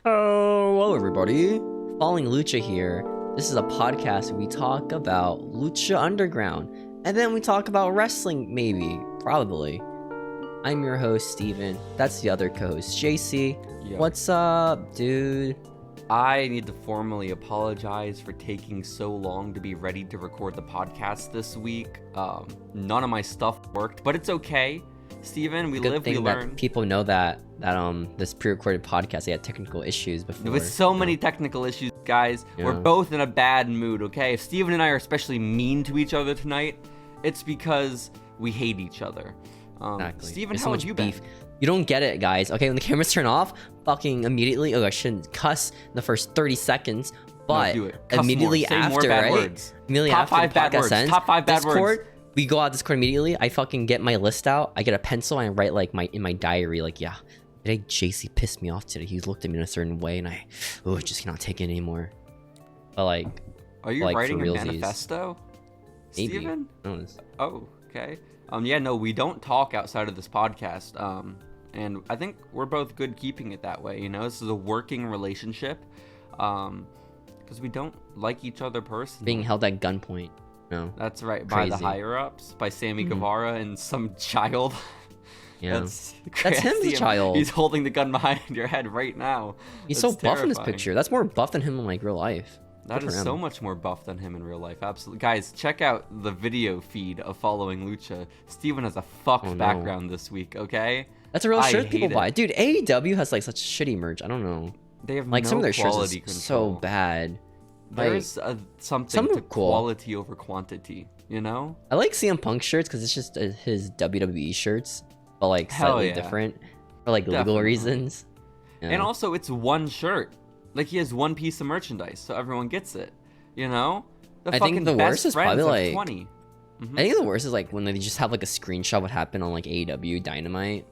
Hello, everybody. Following Lucha here. This is a podcast where we talk about Lucha Underground, and then we talk about wrestling, maybe, probably. I'm your host, Steven. That's the other co-host, JC. Yo. What's up, dude? I need to formally apologize for taking so long to be ready to record the podcast this week. None of my stuff worked, but it's okay. Steven, we live, we learn. That people know that this pre-recorded podcast, they had technical issues before. With so many technical issues, guys, we're both in a bad mood, okay? If Steven and I are especially mean to each other tonight, it's because we hate each other. Exactly. Steven, There's how have you been? You don't get it, guys. Okay, when the cameras turn off, fucking immediately. Oh, I shouldn't cuss in the first 30 seconds, but No, do it. Cuss immediately more. Say after, more bad right? words. Immediately Top after 5 the bad podcast words. ends, Top 5 bad Discord, words. we go out Discord immediately. I fucking get my list out. I get a pencil and I write like in my diary, like, yeah, today JC pissed me off today. He looked at me in a certain way, and I just cannot take it anymore. But like, are you like, writing a realsies. manifesto, Maybe. Steven? Honest. Oh, okay. Yeah, no, we don't talk outside of this podcast. And I think we're both good keeping it that way. You know, this is a working relationship. Because we don't like each other personally. Being held at gunpoint. No. That's right, Crazy. by the higher ups, by Sammy Guevara and some child. Yeah. That's him, the child. He's holding the gun behind your head right now. He's That's so buff in this terrifying. picture. That's more buff than him in like real life. That Good is for so him. much more buff than him in real life. Absolutely. Guys, check out the video feed of Following Lucha. Steven has a fucked Oh, no. background this week, okay? That's a real I shirt people hate buy. it. Dude, AEW has like such shitty merch. I don't know. They have Like no some of their shirts quality is so control. bad. There's some something are to cool. quality over quantity, you know? I like CM Punk shirts because it's just his WWE shirts, but like Hell slightly yeah. different for like legal Definitely. reasons. Yeah. And also, it's one shirt. Like, he has one piece of merchandise, so everyone gets it, you know? The I think fucking the best worst is friends probably, of like- 20. I think the worst is like when they just have like a screenshot of what happened on like AEW Dynamite,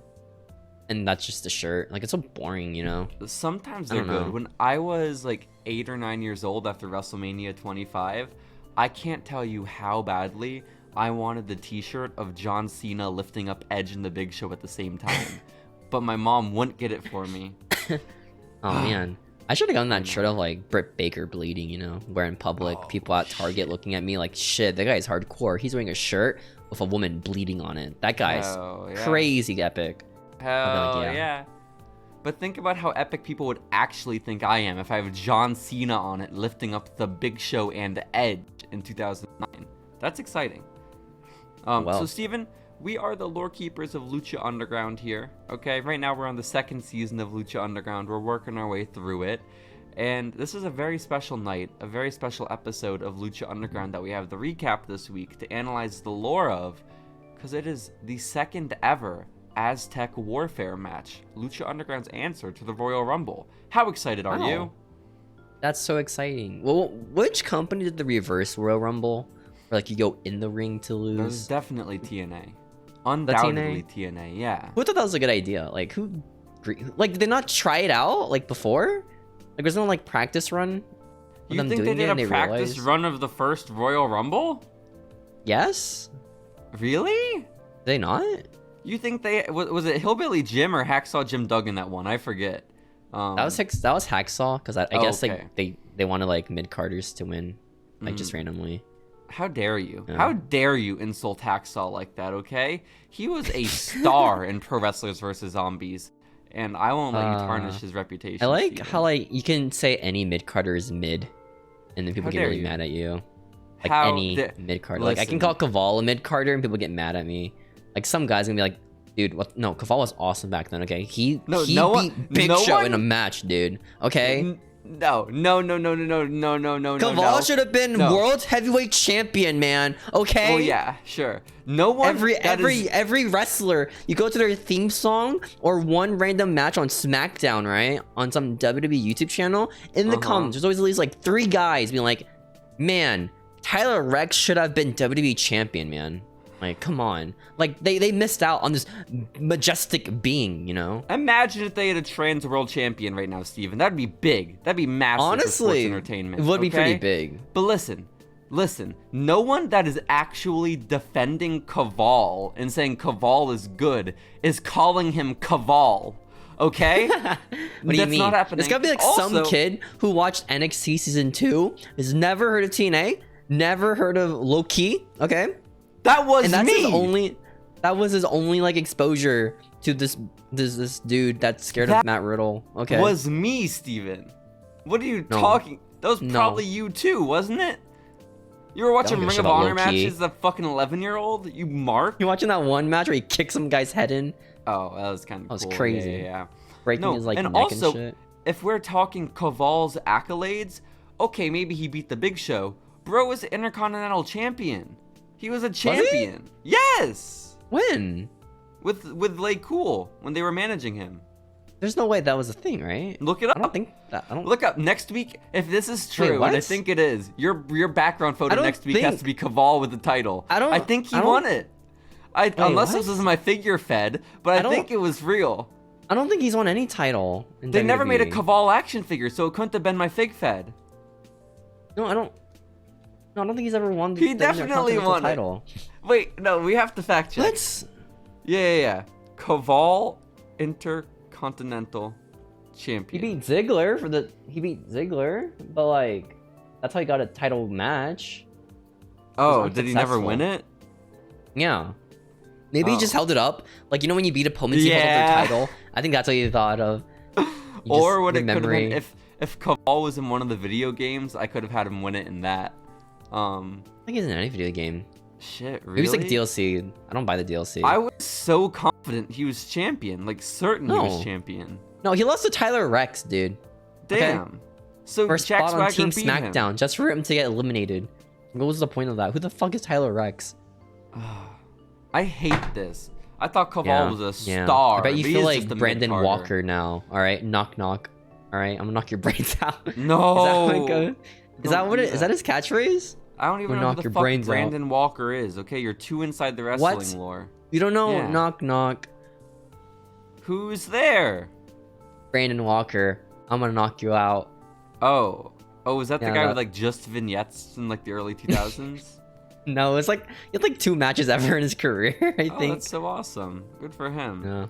and that's just the shirt. Like it's so boring, you know. Sometimes I they're don't know. good. When I was like 8 or 9 years old after WrestleMania 25, I can't tell you how badly I wanted the t-shirt of John Cena lifting up Edge and the Big Show at the same time. But my mom wouldn't get it for me. Oh man, I should have gotten that shirt of like Britt Baker bleeding, you know, where in public, people at Target looking at me like, shit, that guy's hardcore. He's wearing a shirt with a woman bleeding on it. That guy's Hell yeah. crazy epic. Hell yeah. yeah. But think about how epic people would actually think I am if I have John Cena on it lifting up the Big Show and Edge in 2009. That's exciting. Well. So Steven, we are the lore keepers of Lucha Underground here, okay? Right now we're on the second season of Lucha Underground. We're working our way through it. And this is a very special night, a very special episode of Lucha Underground that we have the recap this week to analyze the lore of, because it is the second ever Aztec Warfare match, Lucha Underground's answer to the Royal Rumble. How excited are Wow. you? That's so exciting. Well, which company did the reverse Royal Rumble? Where like you go in the ring to There's lose? definitely TNA. Undoubtedly TNA, yeah. Who thought that was a good idea? Like who? Like did they not try it out like before? Like there's no like practice run. of You them think they doing it did and a practice realized- run of the first Royal Rumble? Yes. Really? Did they not? You think they was it Hillbilly Jim or Hacksaw Jim Duggan that one? I forget. That was Hacksaw because I Oh, guess okay. like they wanted like mid carders to win, like just Mm. randomly. How dare you? Yeah. How dare you insult Hacksaw like that? Okay, he was a star in Pro Wrestlers vs Zombies, and I won't let you tarnish his reputation. I like Steven. how like you can say any mid carder is mid, and then people How get dare really you. mad at you. Like How any da- mid carder, like I can Listen. call Caval a mid carder and people get mad at me. Like some guys gonna be like, dude, what? No, Caval was awesome back then. Okay, he No, he no beat one- Big no Show one- in a match, dude. Okay. No. Caval should have been No. world heavyweight champion, man. Okay. Oh yeah, sure. No one. Every wrestler, you go to their theme song or one random match on SmackDown, right? On some WWE YouTube channel, in the comments, there's always at least like 3 guys being like, man, Tyler Rex should have been WWE champion, man. Like, come on. Like, they missed out on this majestic being, you know? Imagine if they had a trans world champion right now, Steven. That'd be big. That'd be massive for sports Honestly, entertainment. it would be pretty okay? big. But listen. No one that is actually defending Caval and saying Caval is good is calling him Caval. Okay? What do you That's mean? not happening. It's gotta be like Also, some kid who watched NXT season 2, has never heard of TNA, never heard of Low Key. Okay, that was and that's me. that was his only like exposure to this dude that's scared of Matt Riddle. Okay, Was me, Steven. What are you talking? That was probably you too, wasn't it? You were watching Ring of Honor matches as a fucking 11-year-old? You mark? You watching that one match where he kicked some guy's head in? Oh, that was kind of cool. That was crazy. Yeah. Breaking his like and neck also, and shit. if we're talking Caval's accolades, okay, maybe he beat the Big Show. Bro was the Intercontinental Champion. He was a champion. Yes. When? With Lay Cool when they were managing him. There's no way that was a thing, right? Look it up. I don't think that. I don't Look up next week if this is true, Wait, what? and I think it is. Your background photo next week has to be Caval with the title. I think he won it. Unless this is my figure fed, but I think it was real. I don't think he's won any title. They never made a Caval action figure, so it couldn't have been my fig fed. No, I don't. No, I don't think he's ever won. He definitely won title. Wait, no, we have to fact check. What? Yeah. Caval Intercontinental Champion. He beat Ziggler He beat Ziggler, but like, that's how he got a title match. Oh, did he never win it? Yeah. Maybe he just held it up. Like, you know when you beat opponents, you hold up their title? I think that's what you thought of. Or what it could have been, if Caval was in one of the video games, I could have had him win it in that. I think he's in any video game. Shit, really? He was like DLC. I don't buy the DLC. I was so confident he was champion. Like, certain he was champion. No, he lost to Tyler Rex, dude. Damn. Okay. So First Jack spot on Swagger Team beat SmackDown, just for him to get eliminated. What was the point of that? Who the fuck is Tyler Rex? I hate this. I thought Caval was a star. I bet you but feel he's like just a Brandon mid-carder. Walker now. All right, knock knock. All right, I'm gonna knock your brains out. No. Is that what it? Is that his catchphrase? I don't even know who the fuck Brandon Walker is. Okay, you're too inside the wrestling lore. You don't know? Knock knock. Who's there? Brandon Walker. I'm gonna knock you out. Oh, is that the guy with like just vignettes in like the early 2000s? No, it's like he had like 2 matches ever in his career. I think. That's so awesome. Good for him.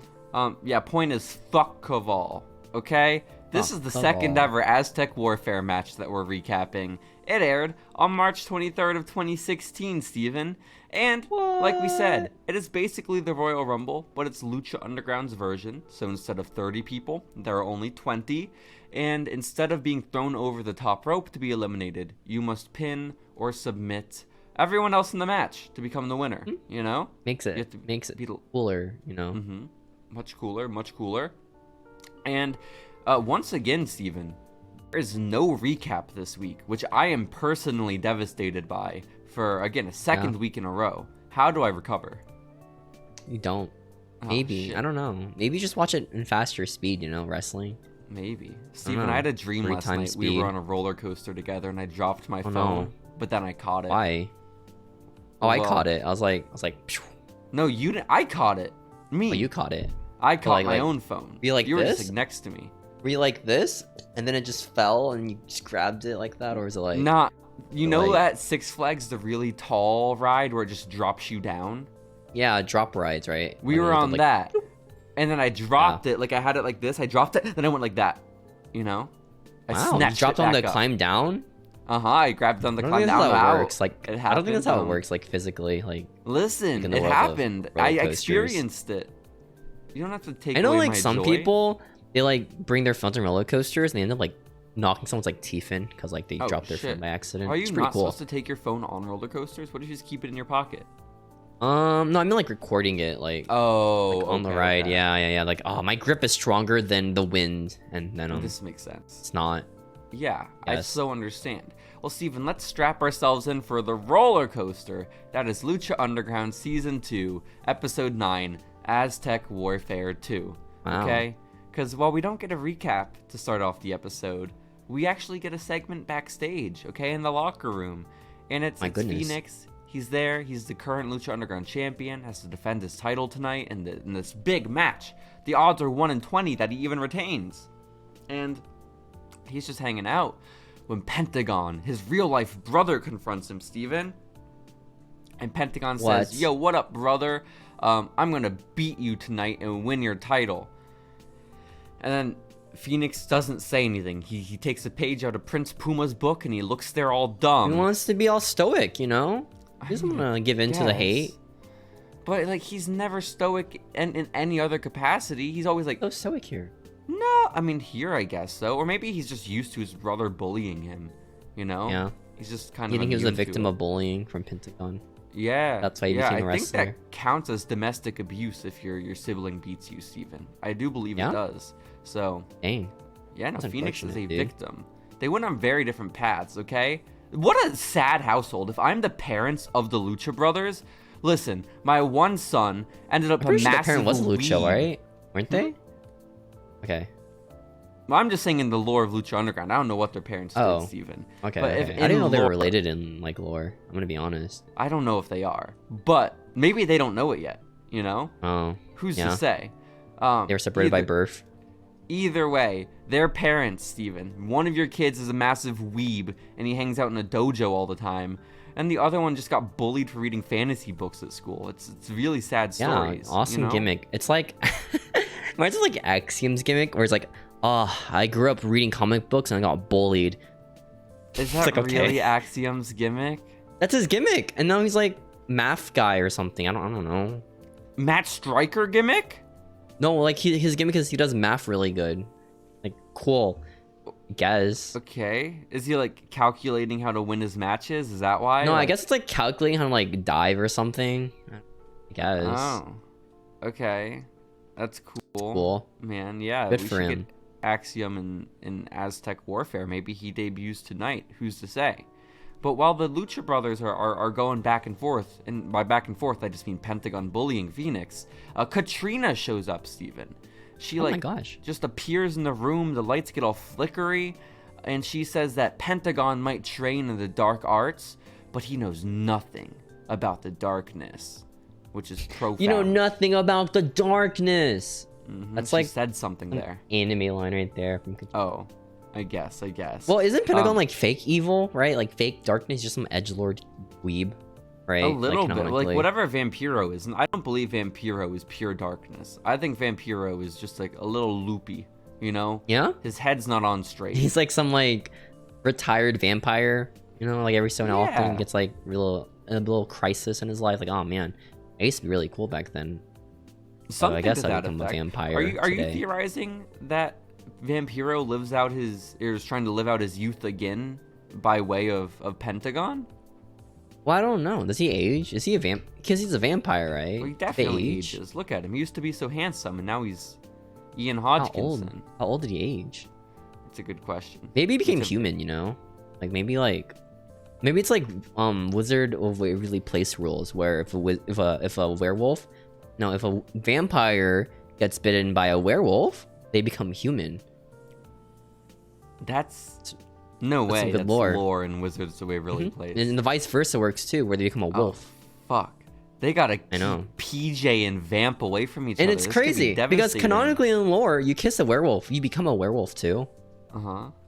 Yeah. Point is, fuck Caval. Okay. This is the second ever Aztec Warfare match that we're recapping. It aired on March 23rd of 2016, Steven. And, like we said, it is basically the Royal Rumble, but it's Lucha Underground's version. So instead of 30 people, there are only 20. And instead of being thrown over the top rope to be eliminated, you must pin or submit everyone else in the match to become the winner, you know? Makes it cooler, you know? Much cooler. And once again, Steven, there is no recap this week, which I am personally devastated by for, again, a second week in a row. How do I recover? You don't. Maybe. I don't know. Maybe just watch it in faster speed, you know, wrestling. Maybe. Steven, I had a dream last night. We were on a roller coaster together and I dropped my phone, but then I caught it. Why? I caught it. I was like, Phew. No, you didn't. I caught it. Me. Oh, you caught it. I caught my own phone. You were this? just like, next to me. Were you like this, and then it just fell, and you just grabbed it like that, or is it like? Nah. You know that Six Flags, the really tall ride where it just drops you down? Yeah, drop rides, right? We were on that, and then I dropped it. Like I had it like this. I dropped it, then I went like that. You know? Wow. You dropped on the climb down. I grabbed on the climb down. How it works. Like I don't think that's how it works. Like physically, like. Listen, it happened. I experienced it. You don't have to take. I know, away like my some joy. people, they like bring their phones on roller coasters and they end up like knocking someone's like teeth in because like they dropped their phone by accident. Are you it's not cool. supposed to take your phone on roller coasters? What if you just keep it in your pocket? No, I mean like recording it, like on the ride. Okay. Yeah. Like, oh, my grip is stronger than the wind, and then this makes sense. It's not. Yeah, yes. I so understand. Well, Steven, let's strap ourselves in for the roller coaster that is Lucha Underground Season 2, Episode 9, Aztec Warfare II. Wow. Okay? Because while we don't get a recap to start off the episode, we actually get a segment backstage, okay, in the locker room. And it's Phoenix. He's there. He's the current Lucha Underground champion, has to defend his title tonight in this big match. The odds are 1 in 20 that he even retains. And he's just hanging out when Pentagon, his real-life brother, confronts him, Steven. And Pentagon says, yo, what up, brother? I'm going to beat you tonight and win your title. And then Phoenix doesn't say anything. He takes a page out of Prince Puma's book and he looks there all dumb. He wants to be all stoic, you know? He doesn't want to give in to the hate. But, like, he's never stoic in any other capacity. He's always like... So stoic here. No, I mean, here, I guess so. Or maybe he's just used to his brother bullying him, you know? Yeah. He's just kind of... You think he was a victim of bullying from Pentagon? Yeah. That's why he became a wrestler. I think that counts as domestic abuse if your sibling beats you, Steven. I do believe it does. So... Dang. Yeah, no, That's Phoenix is a dude. victim. They went on very different paths, okay? What a sad household. If I'm the parents of the Lucha brothers... Listen, my one son ended up a massive the parent was Lucha, weeb. right? Weren't they? Okay. Well, I'm just saying in the lore of Lucha Underground. I don't know what their parents did, Steven. Okay. But okay. if I didn't know they lore, were related in like lore. I'm gonna be honest. I don't know if they are, but maybe they don't know it yet. You know? Oh. Who's to say? They were separated by birth. Either way, their parents, Steven. One of your kids is a massive weeb, and he hangs out in a dojo all the time. And the other one just got bullied for reading fantasy books at school. It's really sad stories. Yeah, awesome you know? gimmick. It's like, reminds me of like Axiom's gimmick, where it's like, oh, I grew up reading comic books and I got bullied. Is that like, really Axiom's gimmick? That's his gimmick, and now he's like math guy or something. I don't know. Matt Stryker gimmick? No, like his gimmick is he does math really good. Like cool. I guess. Okay. Is he like calculating how to win his matches? Is that why? No, like... I guess it's like calculating how to like dive or something. I guess. Oh. Okay. That's cool. Cool. Man, yeah. Good we for should him. Get Axiom in Aztec Warfare. Maybe he debuts tonight. Who's to say? But while the Lucha brothers are going back and forth, and by back and forth I just mean Pentagon bullying Phoenix, Catrina shows up, Steven. She my gosh. just appears in the room, the lights get all flickery, and she says that Pentagon might train in the dark arts, but he knows nothing about the darkness, which is profound. You know nothing about the darkness. That's she like said something there. Anime line right there from Oh, I guess. Well, isn't Pentagon like fake evil, right? Like fake darkness, just some edgelord weeb, right? A little like, bit, like whatever Vampiro is. And I don't believe Vampiro is pure darkness. I think Vampiro is just like a little loopy, you know? Yeah? His head's not on straight. He's like some like retired vampire, you know, like every so often gets like a little crisis in his life. Like, oh man, I used to be really cool back then. Something so I guess to I that become effect. a vampire. Are you today. theorizing that Vampiro is trying to live out his youth again by way of Pentagon? Well, I don't know. Does he age? Is he a vamp? Because he's a vampire, right? Well, he definitely ages. Look at him. He used to be so handsome, and now he's Ian Hodgkinson. How old did he age? It's a good question. Maybe he became human, you know? Like maybe it's like Wizard of Waverly Place rules, where if a vampire gets bitten by a werewolf, they become human. That's no way. That's lore in Wizards of Waverly Place. And the vice versa works too, where they become a wolf. Fuck. They gotta keep know. PJ and Vamp away from each other. And it's crazy because canonically in lore, you kiss a werewolf, you become a werewolf too.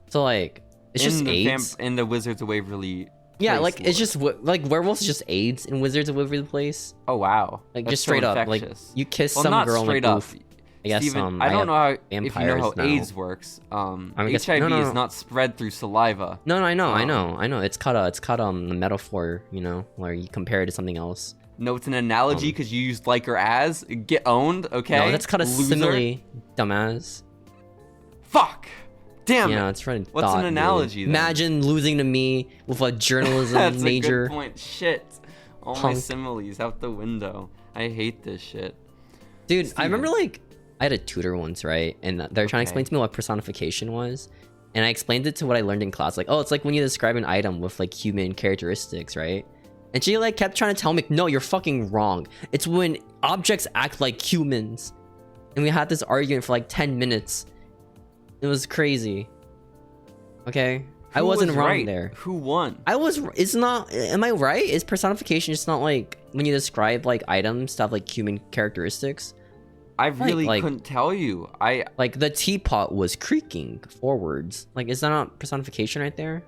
So like, it's just AIDS. In the Wizards of Waverly. Yeah, like lore. It's just like werewolves is just AIDS in Wizards of Waverly Place. Oh wow! Like That's just straight so up, like you kiss some not straight straight up. Oof. I guess Steven, I don't know how if you know how AIDS works. HIV is not spread through saliva. No, I know. It's cut a metaphor, you know, where you compare it to something else. No, it's an analogy because you used like or as. Get owned, okay? No, that's cut a simile, dumbass. Fuck! Damn it. Yeah, it's right. What's an analogy then? Imagine losing to me with a journalism that's major. A good point. Shit. All my similes out the window. I hate this shit. Dude, Steven. I remember like I had a tutor once, right? And they're trying to explain to me what personification was. And I explained it to what I learned in class. Like, oh, it's like when you describe an item with like human characteristics, right? And she like kept trying to tell me, no, you're fucking wrong. It's when objects act like humans. And we had this argument for like 10 minutes. It was crazy. Okay? I wasn't wrong there. Who won? It's not, am I right? Is personification just not like when you describe like items to have like human characteristics? I really couldn't tell you. Like the teapot was creaking forwards. Like, is that not personification right there?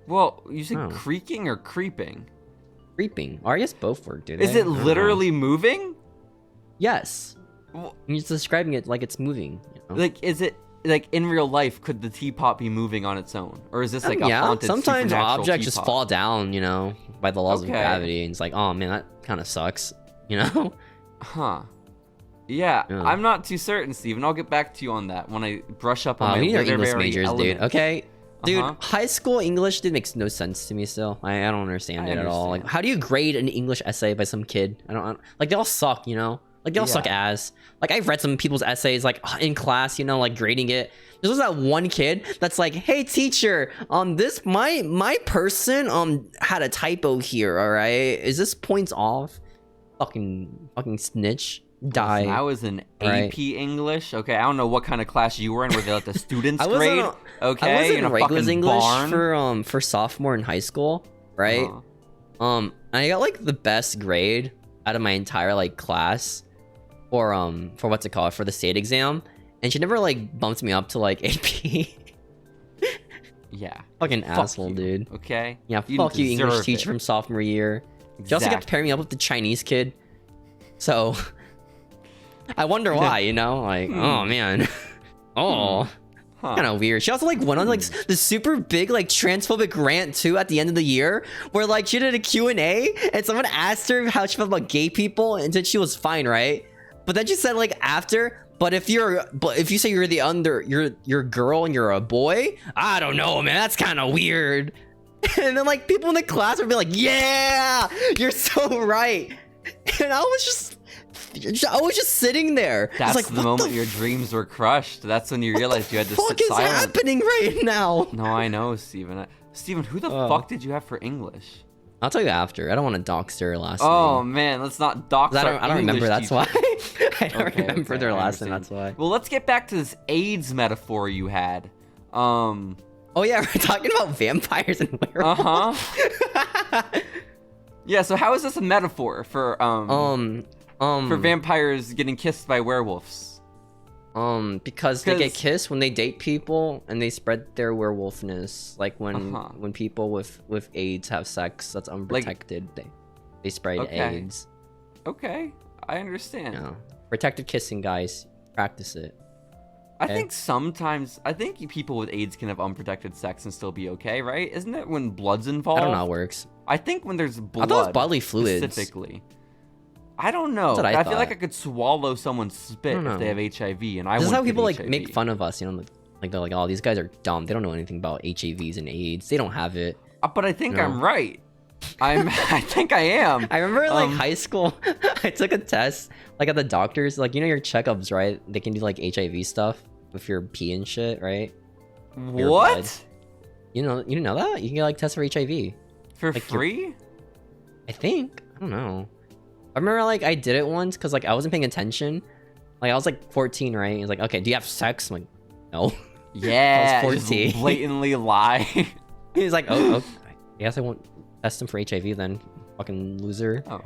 Well, you said creaking or creeping? Creeping. Or I guess both work, dude. Is it literally moving? Yes. You're just describing it like it's moving. You know? Like, is it like in real life? Could the teapot be moving on its own, or is this like a haunted sometimes supernatural objects just teapot? fall down, you know, by the laws of Okay. gravity, and it's like, oh man, that kind of sucks, you know? Huh. Yeah, Yeah. I'm not too certain, Steven. I'll get back to you on that when I brush up on my We need our English literary majors, dude. element. Okay, dude, Uh-huh. high school English dude makes no sense to me still. I don't understand I it at all. Like, understand. how do you grade an English essay by some kid? I don't like, they all suck, you know? Like, they all suck Yeah. ass. Like, I've read some people's essays, like, in class, you know, like, grading it. There's that one kid that's like, hey, teacher, this, my person, had a typo here, all right? Is this points off? Fucking snitch. Die. Listen, I was in Right. AP English. Okay, I don't know what kind of class you were in where they let the students I was grade. in Okay, I was in a regular fucking English barn. for sophomore in high school, right? Uh-huh. And I got like the best grade out of my entire like class for what's it called, for the state exam, and she never like bumped me up to like AP. Yeah. Fucking Fuck asshole, you, dude. Okay. Yeah, You fuck you, English deserve teacher it. from sophomore year. She also kept pairing me up with the Chinese kid, so I wonder why, you know? Like, oh man, oh. Huh. Kind of weird. She also like went on like the super big like transphobic rant too at the end of the year, where like she did a Q&A and someone asked her how she felt about gay people, and said she was fine, right? But then she said like after, but if you say you're you're a girl and you're a boy, I don't know, man, that's kind of weird. And then like people in the class would be like, yeah, you're so right. And I was just sitting there. That's It's like, the what moment your dreams were crushed. That's when you realized you had to What sit the fuck is silent. happening right now? No, I know, Steven. Steven, who the fuck did you have for English? I'll tell you after. I don't want to dox their last Oh name. man, let's not dox our I don't remember. English That's teacher. why. I don't Okay, remember okay, their I last name. understand. That's why. Well, let's get back to this AIDS metaphor you had. Oh yeah, we're talking about vampires and werewolves. Uh-huh. Yeah, so how is this a metaphor for for vampires getting kissed by werewolves? Because they get 'Cause- kissed when they date people and they spread their werewolfness. Like when people with AIDS have sex that's unprotected, they spread Okay. AIDS. Okay, I understand. Yeah. Protected kissing, guys. Practice it. I think sometimes, people with AIDS can have unprotected sex and still be okay, right? Isn't it when blood's involved? I don't know how it works. I think when there's blood, thought it was bodily fluids. specifically. I don't know. That's what I feel like thought. I could swallow someone's spit I don't if they know. have HIV, and I This is wouldn't how people get like HIV. make fun of us, you know, like they're like, oh, these guys are dumb. They don't know anything about HIVs and AIDS. They don't have it. But I think No. I'm right. I think I am. I remember like high school, I took a test like at the doctors, like you know your checkups, right? They can do like HIV stuff with your pee and shit, right? Your blood. What? You didn't know that? You can get like test for HIV. For Like, free? I think. I don't know. I remember like I did it once because like I wasn't paying attention. Like I was like 14, right? He's like, okay, do you have sex? I'm like, no. Yeah. I was just 14. blatantly lie. He's like, oh, okay. I guess I won't test him for HIV then. Fucking loser. Oh,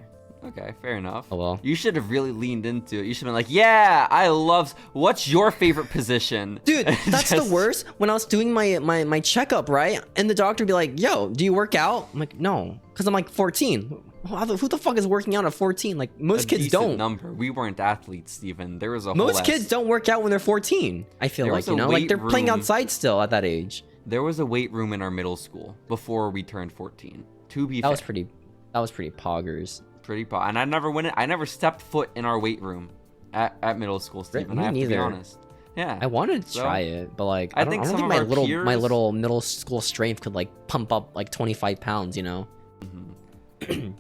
okay, fair enough. Oh well. You should have really leaned into it. You should have been like, yeah, I love. What's your favorite position? Dude, that's Just- the worst. When I was doing my checkup, right? And the doctor would be like, yo, do you work out? I'm like, no. Because I'm like 14. Who the fuck is working out at 14? Like, most a kids decent don't. Number. We weren't athletes, Steven. There was a Most whole kids don't work out when they're 14. I feel There like, was a you know? Like, weight they're playing room. outside still at that age. There was a weight room in our middle school before we turned 14. To be That was fair, pretty poggers. and I never went. I never stepped foot in our weight room at middle school, Steven. Me I have to be neither. honest. Yeah. I wanted to So, try it, but like, I I don't think think some my of our little peers- middle school strength could like pump up like 25 pounds, you know?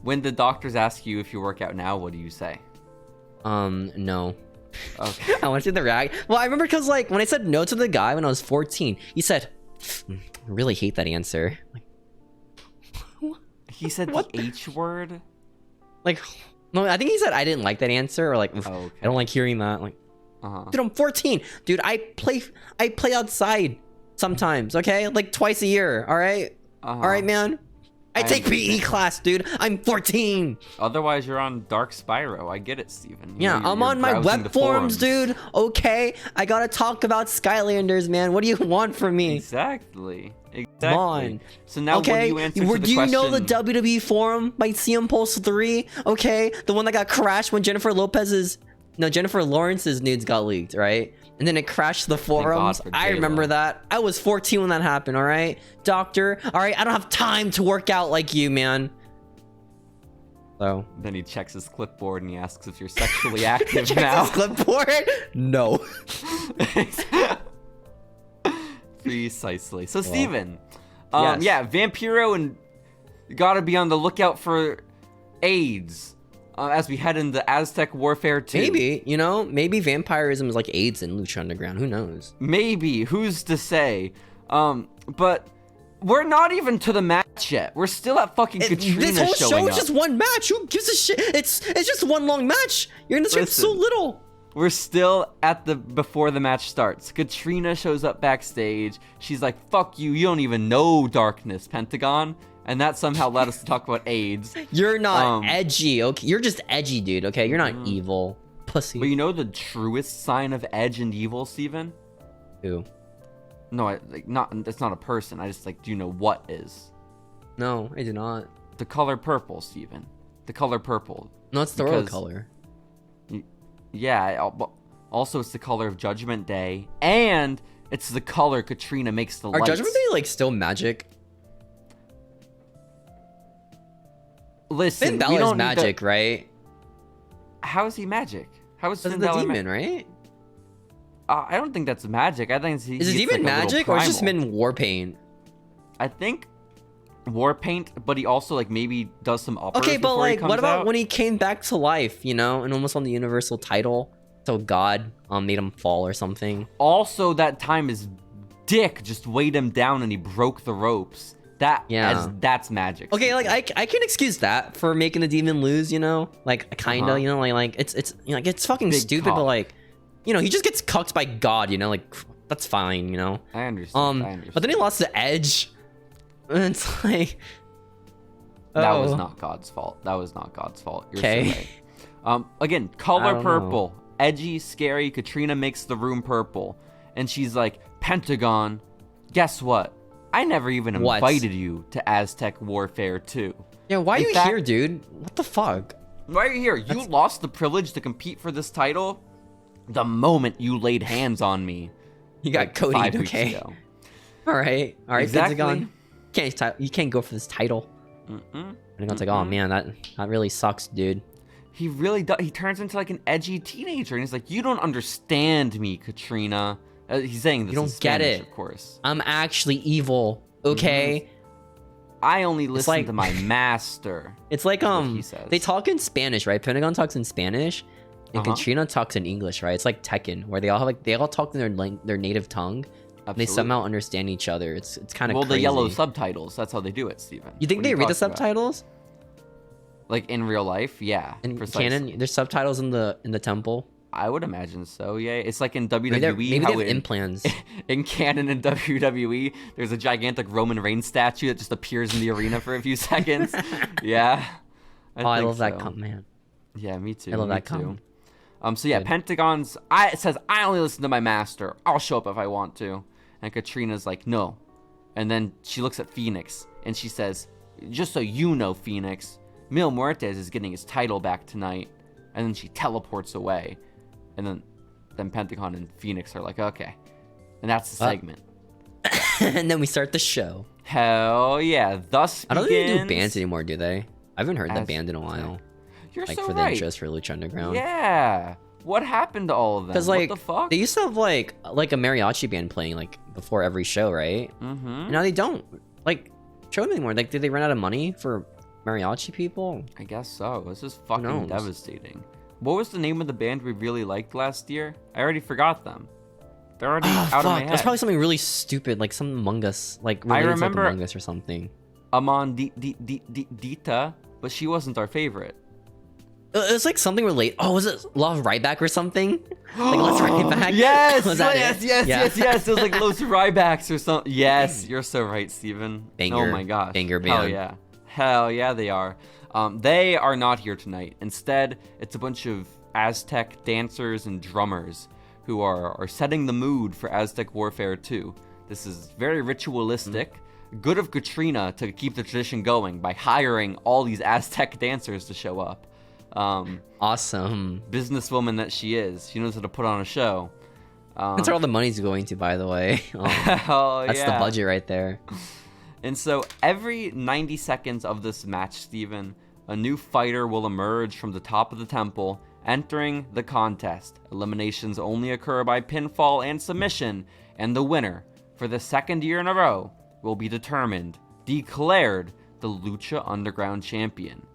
When the doctors ask you if you work out now, what do you say? No. Okay. I want to see the react. Well, I remember because like when I said no to the guy when I was 14, he said, I really hate that answer. He said What? the H word. Like, no, I think he said I didn't like that answer, or like, Oh, okay. I don't like hearing that. Like, Uh-huh. dude, I'm 14. Dude, I play outside sometimes, okay? Like twice a year, all right? Uh-huh. All right, man? I take PE understand. class, dude. I'm 14. Otherwise, you're on Dark Spyro. I get it, Steven. Yeah, I'm on my web forums, dude. Okay? I gotta talk about Skylanders, man. What do you want from me? Exactly. Come on. So now, what do Okay, you answer to the do you know the question? WWE forum by CM Pulse 3? Okay, the one that got crashed when Jennifer Lopez's No, Jennifer Lawrence's nudes got leaked, right? And then it crashed the forums. I remember that. I was 14 when that happened, all right? Doctor, all right? I don't have time to work out like you, man. So. Then he checks his clipboard and he asks if you're sexually active now. His clipboard? No. Precisely. So, well, Steven. yes. Yeah, Vampiro and gotta be on the lookout for AIDS. As we head into Aztec Warfare II. Maybe, you know, maybe vampirism is like AIDS in Lucha Underground. Who knows? Maybe. Who's to say? But we're not even to the match yet. We're still at fucking Catrina this whole showing show up. is just one match. Who gives a shit? It's just one long match. You're gonna skip so little. We're still at the before the match starts. Catrina shows up backstage. She's like, "Fuck you. You don't even know darkness, Pentagon." And that somehow led us to talk about AIDS. You're not edgy, okay? You're just edgy, dude, okay? You're not evil. Pussy. But you know the truest sign of edge and evil, Steven? Who? No, it's not a person. I just do you know what is? No, I do not. The color purple, Steven. The color purple. No, it's the royal color. Yeah, also it's the color of Judgment Day. And it's the color Catrina makes the lights. Are Judgment Day, still magic? Listen, Finn Balor's magic, right? How is he magic? How is Finn the Balor demon, right? I don't think that's magic. I think is it demon magic or is it just in war paint? I think war paint, but he also maybe does some uppers. Okay, but what about out? when he came back to life? You know, and almost on the Universal title, so God made him fall or something. Also, that time his dick just weighed him down and he broke the ropes. That's magic. Okay, I can excuse that for making the demon lose, you know, kinda, you know, it's fucking Big stupid, cock. but you know, he just gets cucked by God, you know, that's fine, you know. I understand. But then he lost the Edge, and it's that was not God's fault. That was not God's fault. You're okay. So right. Again, color purple, edgy, scary. Catrina makes the room purple, and she's like, Pentagon, guess what? I never even invited you to Aztec Warfare II. Yeah, why are you here, dude? What the fuck? Why are you here? You lost the privilege to compete for this title the moment you laid hands on me. You got Cody, okay? All right, exactly. Pentagon. You can't go for this title. Pentagon's like, oh man, that really sucks, dude. He really does. He turns into an edgy teenager, and he's like, you don't understand me, Catrina. He's saying this. You don't get it, of course. I'm actually evil, okay? I only listen to my master. It's like he says. They talk in Spanish, right? Pentagon talks in Spanish, and Catrina talks in English, right? It's like Tekken, where they all talk in their native tongue. And they somehow understand each other. It's kind of crazy. The yellow subtitles. That's how they do it, Steven. You think they read the subtitles? In real life, yeah. In canon, there's subtitles in the temple. I would imagine so, yeah. It's like in WWE. Maybe they have implants. In canon in WWE, there's a gigantic Roman Reigns statue that just appears in the arena for a few seconds. Yeah. I love that come, man. Yeah, me too. I love that come. So yeah, Pentagon's it says, I only listen to my master. I'll show up if I want to. And Catrina's like, no. And then she looks at Phoenix and she says, just so you know, Phoenix, Mil Muertes is getting his title back tonight. And then she teleports away. And then Pentagon and Phoenix are like, okay. And that's the segment. And then we start the show. Hell yeah. Thus I don't think they do bands anymore, do they? I haven't heard that band in a while. You're so for right. the interest for Lucha Underground. Yeah. What happened to all of them? Because what the fuck? They used to have like a mariachi band playing before every show, right? Mm-hmm. And now they don't show them anymore. Did they run out of money for mariachi people? I guess so. This is fucking devastating. What was the name of the band we really liked last year? I already forgot them. They're already out of my head. That's probably something really stupid, like some Among Us, I remember Among Us or something. Amon Dita, but she wasn't our favorite. It was like something related. Oh, was it Love Ryback or something? Let's Ryback. Yes, yes. It was like Los Rybacks or something. Yes, you're so right, Steven. Banger. Oh my gosh. Banger band. Hell yeah, they are. They are not here tonight. Instead, it's a bunch of Aztec dancers and drummers who are setting the mood for Aztec Warfare II. This is very ritualistic. Good of Catrina to keep the tradition going by hiring all these Aztec dancers to show up. Awesome. Businesswoman that she is. She knows how to put on a show. That's where all the money's going to, by the way. Oh, that's the budget right there. And so every 90 seconds of this match, Steven, a new fighter will emerge from the top of the temple, entering the contest. Eliminations only occur by pinfall and submission, and the winner, for the second year in a row, will be declared the Lucha Underground champion,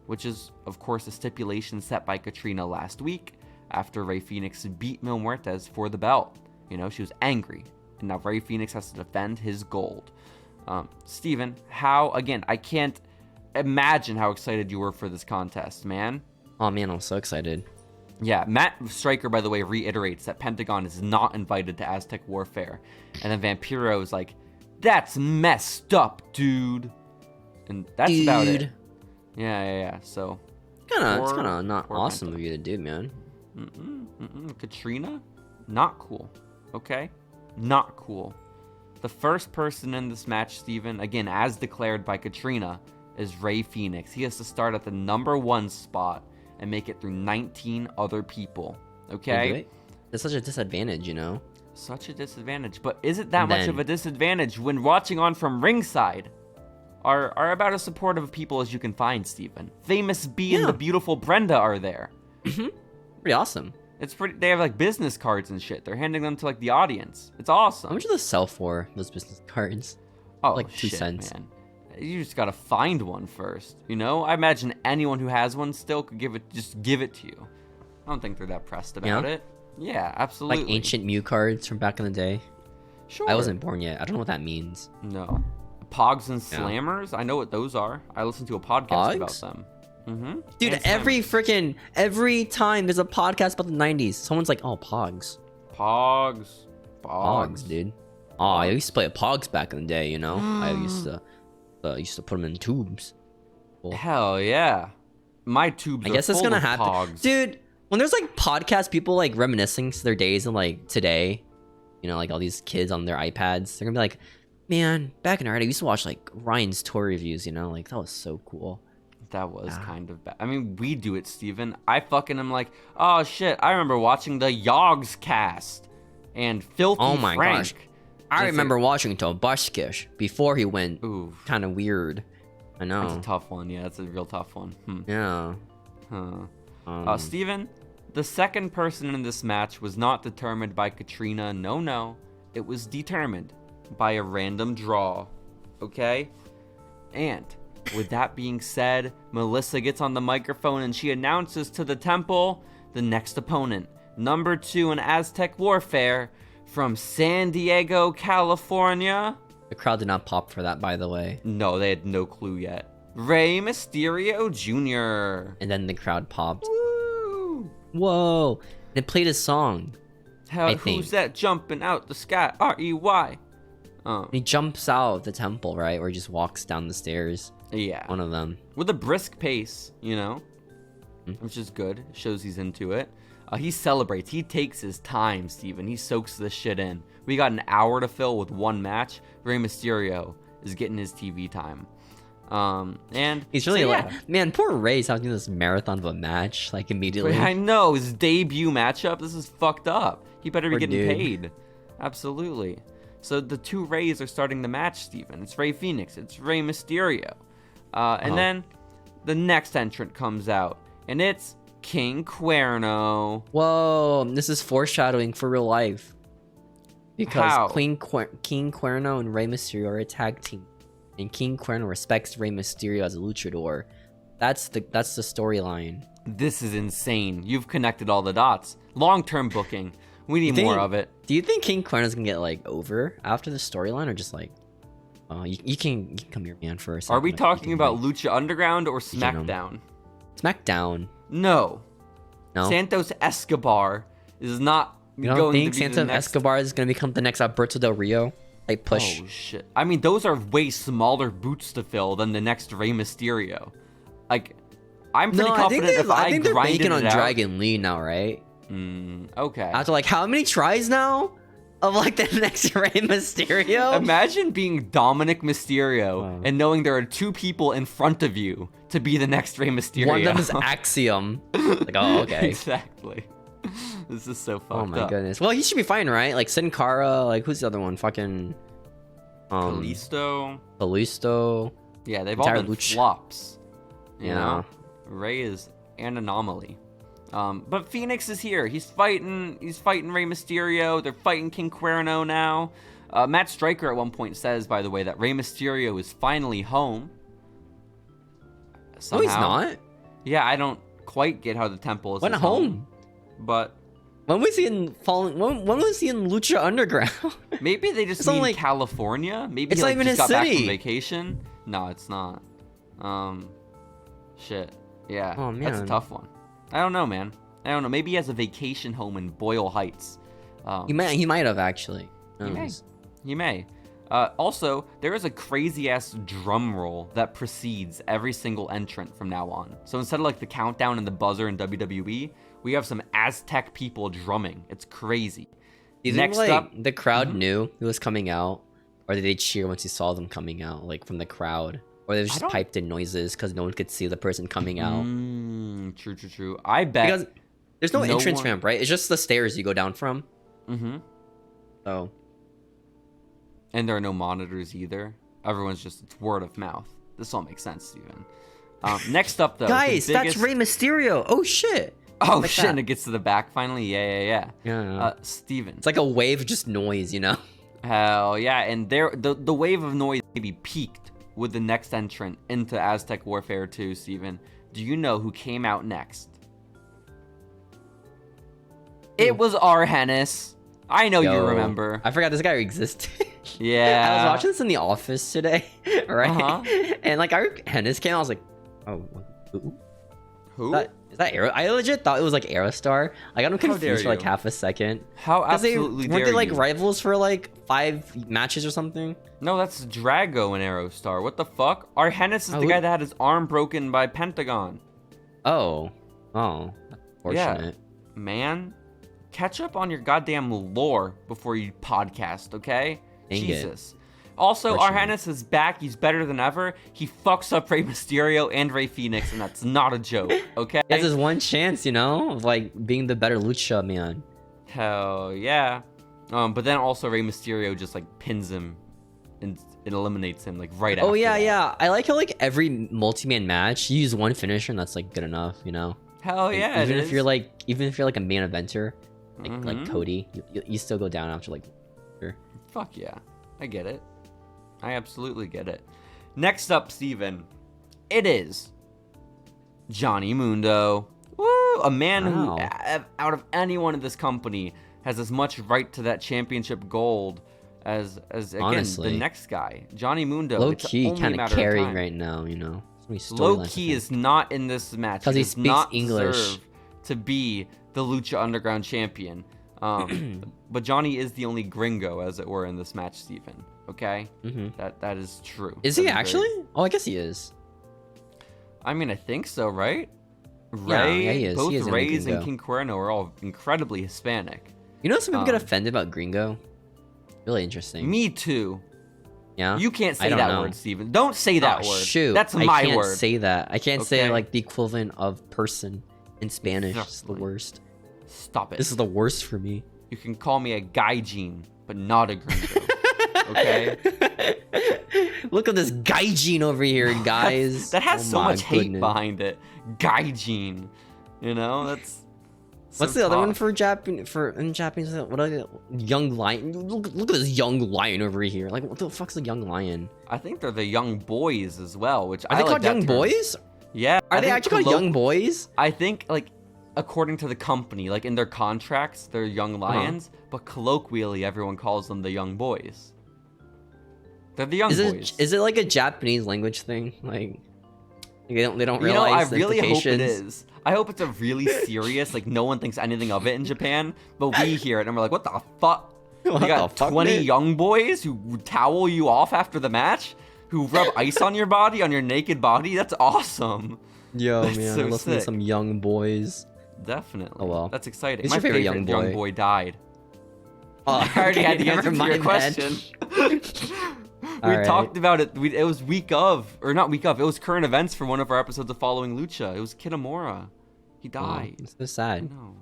which is, of course, a stipulation set by Catrina last week after Rey Fenix beat Mil Muertes for the belt. You know, she was angry, and now Rey Fenix has to defend his gold. Steven, I can't imagine how excited you were for this contest, man. Oh man, I'm so excited. Yeah, Matt Stryker, by the way, reiterates that Pentagon is not invited to Aztec Warfare. And then Vampiro is like, that's messed up, dude. And that's about it. Yeah. So, it's kind of not awesome of you to do, man. Catrina, not cool. Okay, not cool. The first person in this match, Steven, again, as declared by Catrina, is Rey Fenix. He has to start at the number 1 spot and make it through 19 other people. Okay? It's such a disadvantage, you know? Such a disadvantage. But is it that much of a disadvantage when watching on from ringside are about as supportive people as you can find, Steven? Famous B and the beautiful Brenda are there. Pretty awesome. It's pretty. They have like business cards and shit. They're handing them to like the audience. It's awesome. How much do they sell for, those business cards? Oh, like 2 shit, cents. Man. You just gotta find one first. You know, I imagine anyone who has one still could give it to you. I don't think they're that pressed about it. Yeah, absolutely. Like ancient Mew cards from back in the day. Sure. I wasn't born yet. I don't know what that means. No. Pogs and Slammers. I know what those are. I listened to a podcast about them. Dude, every time there's a podcast about the 90s, someone's like, oh, Pogs. Pogs, dude. Oh, I used to play Pogs back in the day, you know? I used to put them in tubes. Cool. Hell yeah. My tubes I guess are it's full gonna of happen. Pogs. Dude, when there's like podcast people like reminiscing to their days and like today, you know, like all these kids on their iPads, they're gonna be like, man, back in our day, I used to watch like Ryan's tour reviews, you know? Like, that was so cool. That was kind of bad. I mean, we do it, Steven. I fucking am like, oh shit, I remember watching the Yogs cast and Filthy Oh my Frank. gosh. I remember watching Tobaskish before he went kind of weird. I know. That's a tough one. Yeah, that's a real tough one. Yeah. Steven, the second person in this match was not determined by Catrina. No. It was determined by a random draw. Okay? And with that being said, Melissa gets on the microphone and she announces to the temple the next opponent, number 2 in Aztec Warfare, from San Diego, California. The crowd did not pop for that, by the way. No, they had no clue yet. Rey Mysterio Jr. And then the crowd popped. Woo! Whoa. They played his song. Who's that jumping out the sky? R-E-Y. He jumps out of the temple, right? Or he just walks down the stairs. Yeah. One of them. With a brisk pace, you know? Which is good. Shows he's into it. He celebrates. He takes his time, Steven. He soaks this shit in. We got an hour to fill with one match. Rey Mysterio is getting his TV time. And he's really man, poor Rey's having this marathon of a match, like immediately. I know, his debut matchup. This is fucked up. He better be getting paid. Absolutely. So the 2 Reys are starting the match, Steven. It's Rey Fenix. It's Rey Mysterio. And then the next entrant comes out, and it's King Cuerno. Whoa, this is foreshadowing for real life. Because King Cuerno and Rey Mysterio are a tag team, and King Cuerno respects Rey Mysterio as a luchador. That's the storyline. This is insane. You've connected all the dots. Long-term booking. We need more of it. Do you think King Cuerno's gonna get like over after the storyline, or just like, you can come here, man, for a second. Are we talking about Lucha Underground or SmackDown? SmackDown. No. Santos Escobar is not You don't think Santos Escobar is gonna become the next Alberto Del Rio? Like push. Oh shit! I mean, those are way smaller boots to fill than the next Rey Mysterio. Like, I'm pretty confident if I think they're banking on Dragon Lee now, right? Okay. After like how many tries now? of like the next Rey Mysterio. Imagine being Dominic Mysterio and knowing there are 2 people in front of you to be the next Rey Mysterio. One of them is Axiom. Like, oh, okay. Exactly. This is so fucked up. Oh my goodness. Well, he should be fine, right? Like Sin Cara, like who's the other one? Fucking Kalisto. Yeah, they've all been flops. You know? Rey is an anomaly. But Phoenix is here. He's fighting Rey Mysterio. They're fighting King Cuerno now. Matt Stryker at one point says, by the way, that Rey Mysterio is finally home. Somehow. No, he's not. Yeah, I don't quite get how the temple is Went home. But when was he in when was he in Lucha Underground? Maybe they just mean California. Maybe it's he not even just got his back city. from vacation. No, it's not. Shit. Yeah. Oh man, that's a tough one. I don't know, man. I don't know. Maybe he has a vacation home in Boyle Heights. He might have actually. He may. Also, there is a crazy ass drum roll that precedes every single entrant from now on. So instead of like the countdown and the buzzer in WWE, we have some Aztec people drumming. It's crazy. Next up, the crowd knew he was coming out, or did they cheer once he saw them coming out, like from the crowd, or they just piped in noises because no one could see the person coming out? True. I bet because there's no entrance ramp, right? It's just the stairs you go down from. So. And there are no monitors either. Everyone's just, it's word of mouth. This all makes sense, Steven. Next up, though. Guys, that's Rey Mysterio. Oh, shit. Oh, like shit. And it gets to the back finally. Yeah. Steven. It's like a wave of just noise, you know? Hell yeah. And the wave of noise maybe peaked with the next entrant into Aztec Warfare II, Steven. Do you know who came out next? It was Arhennis. I know you remember. I forgot this guy existed. Yeah. I was watching this in the office today, right? And like our Hennis came, I was like, oh, who? Is that Aero? I legit thought it was like Aerostar. I got him confused for like half a second. How absolutely weren't they like rivals for like 5 matches or something? No, that's Drago and Aerostar. What the fuck? Arhennis is the guy that had his arm broken by Pentagon. Oh, fortunate. Yeah, man. Catch up on your goddamn lore before you podcast, okay? Jesus. Also, Arhennis is back. He's better than ever. He fucks up Rey Mysterio and Rey Fenix, and that's not a joke, okay? That's his one chance, you know, of like being the better lucha man. Hell yeah. But then also Rey Mysterio just like pins him and it eliminates him like right after. Oh yeah. I like how like every multi-man match you use one finisher and that's like good enough, you know? Hell yeah. Even if you're like a main eventer, like Cody, you still go down after like. Fuck yeah, I get it. I absolutely get it. Next up, Steven, it is Johnny Mundo. Woo! A man who, out of anyone in this company, has as much right to that championship gold as again, honestly, the next guy. Johnny Mundo. Low key kind of carrying right now, you know. Low key is not in this match. Because he speaks English. To be the Lucha Underground champion. But Johnny is the only gringo, as it were, in this match, Stephen. Okay? That is true. Is he actually? Oh, I guess he is. I mean, I think so, right? Rey, yeah, he is. Both he is Reys and King Cuerno are all incredibly Hispanic. You know some people get offended about gringo? Really interesting. Me too. Yeah? You can't say that word, Steven. Don't say that word. Shoot. That's my word. I can't say that. I can't say like the equivalent of person in Spanish. It's the worst. Stop it. This is the worst for me. You can call me a gaijin, but not a gringo. Okay? Look at this gaijin over here, guys. that has so much hate behind it. Gaijin. You know, that's what's the other one for Japanese? In Japanese, what are they? Young lion. Look at this young lion over here. Like, what the fuck's a young lion? I think they're the young boys as well. Which are they called young boys? Yeah. Are they actually called young boys? I think like according to the company, like in their contracts, they're young lions, but colloquially, everyone calls them the young boys. They're the young boys. Is it like a Japanese language thing? Like they don't realize. You know, I really hope it is. I hope it's a really serious, like no one thinks anything of it in Japan, but we hear it and we're like, what the fuck? You got 20 young boys who towel you off after the match, who rub ice on your body, on your naked body. That's awesome. Yo, man, I listen to some young boys. Definitely. Oh well. That's exciting. Who's My your favorite young boy? Young boy died. Oh, I already had the never answer to your mind question. All We right. talked about it. It was week of, or not week of. It was current events for one of our episodes of Following Lucha. It was Kitamura. He died. It's so sad. No.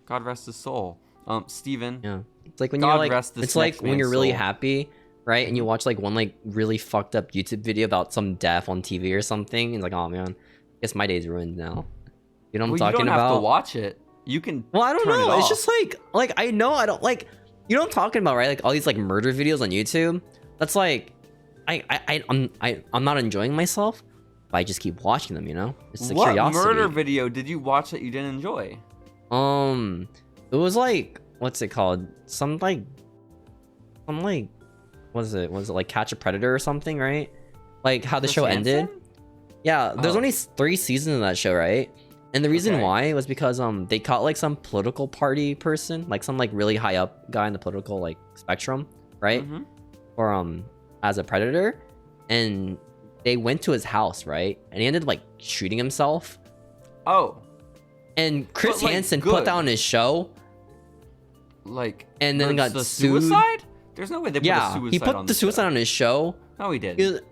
God rest his soul. Steven. Yeah. It's like when God you're like, rest this it's like next when man's you're really soul. happy, right? And you watch like one like really fucked up YouTube video about some death on TV or something. And it's like, oh man, guess my day's ruined now. You know what I'm Well, talking you don't have about? to watch it. You can. Well, I don't turn it know. It's off. just like I know I don't like. You know what I'm talking about, right? Like all these like murder videos on YouTube. That's like, I'm not enjoying myself, but I just keep watching them. You know, it's the What curiosity. murder video did you watch that you didn't enjoy? It was like, what's it called? Some like, was it like Catch a Predator or something, right? Like how the Chris show ended. Hansen? Yeah, there's Oh. only 3 seasons of that show, right? And the reason Okay. why was because they caught like some political party person, like some like really high up guy in the political like spectrum, right? Mhm. Or as a predator, and they went to his house, right? And he ended up like shooting himself. Oh, And Chris But, like, Hansen good. put down his show, like. and then the got sued. suicide? There's no way they put a Yeah, suicide he put on the suicide show. on his show. No, he did.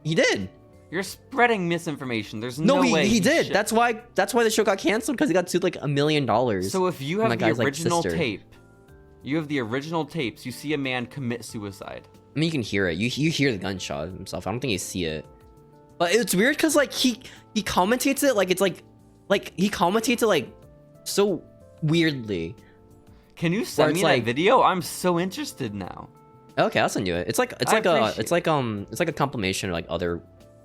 He did. You're spreading misinformation. There's No, no way he did. should. That's why the show got canceled, because he got sued like $1 million. So if you from have that the guy's, like, original sister. tape, you have the original tapes. You see a man commit suicide. I mean, you can hear it. You hear the gunshot himself. I don't think you see it. But it's weird because like he commentates it like it's like he commentates it like so weirdly. Can you send it's me like- that video? I'm so interested now. Okay, I'll send you it. It's like I appreciate it's like a compilation of like other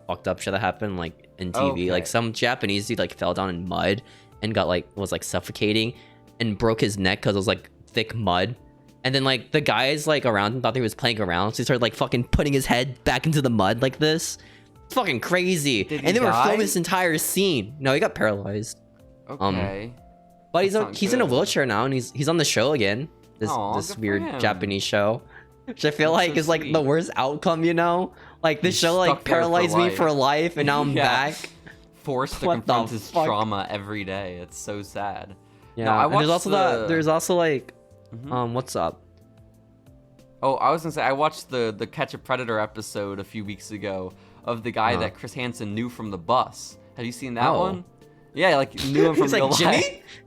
fucked up shit that happened like in TV. Like Okay. some Japanese dude like fell down in mud and got like was like suffocating and broke his neck because it was like thick mud. And then like the guys like around him thought he was playing around, so he started like fucking putting his head back into the mud like this. It's fucking crazy. Did he And they were die? filming this entire scene. No, he got paralyzed. Okay. But That's not he's in a good. wheelchair now, and he's on the show again. This Aw, this good for weird him. Japanese show, which I feel That's like so is like the sweet. worst outcome. You know, like this He's show stuck like there for paralyzed me life. for life, and now I'm Yeah. back. Forced to What the confront his fuck? trauma every day. It's so sad. Yeah, No, I and there's watched also the- that. There's also like, Mhm. what's up? Oh, I was gonna say I watched the Catch a Predator episode a few weeks ago of the guy that Chris Hansen knew from the bus. Have you seen that Oh. one? Yeah, like knew him from He's real like, life.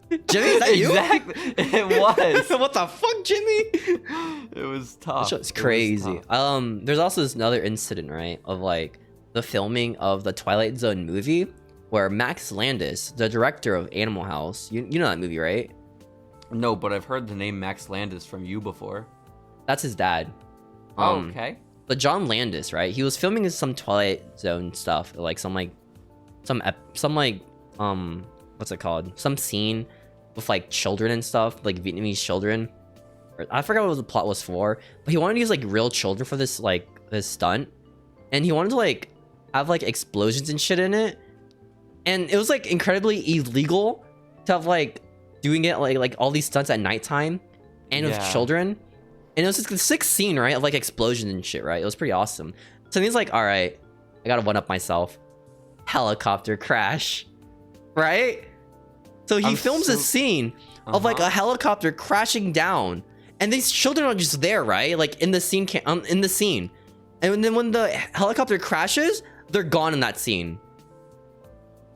Jimmy, Jimmy, is that you? Exactly. It was. What the fuck, Jimmy? It was tough. That show's It was crazy. tough. There's also this another incident, right, of like the filming of the Twilight Zone movie, where Max Landis, the director of Animal House, you know that movie, right? No, but I've heard the name Max Landis from you before. That's his dad. Oh, okay. But John Landis, right? He was filming some Twilight Zone stuff, like some what's it called? Some scene with like children and stuff, like Vietnamese children. I forgot what the plot was for, but he wanted to use like real children for this stunt, and he wanted to like have like explosions and shit in it, and it was like incredibly illegal to have like doing it like all these stunts at nighttime and with Yeah. children. And it was just a sick scene, right? Of like explosions and shit, right? It was pretty awesome. So he's like, all right, I gotta one up myself. Helicopter crash, right? So he I'm films so- a scene of like Uh-huh. a helicopter crashing down, and these children are just there, right? Like in the scene, in the scene. And then when the helicopter crashes, they're gone in that scene.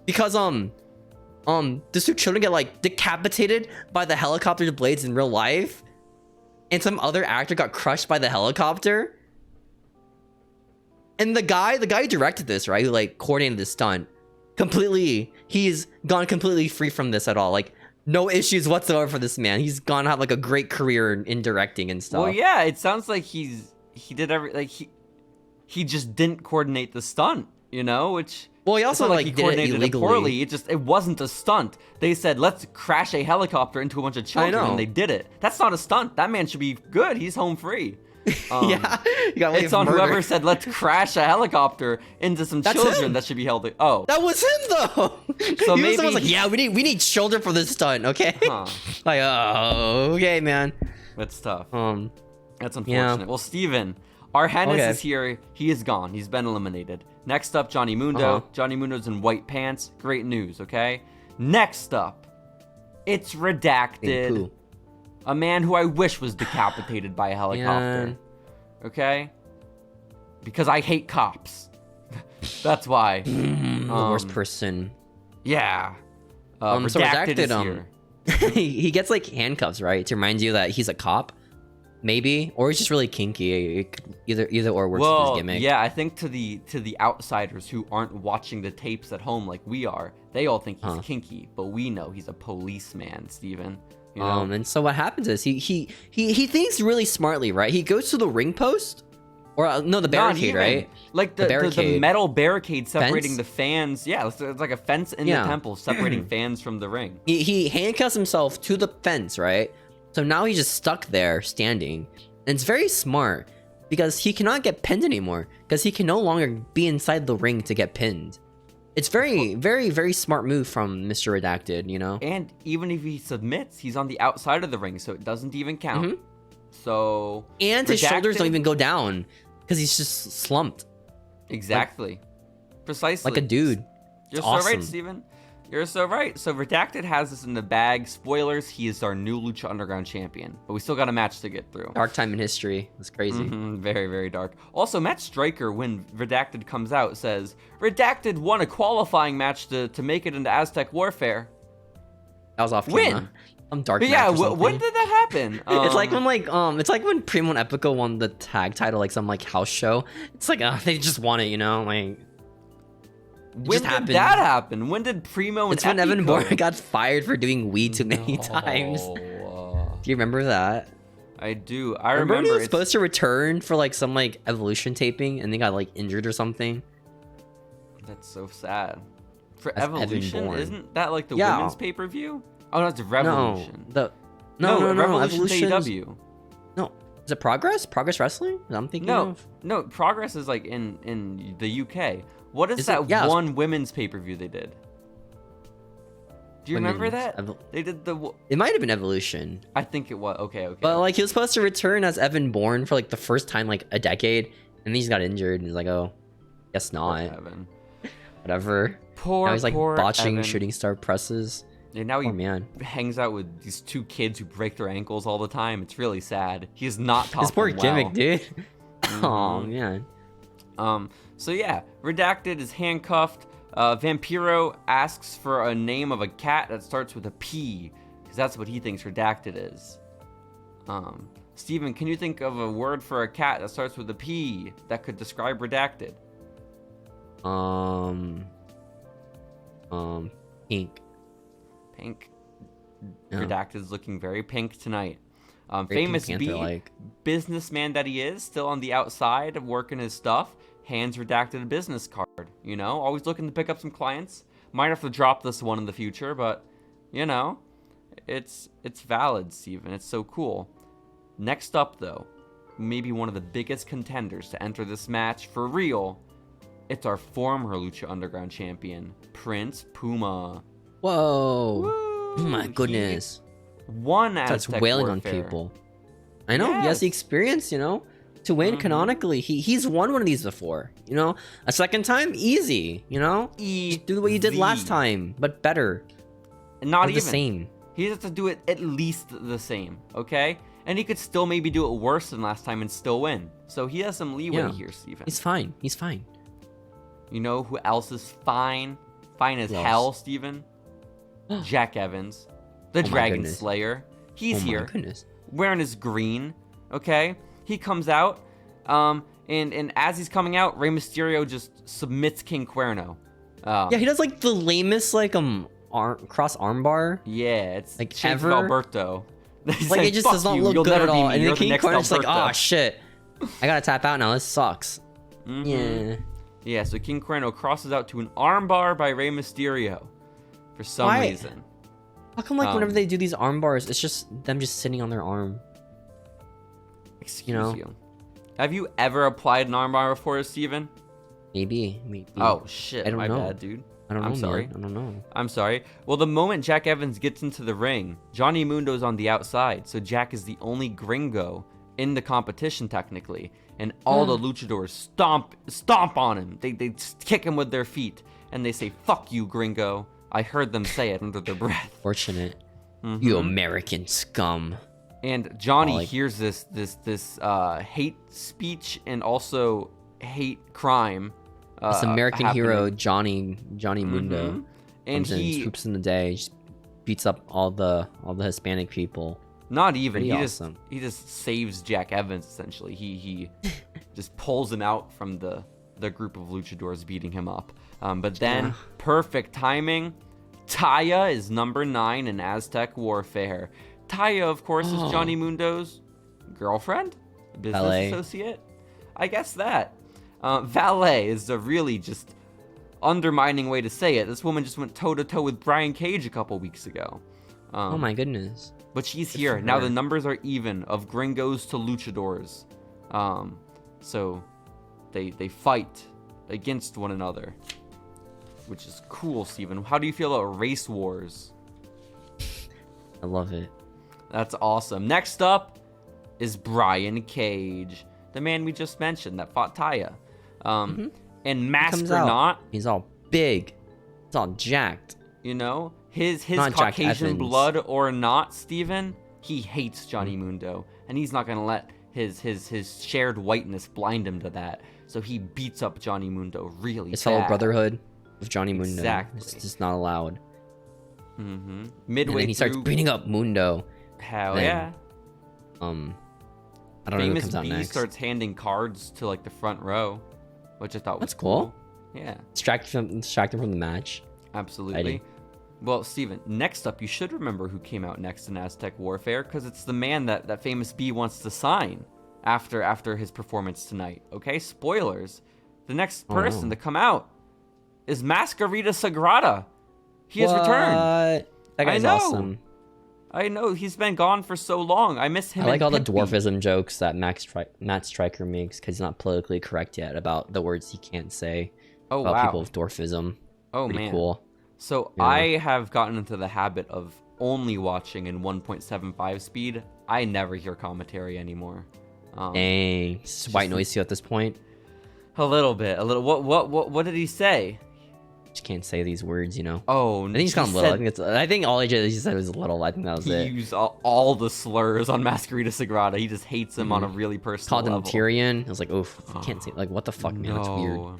Because these two children get like decapitated by the helicopter blades in real life. And some other actor got crushed by the helicopter. And the guy who directed this, right, who like coordinated this stunt, he's gone completely free from this at all. Like no issues whatsoever for this man. He's gone to have like a great career in directing and stuff. Well, yeah, it sounds like he did he just didn't coordinate the stunt, you know, which Well, he it's also not like he did it coordinated illegally. poorly. It wasn't a stunt. They said let's crash a helicopter into a bunch of children, know. and they did it. That's not a stunt. That man should be good. He's home free. Yeah, you got away It's from on murder. whoever said let's crash a helicopter into some That's children him. that should be held. Oh, That was him though. So he maybe was the one like, he- yeah, we need children for this stunt, okay? huh. Like, oh, okay, man. That's tough. That's yeah. unfortunate. Well, Steven, our Hennis Okay. is here. He is gone. He's been eliminated. Next up, Johnny Mundo. Uh-huh. Johnny Mundo's in white pants. Great news, okay? Next up, it's redacted. Poo. A man who I wish was decapitated by a helicopter. Yeah. Okay? Because I hate cops. That's why. The worst person. Yeah. So Redacted is Redacted, here. he gets like handcuffs, right? To remind you that he's a cop. Maybe. Or he's just really kinky. It could either or works with his gimmick. Yeah, I think to the outsiders who aren't watching the tapes at home like we are, they all think he's kinky, but we know he's a policeman, Steven. You know? And so what happens is he thinks really smartly, right? He goes to the ring post, or no, the barricade, right? Like the metal barricade separating the fans. Yeah, it's like a fence in the temple separating fans from the ring. He handcuffs himself to the fence, right? So now he's just stuck there, standing. And it's very smart, because he cannot get pinned anymore, because he can no longer be inside the ring to get pinned. It's very, very, very smart move from Mr. Redacted, you know? And even if he submits, he's on the outside of the ring, so it doesn't even count. So... And his shoulders don't even go down, because he's just slumped. Exactly. Precisely. Like a dude. You're so right, Steven. You're so right. So Redacted has this in the bag. Spoilers, he is our new Lucha Underground champion. But we still got a match to get through. Dark time in history. That's crazy. Very, very dark. Also, Matt Stryker, when Redacted comes out, says, Redacted won a qualifying match to make it into Aztec Warfare. That was off camera. Win! Some dark match Yeah, or something. when did that happen? It's like when Primo and Epico won the tag title, like some like house show. It's like they just won it, you know? Like... When did that happen? When did Primo and It's when Evan Bourne got fired for doing weed too many times. Do you remember that? I do. I remember he was it's supposed to return for like some like Evolution taping and they got like injured or something. That's so sad. For That's Evolution, isn't that like the women's pay-per-view? Oh, no, it's Revolution. No, Revolution AEW. No, is it Progress? Progress Wrestling? I'm thinking of. No, Progress is like in the UK. What is that one women's pay-per-view they did? Do you remember that? They did the... It might have been Evolution. I think it was. Okay. But like he was supposed to return as Evan Bourne for like the first time like a decade, and then he just got injured, and he's like, oh, guess not. Evan. Whatever. Now he's like botching Evan. shooting star presses. And now he hangs out with these two kids who break their ankles all the time. It's really sad. He's not taught His poor gimmick, dude. Oh man. So yeah, Redacted is handcuffed. Vampiro asks for a name of a cat that starts with a P, because that's what he thinks Redacted is. Steven, can you think of a word for a cat that starts with a P that could describe Redacted? Pink. Pink. Yeah. Redacted's looking very pink tonight. Very Famous Pink B, Panther-like. businessman that he is, still on the outside working his stuff, hands Redacted a business card, you know, always looking to pick up some clients. Might have to drop this one in the future, but, you know, it's valid, Steven. It's so cool. Next up, though, maybe one of the biggest contenders to enter this match for real, it's our former Lucha Underground champion, Prince Puma. Whoa. Woo! Oh my goodness. One Starts Aztec wailing Warfare. on people. I know, he has the experience, you know, to win canonically. He's won one of these before, you know. A second time, easy, you know. Just do what you did last time, but better. Not or even the same. He has to do it at least the same, okay? And he could still maybe do it worse than last time and still win. So he has some leeway here, Steven. He's fine. He's fine. You know who else is fine? Fine as hell, Steven? Jack Evans, the Dragon Slayer. He's here, wearing his green, okay? He comes out, and as he's coming out, Rey Mysterio just submits King Cuerno. Yeah, he does like the lamest like cross armbar. Yeah, it's like Shades of Alberto. Like it just does not look good at all. And then King Cuerno's like, oh shit, I gotta tap out now. This sucks. Yeah, so King Cuerno crosses out to an armbar by Rey Mysterio for some reason. How come like whenever they do these arm bars, it's just them just sitting on their arm? Excuse you. Have you ever applied an armbar before, Steven? Maybe. Oh shit, I don't know. bad, dude. I don't know. I'm sorry. Man. I don't know. I'm sorry. Well, the moment Jack Evans gets into the ring, Johnny Mundo's on the outside, so Jack is the only gringo in the competition technically, and all the luchadors stomp on him. They kick him with their feet, and they say, "Fuck you, gringo." I heard them say it under their breath. Fortunate. You American scum. And Johnny hears this hate speech and also hate crime. This American happening. hero Johnny Mundo, and he swoops in the day, just beats up all the Hispanic people. Not even. Pretty He awesome. just saves Jack Evans essentially. He just pulls him out from the group of luchadors beating him up. But then perfect timing. Taya is number 9 in Aztec Warfare. Taya, of course, is Johnny Mundo's girlfriend, business Valet. associate. I guess that. Valet is a really just undermining way to say it. This woman just went toe to toe with Brian Cage a couple weeks ago. Oh my goodness. But she's here. Now the numbers are even of gringos to luchadors. So they fight against one another, which is cool, Steven. How do you feel about race wars? I love it. That's awesome. Next up is Brian Cage, the man we just mentioned that fought Taya. And Mask or not, he's all big. He's all jacked. you know, his Not Caucasian blood or not, Steven, he hates Johnny Mundo, and he's not gonna let his shared whiteness blind him to that. So he beats up Johnny Mundo really His bad. fellow brotherhood of Johnny Mundo. Exactly. It's just not allowed. Midway And then he starts through, beating up Mundo. hell then, yeah. I don't know who Famous comes out B next. starts handing cards to like the front row, which I thought was That's cool. Yeah, Distract him from the match. absolutely. Exciting. Well, Steven, next up, you should remember who came out next in Aztec Warfare, because it's the man that Famous B wants to sign after his performance tonight. Okay, spoilers. The next person to come out is Mascarita Sagrada. He has returned. That guy's know. awesome. I know, he's been gone for so long. I miss him. I like and all the Pimp B. dwarfism jokes that Matt Stryker makes because he's not politically correct yet about the words he can't say about people with dwarfism. Oh, Pretty man. cool. So Yeah. I have gotten into the habit of only watching in 1.75 speed. I never hear commentary anymore. Dang, it's white noise to you at this point. A little bit. What did he say? Just can't say these words, you know. Oh, I think he's gone little. I think all he said was little. I think that was he it. used all the slurs on Mascarita Sagrada. He just hates him on a really personal Called him level. Tyrion. I was like, oof, I can't say. Like, what the fuck, man? That's weird. No.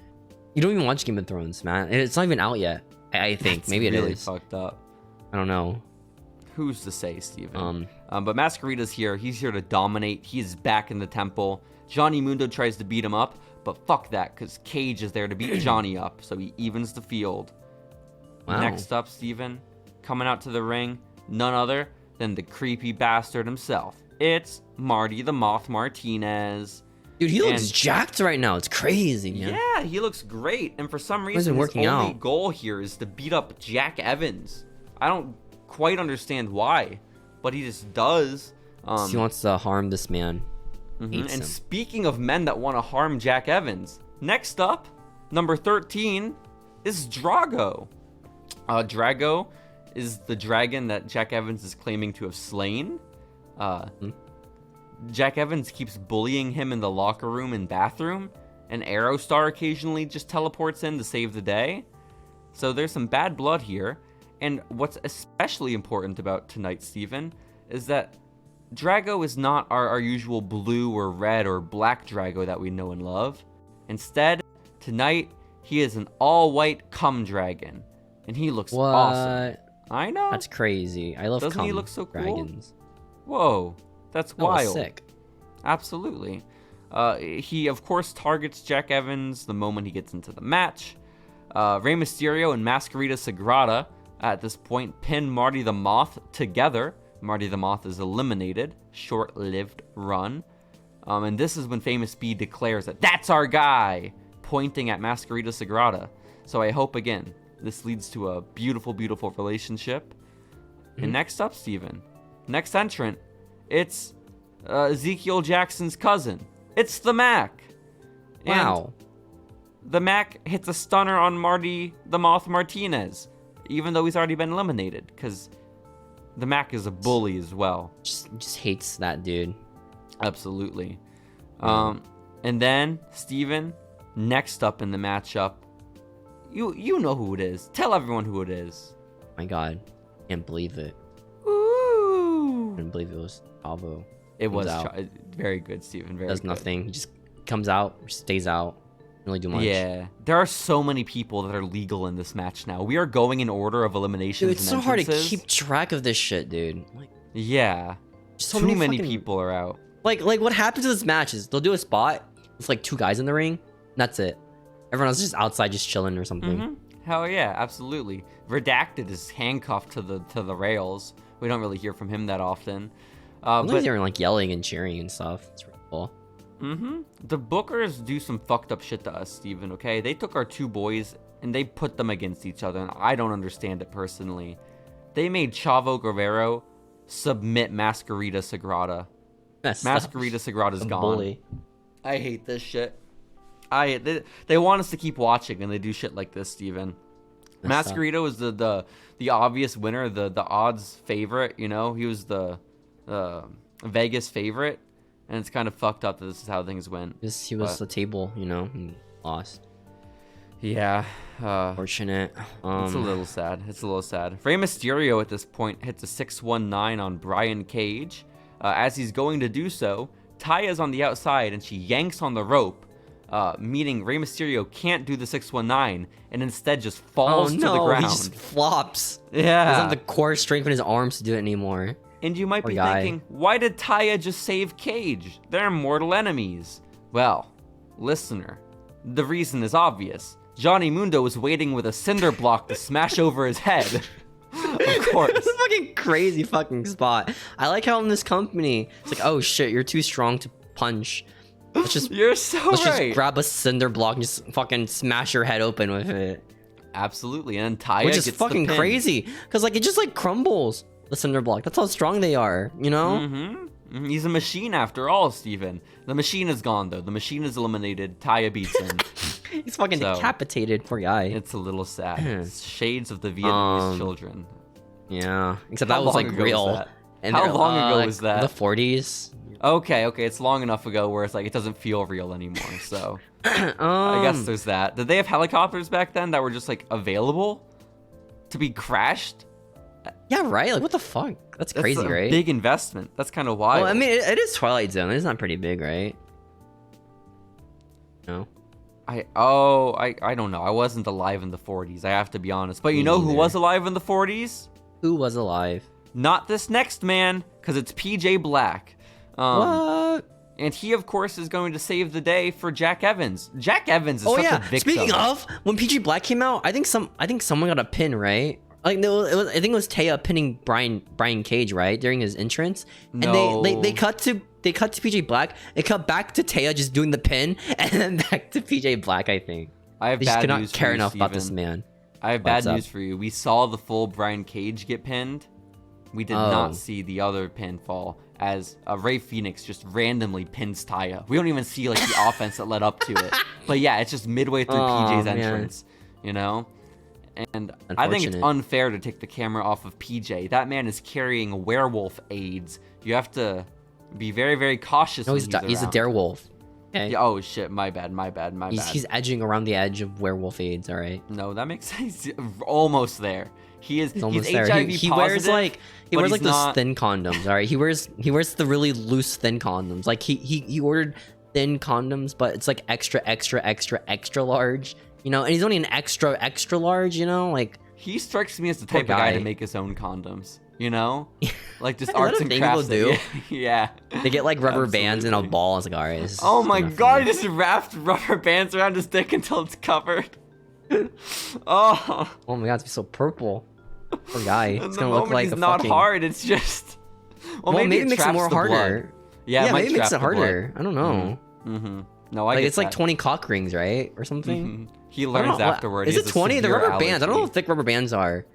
You don't even watch Game of Thrones, man. It's not even out yet. I think That's maybe it really is. fucked up. I don't know. Who's to say, Steven? But Mascarita's here. He's here to dominate. He's back in the temple. Johnny Mundo tries to beat him up, but fuck that, because Cage is there to beat Johnny up, so he evens the field. Wow. Next up, Steven, coming out to the ring, none other than the creepy bastard himself. It's Marty the Moth Martinez. Dude, he looks jacked right now. It's crazy, man. Yeah, he looks great, and for some reason, his only goal here is to beat up Jack Evans. I don't quite understand why, but he just does. He wants to harm this man. And speaking of men that want to harm Jack Evans, next up, number 13, is Drago. Drago is the dragon that Jack Evans is claiming to have slain. Jack Evans keeps bullying him in the locker room and bathroom, and Aerostar occasionally just teleports in to save the day. So there's some bad blood here. And what's especially important about tonight, Steven, is that Drago is not our usual blue or red or black Drago that we know and love. Instead, tonight, he is an all-white cum dragon. And he looks awesome. I know. That's crazy. I love Doesn't cum he look so dragons. Cool? Whoa, that's wild. Sick. Absolutely. He, of course, targets Jack Evans the moment he gets into the match. Rey Mysterio and Mascarita Sagrada, at this point, pin Marty the Moth together. Marty the Moth is eliminated. Short-lived run. And this is when Famous B declares that that's our guy, pointing at Mascarita Sagrada. So I hope, again, this leads to a beautiful, beautiful relationship. And next up, Steven, next entrant, it's Ezekiel Jackson's cousin. It's the Mac. Wow. And the Mac hits a stunner on Marty the Moth Martinez, even though he's already been eliminated, because the Mac is a bully as well. Just hates that dude. Absolutely. And then, Steven, next up in the matchup, you know who it is. Tell everyone who it is. My God. Can't believe it. Ooh. Couldn't believe it was. Chavo. It was out. very good, Steven. Very Does good. nothing. He just comes out, stays out. Doesn't really do much. Yeah, there are so many people that are legal in this match now. We are going in order of eliminations. Dude, it's and so hard to entrances. keep track of this shit, dude. Like, Yeah, so too many fucking- people are out. Like what happens in this match is they'll do a spot. It's like 2 guys in the ring. And that's it. Everyone else is just outside, just chilling or something. Hell yeah, absolutely. Redacted is handcuffed to the rails. We don't really hear from him that often. But they're like yelling and cheering and stuff. It's really cool. The bookers do some fucked up shit to us, Steven, okay? They took our 2 boys and they put them against each other, and I don't understand it personally. They made Chavo Guerrero submit Mascarita Sagrada. Mascarita Sagrada's gone. Bully. I hate this shit. They want us to keep watching, and they do shit like this, Steven. Mascarita was the obvious winner, the odds favorite, you know? He was the Vegas favorite, and it's kind of fucked up that this is how things went. He was the table, you know, and lost. Yeah. Fortunate. It's a little sad. It's a little sad. Rey Mysterio at this point hits a 619 on Brian Cage. As he's going to do so, Taya's on the outside, and she yanks on the rope, meaning Rey Mysterio can't do the 619, and instead just falls to the ground. He just flops. Yeah. He doesn't have the core strength in his arms to do it anymore. And you might Poor be guy. thinking, why did Taya just save Cage? They're mortal enemies. Well, listener, the reason is obvious. Johnny Mundo was waiting with a cinder block to smash over his head. Of course. It's a fucking crazy fucking spot. I like how in this company, it's like, oh shit, you're too strong to punch. Let's just You're so let's right. just grab a cinder block and just fucking smash your head open with it. Absolutely, and then Taya Which is gets fucking the pin. crazy. Cause like it just like crumbles the cinder block. That's how strong they are, you know? He's a machine after all, Steven. The machine is gone though. The machine is eliminated. Taya beats him. He's fucking decapitated, poor guy. It's a little sad. It's shades of the Vietnamese children. Yeah. Except How that was long like ago was real. that? And How they're, long ago like, was that? The 40s. Okay, it's long enough ago where it's like it doesn't feel real anymore. So I guess there's that. Did they have helicopters back then that were just like available to be crashed? Yeah, right? Like, what the fuck? That's crazy, a right? Big investment. That's kind of wild. Well, I mean, it is Twilight Zone. It's not pretty big, right? No. I don't know. I wasn't alive in the 40s. I have to be honest. But you Me know who neither. was alive in the 40s? Who was alive? Not this next man, because it's PJ Black. What? And he, of course, is going to save the day for Jack Evans. Jack Evans is such a victim. Speaking of, when PG Black came out, I think someone got a pin, right? Like no, I think it was Taya pinning Brian Cage, right, during his entrance. No. And they cut to PJ Black. It cut back to Taya just doing the pin, and then back to PJ Black. I think I have they just bad could not news for care you, enough about this Steven. man. I have bad What's up? news for you. We saw the full Brian Cage get pinned. We did not see the other pinfall as Rey Fenix just randomly pins Taya. We don't even see like the offense that led up to it. But yeah, it's just midway through PJ's man. entrance, you know? And I think it's Unfortunate. unfair to take the camera off of PJ. That man is carrying werewolf aids. You have to be very, very cautious. No, when he's a around. darewolf. Okay. Yeah, oh shit, my bad. He's edging around the edge of werewolf aids. All right. No, that makes sense. Almost there. He's Almost he's there. HIV He positive, wears like but he's those not- thin condoms. All right. He wears the really loose thin condoms. Like he ordered thin condoms, but it's like extra large. You know, and he's only an extra large. You know, like He strikes me as the Poor type of guy guy. to make his own condoms. You know, like just Is that arts a and thing crafts. people that- yeah. they get like rubber bands and a Absolutely. ball. It's like, all right. This is Oh my enough for god! me. He just wrapped rubber bands around his dick until it's covered. Oh. Oh my god, it's so purple. Poor guy. And It's the gonna look moment like he's a not fucking. hard. It's just. Well, Well, maybe it it makes it traps more the blood. harder. Yeah, it might maybe it makes trap it the blood. harder. I don't know. Mm-hmm. No, I Like get it's like that. 20 cock rings, right, or something. He I don't learns know, afterward. Is he it has a 20? The severe rubber bands. I don't know allergy. how thick rubber bands are.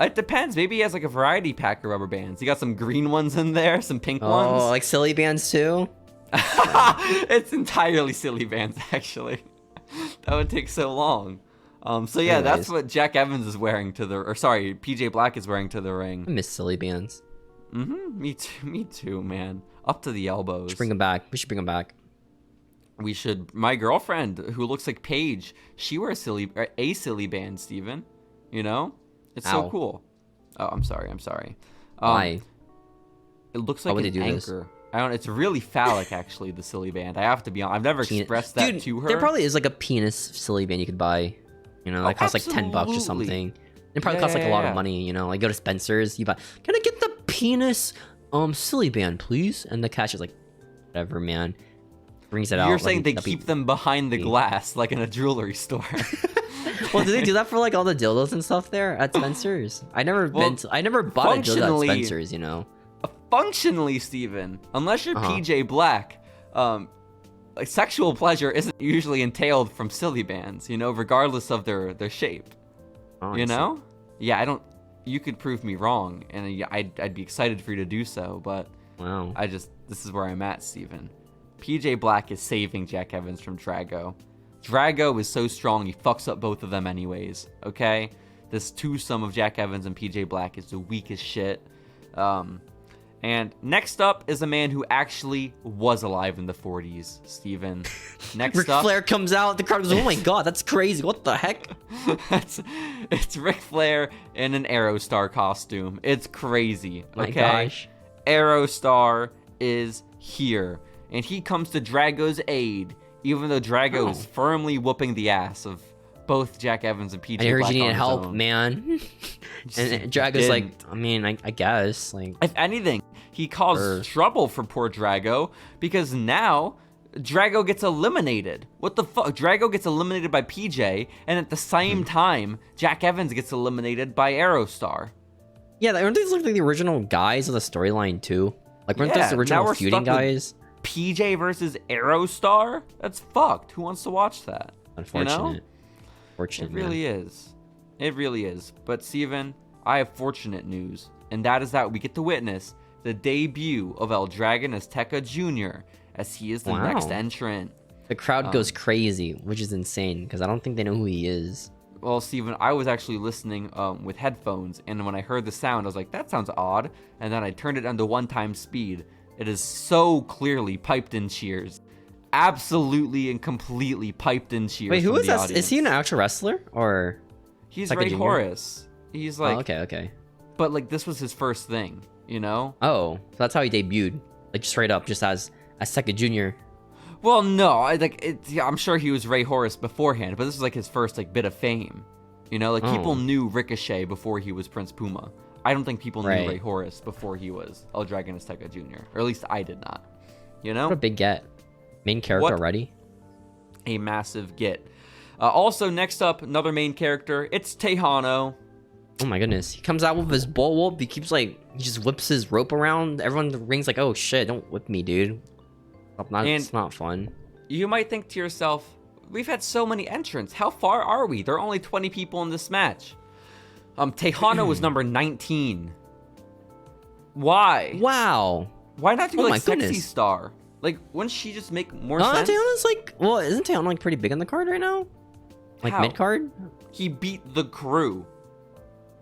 It depends. Maybe he has like a variety pack of rubber bands. He got some green ones in there, some pink Oh, ones. like silly bands too. It's entirely silly bands, actually. That would take so long. So yeah, that's Anyways. what Jack Evans is wearing to the, or sorry, PJ Black is wearing to the ring. I miss silly bands. Me too, man. Up to the elbows. We should bring them back. We should bring them back. We should. My girlfriend, who looks like Paige, she wears a silly band, Steven. You know, it's so Ow. cool. Oh, I'm sorry. Why? It looks How like would an they do this? anchor. I don't. It's really phallic, actually. The silly band. I have to be honest. I've never expressed that Dude, to her. there probably is like a penis silly band you could buy. You know, that costs like $10 or absolutely. something. It probably costs like a lot of money. You know, like go to Spencer's, you buy. Can I get the penis silly band, please? And the cash is like, whatever, man. Brings it out. You're like, saying they that'd be- keep them behind the glass, like in a jewelry store. Well, do they do that for like all the dildos and stuff there at Spencer's? I never I never bought a dildo at functionally- Spencer's. You know. Functionally, Steven, unless you're PJ Black, like sexual pleasure isn't usually entailed from silly bands, you know, regardless of their shape. Oh, You know? Yeah, I don't. You could prove me wrong, and I'd be excited for you to do so, but Wow. this is where I'm at, Steven. PJ Black is saving Jack Evans from Drago. Drago is so strong, he fucks up both of them anyways, okay? This twosome of Jack Evans and PJ Black is the weakest shit. And next up is a man who actually was alive in the 40s, Steven. Next Ric up... Flair comes out, the crowd goes, oh my god, that's crazy, what the heck? it's Ric Flair in an Aerostar costume. It's crazy, okay? My gosh. Aerostar is here, and he comes to Drago's aid, even though Drago is firmly whooping the ass of both Jack Evans and PJ I heard Black you on needed his help, own. man. And Drago's like, I mean, I guess, like... If anything, he caused trouble for poor Drago, because now Drago gets eliminated. What the fuck? Drago gets eliminated by PJ, and at the same time, Jack Evans gets eliminated by Aerostar. Yeah, aren't these like the original guys of the storyline too? Like, weren't Yeah, those the now original we're feuding stuck with guys? PJ versus Aerostar? That's fucked. Who wants to watch that? Unfortunate. You know? Fortunate, It really is. It really is. But Steven, I have fortunate news, and that is that we get to witness the debut of El Dragon Azteca Jr. as he is the next entrant. The crowd goes crazy, which is insane, because I don't think they know who he is. Well, Steven, I was actually listening with headphones, and when I heard the sound, I was like, that sounds odd. And then I turned it onto 1x speed. It is so clearly piped in cheers. Absolutely and completely piped in cheers. Wait, who from is the that? audience. Is he an actual wrestler? Or... He's like a Ray junior? Horace. He's like... Oh, okay. But, like, this was his first thing, you know? Oh, so that's how he debuted. Like, straight up, just as Azteca Jr. Well, no, I'm sure he was Ray Horace beforehand, but this was, like, his first, like, bit of fame. You know, like, people knew Ricochet before he was Prince Puma. I don't think people knew Ray Horace before he was El Dragon Azteca Jr. Or at least I did not. You know? What a big get. Main character already? A massive get. Also, next up, another main character. It's Tejano. Oh my goodness. He comes out with his bullwhip. He keeps like, he just whips his rope around. Everyone in the ring's like, oh shit, don't whip me, dude. It's not fun. You might think to yourself, we've had so many entrants. How far are we? There are only 20 people in this match. Tejano was number 19. Why? Wow. Why not do like Sexy goodness. Star? Like, wouldn't she just make more sense? Tejano's like, well, isn't Tejano like pretty big on the card right now? Like How? mid card? He beat the Crew.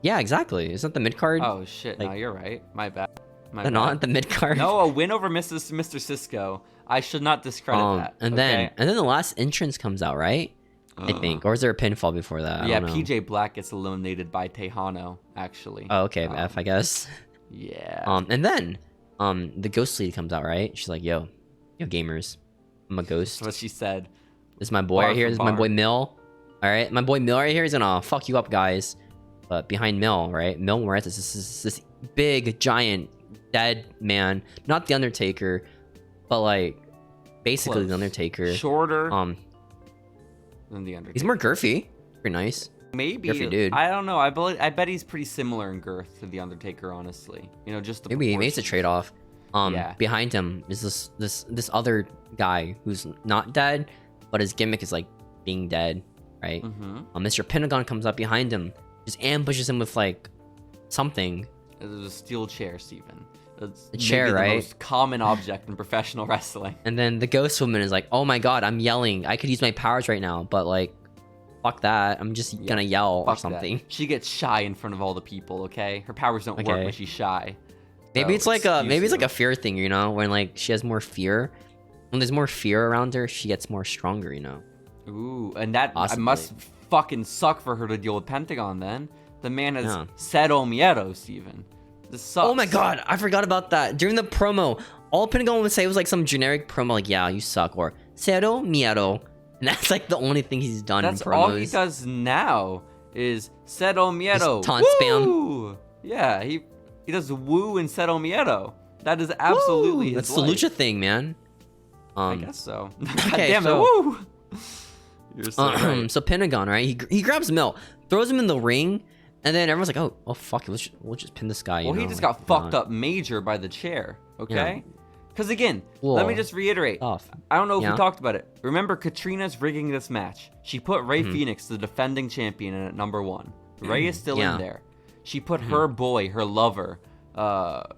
Yeah, exactly. Isn't the mid card? Oh shit! Like, no, you're right. My bad. Not the mid card. No, a win over Mr. Cisco. I should not discredit that. And then the last entrance comes out, right? I think, or is there a pinfall before that? Yeah, I don't know. PJ Black gets eliminated by Tejano. Actually. Oh, okay, F, I guess. Yeah. And then, the ghost lady comes out, right? She's like, yo, gamers, I'm a ghost. That's what she said. This is my boy right here. This is my boy Mill. All right, my boy Mill right here. He's gonna fuck you up, guys. But behind Mill, right? Mill Moret is this big, giant, dead man. Not the Undertaker, but like basically Close. the Undertaker. Shorter. Than the Undertaker. He's more girthy. Pretty nice. Maybe. Girthy dude. I don't know. I bet he's pretty similar in girth to the Undertaker. Honestly, you know, just the Maybe he makes a proportions. trade off. Yeah. Behind him is this other guy who's not dead, but his gimmick is like being dead, right? Mr. Pentagon comes up behind him, just ambushes him with like something. There's a steel chair, Steven. It's A chair, maybe right? the most common object in professional wrestling. And then the ghost woman is like, "Oh my god, I'm yelling. I could use my powers right now, but like, fuck that. I'm just gonna yell or Fuck something." that. She gets shy in front of all the people. Okay, her powers don't work when she's shy. Maybe So, it's like a fear thing, you know, when like she has more fear. When there's more fear around her, she gets more stronger, you know. Ooh, and that Possibly. must fucking suck for her to deal with Pentagon then. The man has cero miedo, Steven. This sucks. Oh my god, I forgot about that. During the promo, all Pentagon would say was like some generic promo, like, yeah, you suck, or cero miedo. And that's like the only thing he's done in promos. That's all he does now is cero miedo. Just taunt spam. Yeah, he does woo and cero miedo. That is absolutely that's his the life. Lucha thing, man. I guess so. God Okay, damn it, woo! You're so right. So Pentagon, right? He grabs Mill, throws him in the ring, and then everyone's like, oh fuck it, we'll just pin this guy. Well, he just got fucked up major by the chair, okay? Because again, let me just reiterate. I don't know if we talked about it. Remember, Catrina's rigging this match. She put Rey Fenix, the defending champion, in at number 1. Rey is still in there. She put her boy, her lover,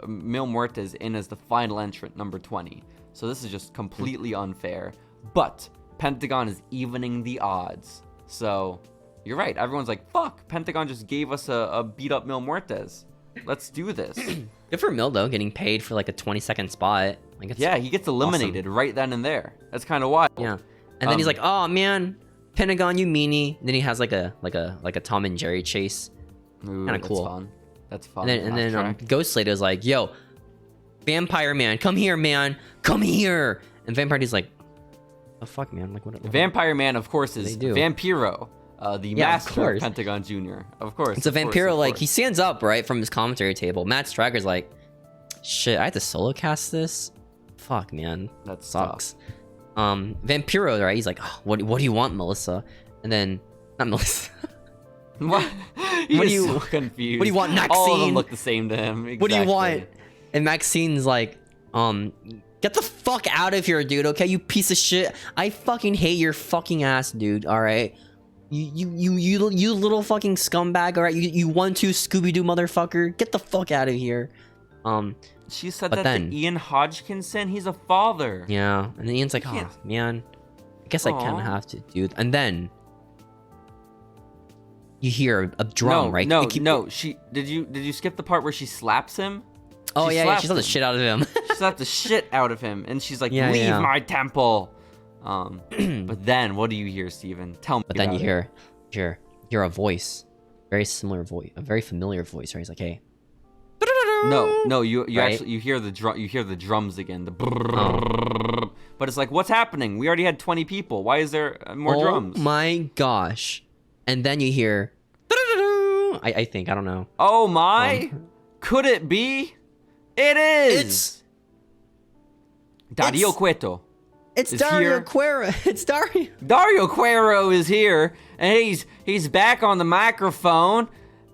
Mil Muertes, in as the final entrant, number 20. So this is just completely unfair. But Pentagon is evening the odds. So you're right. Everyone's like, fuck, Pentagon just gave us a beat up Mil Muertes. Let's do this. Good for Mill, though, getting paid for like a 20-second spot. Like, yeah, he gets eliminated right then and there. That's kind of wild. Yeah. And then he's like, oh man, Pentagon, you meanie. And then he has like a Tom and Jerry chase. Kind of cool. Fun. That's fun. And then Ghost Lady was like, yo, Vampire Man, come here, man. Come here. And Vampire Dude's like, oh fuck, man. Like, what Vampire Man, of course, is Vampiro. The master of Pentagon Jr. Of course. It's a Vampiro, like, he stands up, right, from his commentary table. Matt Striker's like, shit, I have to solo cast this? Fuck, man. That sucks. Vampiro, right, he's like, oh, what do you want, Melissa? And then, not Melissa. What? He's so confused. What do you want, Maxine? All of them look the same to him. Exactly. What do you want? And Maxine's like, get the fuck out of here, dude, okay? You piece of shit. I fucking hate your fucking ass, dude, alright? You little fucking scumbag, alright? You 1-2 Scooby-Doo motherfucker. Get the fuck out of here. She said that to Ian Hodgkinson. He's a father. Yeah, and then Ian's like, oh, man. I guess I kind of have to, dude. And then you hear a drum, right? No. Did you skip the part where she slaps him? Oh, she slapped the shit out of him. She slapped the shit out of him, and she's like, leave my temple. But then, what do you hear, Steven? Tell me. But then you hear a voice, very similar voice, a very familiar voice, right? He's like, hey. No, you actually hear the drum. You hear the drums again. But it's like, what's happening? We already had 20 people. Why is there more drums? Oh my gosh! And then you hear, I think, I don't know. Oh my! Could it be? It is. Dario Cueto. It's Dario Cueto. It's Dario. Dario Cueto is here, and he's back on the microphone,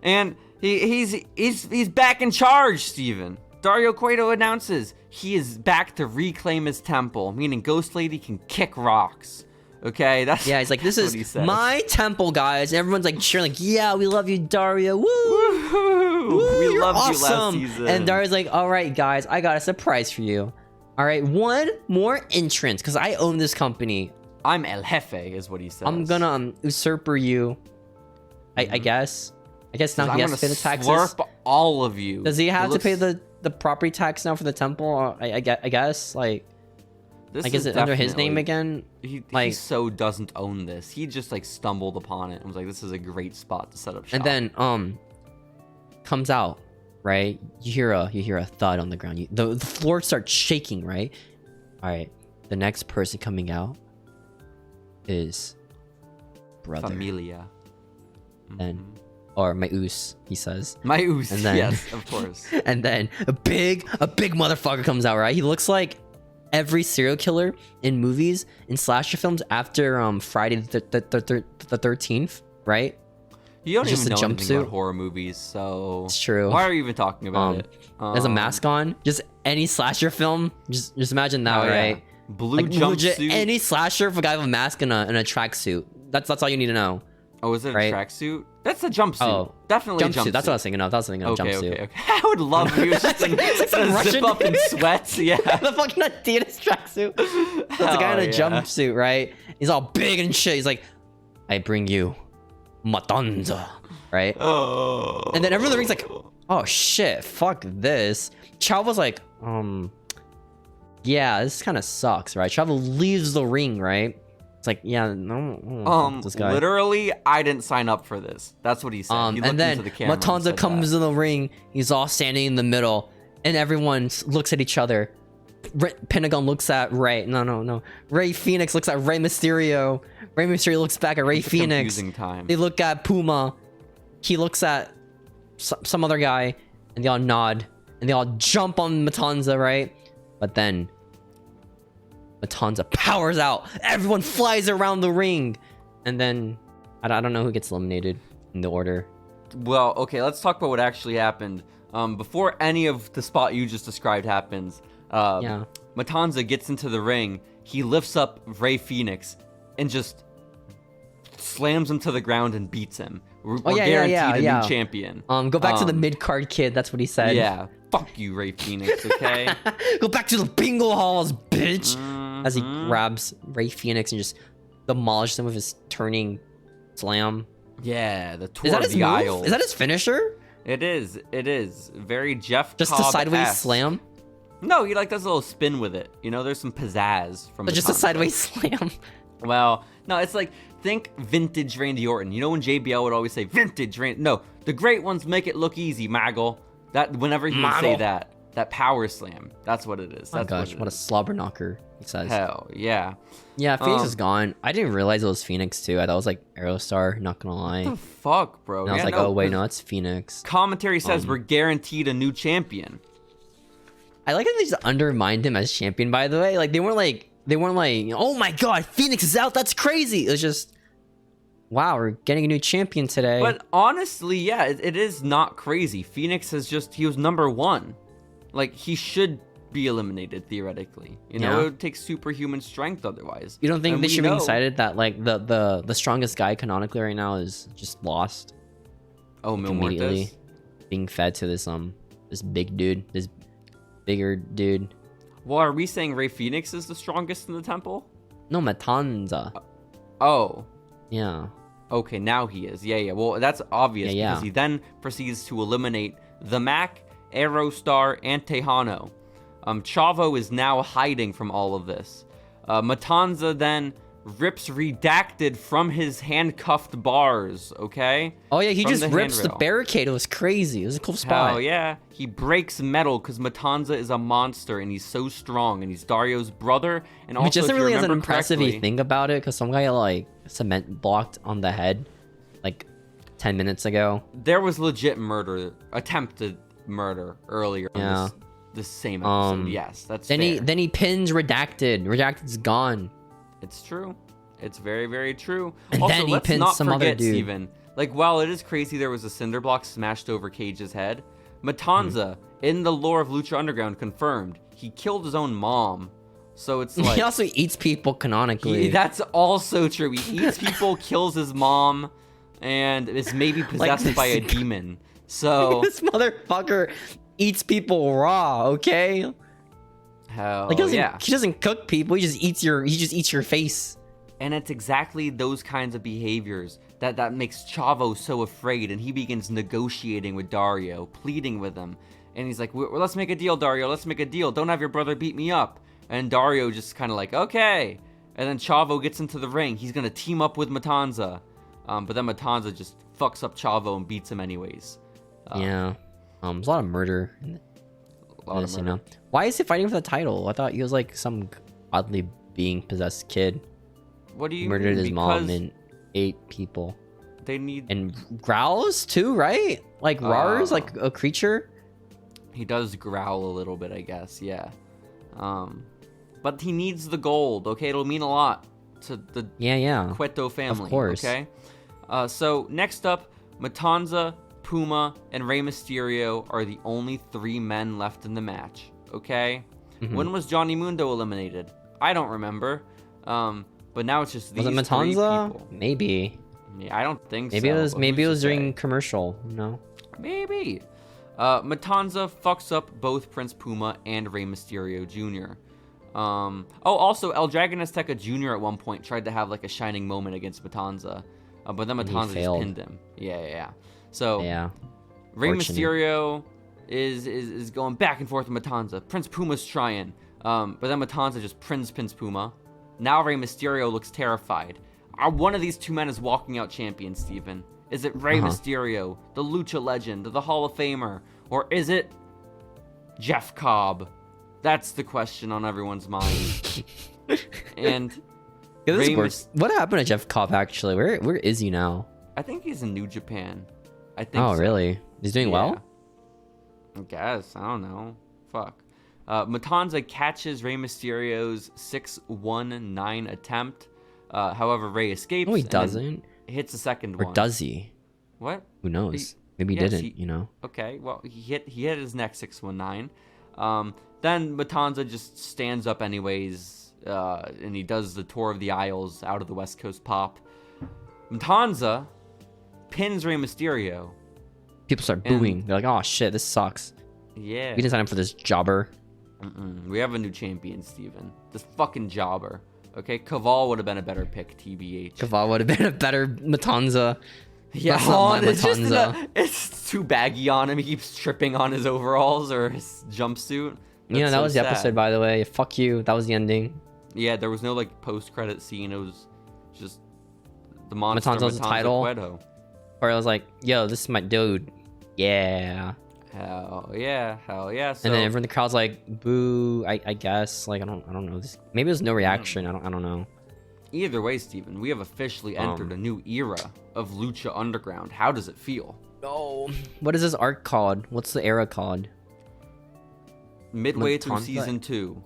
and he's back in charge. Steven. Dario Cueto announces he is back to reclaim his temple, meaning Ghost Lady can kick rocks. Okay, he's like, this is my temple, guys. And everyone's like cheering, like, yeah, we love you, Dario. Woo! Woo! We loved awesome. you last season. And Dario's like, all right, guys, I got a surprise for you. All right, one more entrance, because I own this company. I'm El Jefe, is what he says. I'm gonna usurper you. I guess. I guess now he has to pay the taxes. Slurp all of you. Does he have to pay the property tax now for the temple? I guess, like. Like, is it under his name again? He so doesn't own this. He just like stumbled upon it and was like, "This is a great spot to set up shop." And then comes out, right? You hear a thud on the ground. The floor starts shaking, right? All right. The next person coming out is brother. Familia. And or my oos, he says. My oos. And then, yes, of course. And then a big motherfucker comes out, right? He looks like every serial killer in movies, in slasher films after Friday the 13th, right? You don't even know anything about horror movies, so it's true. Why are you even talking about it? There's a mask on. Just any slasher film. Just imagine that, right? Blue jumpsuit. Any slasher with a guy with a mask and a tracksuit. That's all you need to know. Oh, is it a tracksuit? That's a jumpsuit. Oh, definitely jumpsuit. That's what I was thinking of. I was thinking of jumpsuit. Okay. I would love if he was just like zip up in sweats. Yeah. The fucking Adidas tracksuit. That's a guy in a jumpsuit, right? He's all big and shit. He's like, I bring you Matanza, right? Oh. And then everyone in the ring's like, oh shit, fuck this. Chavo's like, yeah, this kind of sucks, right? Chavo leaves the ring, right? It's like, yeah, no, this guy. Literally, I didn't sign up for this. That's what he said. He looked And then into the camera Matanza comes in the ring. He's all standing in the middle, and everyone looks at each other. Pentagon looks at Rey. No. Rey Fenix looks at Rey Mysterio. Rey Mysterio looks back at Rey Fenix. Confusing time. They look at Puma. He looks at some other guy, and they all nod, and they all jump on Matanza, right? But then Matanza powers out. Everyone flies around the ring, and then I don't know who gets eliminated in the order. Well, okay, let's talk about what actually happened. Before any of the spot you just described happens, Matanza gets into the ring. He lifts up Rey Fenix and just slams him to the ground and beats him. We're guaranteed a new champion. Go back to the mid-card kid. That's what he said. Yeah. Fuck you, Rey Fenix, okay? Go back to the bingo halls, bitch! As he grabs Rey Fenix and just demolishes him with his turning slam. Yeah, the tour of the aisle. Is that his finisher? It is. Very Jeff Just Cobb-esque. a sideways slam? No, he like does a little spin with it. You know, there's some pizzazz from Just a sideways slam. Well, no, it's like, think vintage Randy Orton. You know when JBL would always say, vintage Randy? No, the great ones make it look easy, Maggle. That whenever he would say that power slam, that's what it is. Oh my gosh, what a slobber knocker, he says. Hell, yeah. Yeah, Phoenix is gone. I didn't realize it was Phoenix, too. I thought it was, like, Aerostar, not gonna lie. What the fuck, bro? And I was like, oh, wait, no, it's Phoenix. Commentary says we're guaranteed a new champion. I like how they just undermined him as champion, by the way. Like, they weren't like, oh my god, Phoenix is out, that's crazy. It was just, wow, we're getting a new champion today. But honestly, yeah, it is not crazy. Phoenix he was number 1. Like, he should be eliminated, theoretically. You know, it would take superhuman strength otherwise. You don't think they should be excited that, like, the strongest guy canonically right now is just lost? Oh, Mil immediately Muertes? Being fed to this big dude, this bigger dude. Well, are we saying Rey Fenix is the strongest in the temple? No, Matanza. Oh. Yeah. Okay, now he is. Yeah. Well, that's obvious because he then proceeds to eliminate the Mac, Aerostar, and Tejano. Chavo is now hiding from all of this. Matanza then rips Redacted from his handcuffed bars, okay? Oh yeah, he just rips the barricade. It was crazy. It was a cool spot. Oh yeah. He breaks metal because Matanza is a monster and he's so strong and he's Dario's brother. And also, which isn't really as impressive if you think about it, because some guy like cement blocked on the head like 10 minutes ago. There was legit attempted murder earlier in this same episode. Yes, that's then fair. Then he pins Redacted. Redacted's gone. It's true. It's very, very true. And also, then he let's pins not some forget, other dude. Steven, like, while it is crazy there was a cinder block smashed over Cage's head, Matanza, in the lore of Lucha Underground, confirmed he killed his own mom. So it's like... He also eats people canonically. That's also true. He eats people, kills his mom, and is maybe possessed by a demon. So... This motherfucker eats people raw, okay? Hell, like, he doesn't cook people. He just eats your face. And it's exactly those kinds of behaviors that makes Chavo so afraid, and he begins negotiating with Dario, pleading with him. And he's like, let's make a deal, Dario. Let's make a deal. Don't have your brother beat me up. And Dario just kind of like, okay. And then Chavo gets into the ring. He's going to team up with Matanza. But then Matanza just fucks up Chavo and beats him anyways. There's a lot of murder in this, you know. Why is he fighting for the title? I thought he was like some oddly being possessed kid. What do you murdered mean? his mom and 8 people. They need... And growls too, right? Like roars like a creature. He does growl a little bit, I guess. Yeah. But he needs the gold. Okay, it'll mean a lot to the Cueto family. Of course. Okay. So next up, Matanza, Puma, and Rey Mysterio are the only 3 men left in the match. Okay. When was Johnny Mundo eliminated? I don't remember. But now it's just these was it 3 Matanza? people. Maybe. Yeah, I don't think maybe so. Maybe it was during commercial. No. Maybe. Matanza fucks up both Prince Puma and Rey Mysterio Jr. Also, El Dragon Azteca Jr. at one point tried to have like a shining moment against Matanza, but then Matanza just pinned him. Yeah. So Rey Mysterio is going back and forth with Matanza. Prince Puma's trying, but then Matanza just pins Puma. Now Rey Mysterio looks terrified. One of these two men is walking out champion, Steven. Is it Rey Mysterio, the Lucha legend, the Hall of Famer, or is it Jeff Cobb? That's the question on everyone's mind. And what happened to Jeff Cobb actually? Where is he now? I think he's in New Japan. I think. Oh, so. really? He's doing well? I guess. I don't know. Fuck. Matanza catches Rey Mysterio's 619 attempt. However, Rey escapes. No, he doesn't. Hits the second one. Or does he? What? Who knows? Maybe he didn't, you know? Okay, well, he hit his neck 619. Then Matanza just stands up anyways, and he does the tour of the aisles out of the West Coast Pop. Matanza pins Rey Mysterio. People start booing. They're like, oh shit, this sucks. Yeah. We didn't sign up for this jobber. We have a new champion, Steven. This fucking jobber. Okay, Caval would have been a better pick, TBH. Caval would have been a better Matanza. Yeah, That's not my it's just Matanza. it's too baggy on him. He keeps tripping on his overalls or his jumpsuit. Yeah, that was the episode, by the way. Fuck you. That was the ending. Yeah, there was no like post-credit scene. It was just the monster Matanza's title. Cueto. Or I was like, yo, this is my dude. Yeah. Hell yeah, hell yeah. So, and then everyone in the crowd's like, boo. I guess. Like I don't know. Maybe there's no reaction. I don't know. Either way, Steven, we have officially entered a new era of Lucha Underground. How does it feel? No. What is this arc called? What's the era called? Midway through season 2.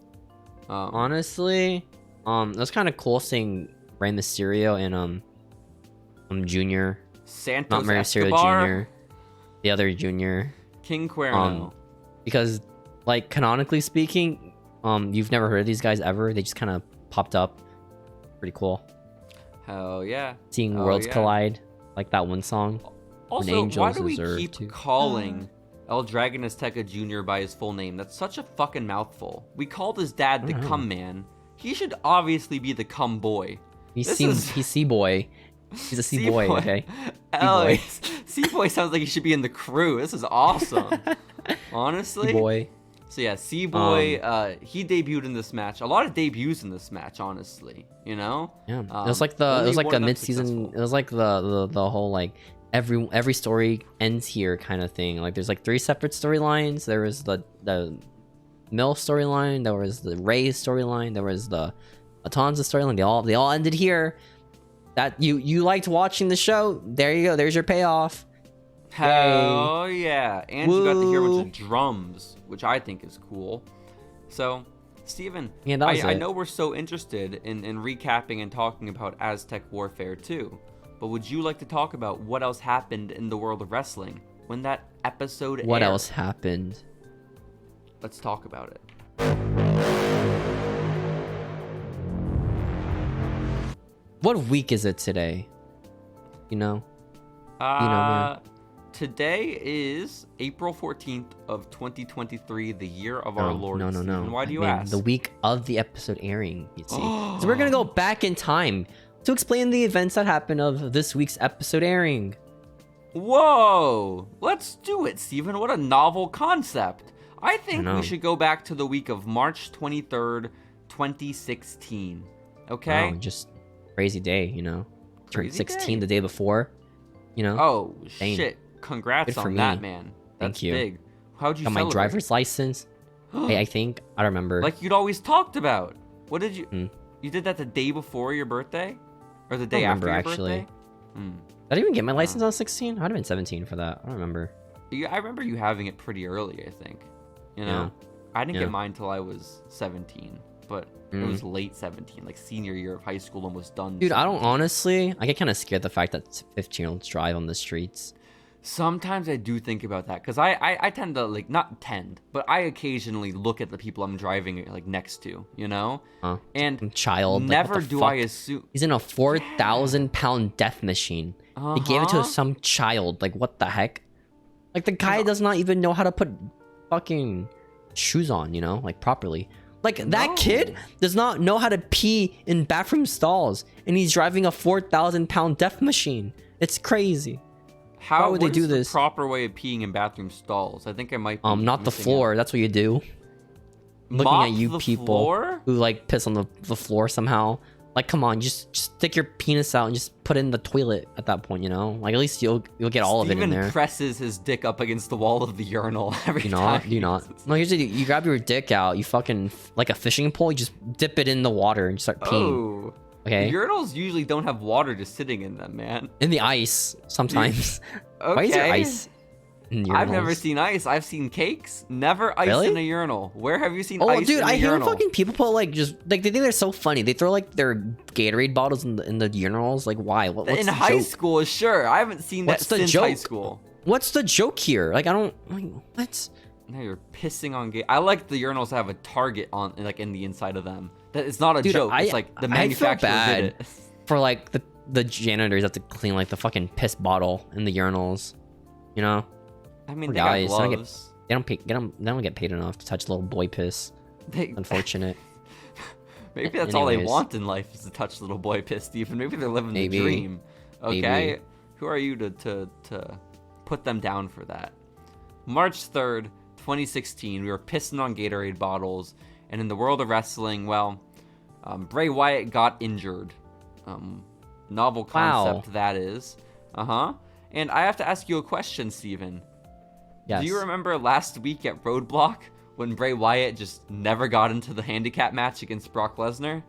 Honestly, it was kind of cool seeing Rey Mysterio and Junior. Santos Not Rey Mysterio Escobar, Jr. The other Junior. King Cuerno. Because, like, canonically speaking, you've never heard of these guys ever. They just kind of popped up. Pretty cool. Hell yeah. Seeing worlds collide, like that one song. Also, why do we keep calling El Dragon Azteca Jr. by his full name? That's such a fucking mouthful. We called his dad the Cum Man. He should obviously be the Cum Boy. He's C-Boy. He's a C-Boy, okay? C-Boy. C-Boy sounds like he should be in the crew. This is awesome. Honestly. C-Boy. So yeah, C-Boy, he debuted in this match. A lot of debuts in this match, honestly. You know? Yeah. It was like a mid-season. It was like the whole like every story ends here kind of thing. Like there's like 3 separate storylines. There was the Mill storyline. There was the Rey storyline. There was the Matanza storyline. They all ended here. That you liked watching the show. There you go. There's your payoff. Hell yeah. And you got to hear a bunch of drums, which I think is cool. So, Steven, yeah, I know we're so interested in recapping and talking about Aztec Warfare II, but would you like to talk about what else happened in the world of wrestling when that episode aired? What else happened? Let's talk about it. What week is it today? You know? Man. Today is April 14th of 2023, the year of our Lord. No. Why do you ask? The week of the episode airing, you see. So we're gonna go back in time to explain the events that happened of this week's episode airing. Whoa! Let's do it, Steven. What a novel concept. I think we should go back to the week of March 23rd, 2016. Okay? Wow, just crazy day, you know. Turned 16 the day before, you know. Oh, shit. Congrats on that, man. That's big. How'd you celebrate? Got my driver's license. I think. I don't remember. Like you'd always talked about. What did you... You did that the day before your birthday? Or the day after your birthday? Did I even get my license on 16? I'd have been 17 for that. I don't remember. I remember you having it pretty early, I think. You know? Yeah. I didn't get mine till I was 17. But it was late 17, like senior year of high school, almost done. Dude, I don't honestly... I get kind of scared the fact that 15-year-olds drive on the streets. Sometimes I do think about that because I tend to like not tend, but I occasionally look at the people I'm driving like next to, you know, and child. Never like, do I assume he's in a 4,000-pound death machine. He gave it to some child. Like what the heck? Like the guy does not even know how to put fucking shoes on, you know, like properly. Like that kid does not know how to pee in bathroom stalls, and he's driving a 4,000-pound death machine. It's crazy. Why would they do this? The proper way of peeing in bathroom stalls? I think I might be not the floor. That's what you do. looking Mop at you the people floor? who like piss on the floor somehow. Like, come on, just stick your penis out and just put it in the toilet at that point, you know? Like, at least you'll get all of it in there. Steven presses his dick up against the wall of the urinal every time. Do you not? No, usually you grab your dick out, you fucking, like a fishing pole, you just dip it in the water and start peeing. Oh. Okay? The urinals usually don't have water just sitting in them, man. In the ice, sometimes. Okay. Why is there ice in urinals? I've never seen ice. I've seen cakes. Never ice Really? in a urinal. Where have you seen Oh, ice dude, in a I hate when urinal? fucking people put like just like they think they're so funny. They throw like their Gatorade bottles in the urinals. Like, why? What's in the high joke? school, sure. I haven't seen that What's the since high joke? school. What's the joke here? Like, I don't like what? Now you're pissing on gay. I like the urinals to have a target on, like, in the inside of them. That it's not a Dude, joke. It's like the I feel manufacturer bad did it. for like the janitors have to clean like the fucking piss bottle in the urinals. You know, I mean, Poor they guys, got they don't gloves. they don't get paid enough to touch little boy piss. They, Unfortunate. maybe that's all they Anyways. want in life is to touch little boy piss, Stephen. Maybe they're living Maybe. the dream. Okay, Maybe. who are you to put them down for that? March 3rd, 2016. We were pissing on Gatorade bottles, and in the world of wrestling, well, Bray Wyatt got injured. Novel concept that is. And I have to ask you a question, Steven. Yes. Do you remember last week at Roadblock when Bray Wyatt just never got into the handicap match against Brock Lesnar?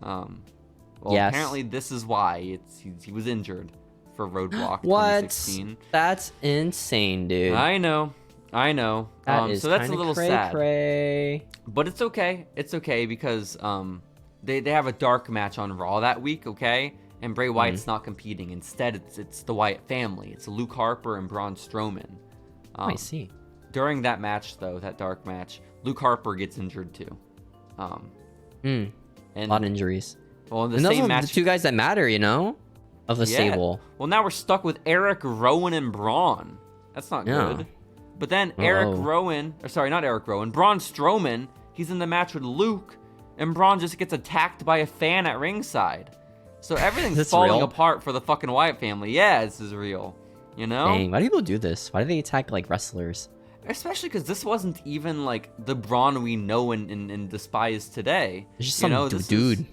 Well, Yes. apparently this is why he was injured for Roadblock What? 2016. That's insane, dude. I know. That is so that's a kinda little cray sad. cray. But it's okay. It's okay because they have a dark match on Raw that week, okay? And Bray Wyatt's not competing. Instead, it's the Wyatt family. It's Luke Harper and Braun Strowman. I see. During that match, though, that dark match, Luke Harper gets injured too. And A lot of injuries. well, in the And those same are match, the two guys that matter, you know, of the stable. Well, now we're stuck with Eric Rowan and Braun. That's not Yeah. good. But then Uh-oh. Braun Strowman, he's in the match with Luke, and Braun just gets attacked by a fan at ringside. So everything's This falling real? apart for the fucking Wyatt family. Yeah, this is real. You know? Dang, why do people do this? Why do they attack like wrestlers? Especially because this wasn't even like the Braun we know and despise today. It's just You some know, this dude. is-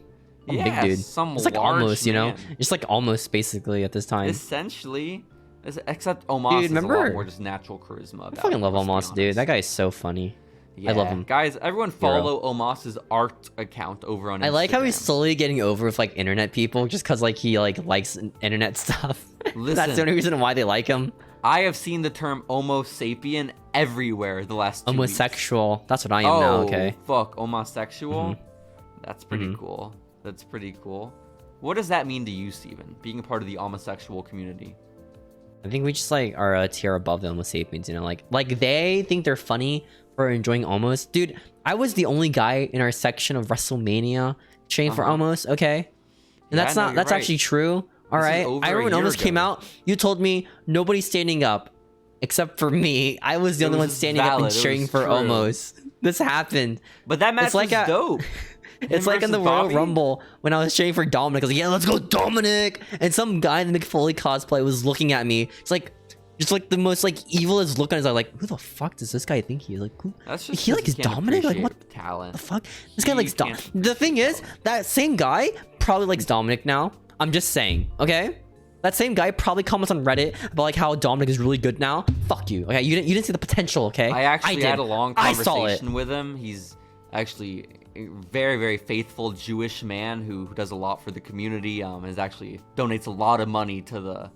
Some yeah, big dude. some It's like large almost, you know? man. Just like almost basically at this time. Essentially. Except Omos Dude, is a lot remember- more just natural charisma. I about fucking it, love let's be Omos, dude. honest. That guy is so funny. Yeah. I love him. Guys, everyone follow Omos's art account over on Instagram. I like how he's slowly getting over with like internet people just because like he like likes internet stuff. That's Listen. the only reason why they like him. I have seen the term Homo sapien everywhere the last 2 weeks. Homosexual. That's what I am Oh, now, okay? fuck. Homosexual? Mm-hmm. That's pretty cool. That's pretty cool. What does that mean to you, Steven, being a part of the homosexual community? I think we just like are a tier above the Homo sapiens, you know? Like they think they're funny for enjoying Omos. Dude, I was the only guy in our section of WrestleMania cheering for Omos, okay? And Yeah, that's no, not you're that's right. actually true. All This is right. over I a remember when year Omos came ago. out, you told me nobody's standing up except for me. I was the It only one was standing up valid, and it cheering was for true. Omos. This happened. But that match It's like was a- dope. It's Him like in the versus Royal Bobby? Rumble when I was cheering for Dominic. I was like, yeah, let's go, Dominic. And some guy in the McFoley cosplay was looking at me. It's like, just like the most like evilest look on his eye. Like, who the fuck does this guy think he is? Like, who? That's just He 'cause likes you can't Dominic? Like, what appreciate talent. the fuck? This guy You likes Dominic. can't The thing is, that same guy probably likes Dominic now. I'm just saying, okay? That same guy probably comments on Reddit about like how Dominic is really good now. Fuck you. Okay, you didn't see the potential. Okay, I actually did. had a long I saw it. conversation with him. He's actually a very, very faithful Jewish man who does a lot for the community. Is actually donates a lot of money to the,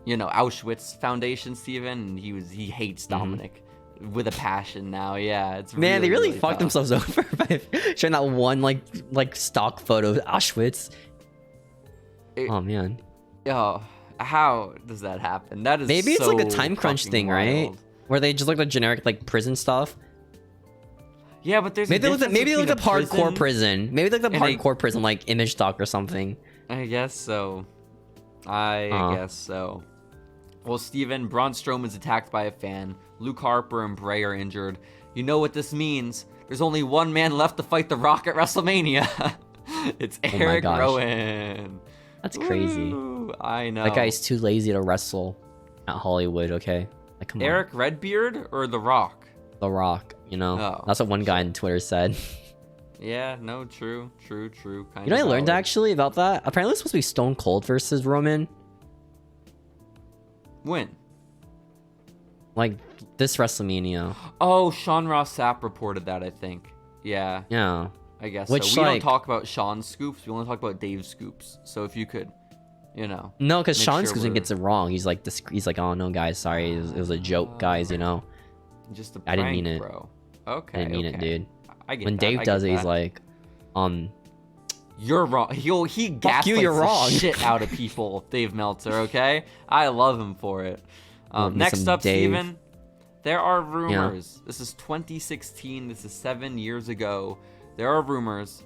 Auschwitz Foundation. Steven, and he hates Dominic with a passion now. Yeah, it's Man, they really fucked tough. themselves over by sharing that one like stock photo of Auschwitz. Oh man. Oh, how does that happen? That is Maybe it's like a so time crunch fucking thing, right? wild. Where they just look like generic like prison stuff. Yeah, but there's Maybe a they looked up hardcore prison. Maybe they looked up and a- hardcore prison like image stock or something. I guess so. I guess so. Well, Steven, Braun Strowman's attacked by a fan. Luke Harper and Bray are injured. You know what this means? There's only one man left to fight The Rock at WrestleMania. It's Eric gosh. Rowan. That's crazy. Woo, I know. That guy's too lazy to wrestle at Hollywood. Okay, like come Eric Redbeard or The Rock? on, The Rock. You know, Oh, that's what one guy on Twitter said. Yeah, no, true. Kind You know, I learned actually about that. Apparently, it's supposed to be Stone Cold versus Roman. When? Like this WrestleMania. Oh, Sean Ross Sapp reported that, I think. Yeah. Yeah. I guess Which, so. We like, don't talk about Sean's scoops. We only talk about Dave's scoops. So if you could, you know. No, because make Sean sure Scoopson gets it wrong. He's like, he's like, oh no, guys, sorry, it was a joke, guys. You know. Just a I didn't mean prank, it. bro. Okay. I didn't mean it, dude. I get When that, Dave I does get it, he's that. like, You're wrong. He gaslights you're wrong. the shit out of people, Dave Meltzer, okay? I love him for it. Love me Next some up, Dave. Steven, there are rumors. This is 2016. This is 7 years ago. There are rumors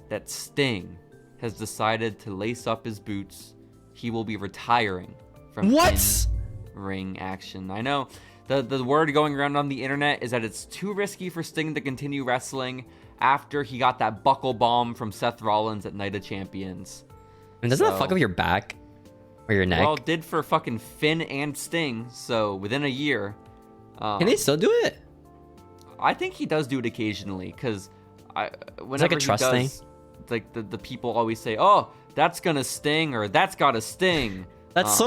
that Sting has decided to lace up his boots. He will be retiring from in-ring action. I know. The word going around on the internet is that it's too risky for Sting to continue wrestling after he got that buckle bomb from Seth Rollins at Night of Champions. And doesn't that fuck up your back or your neck? Well, it did for fucking Finn and Sting. So within a year, can they still do it? I think he does do it occasionally because whenever like a trust he does, like the people always say, "Oh, that's gonna sting" or "That's gotta sting." That's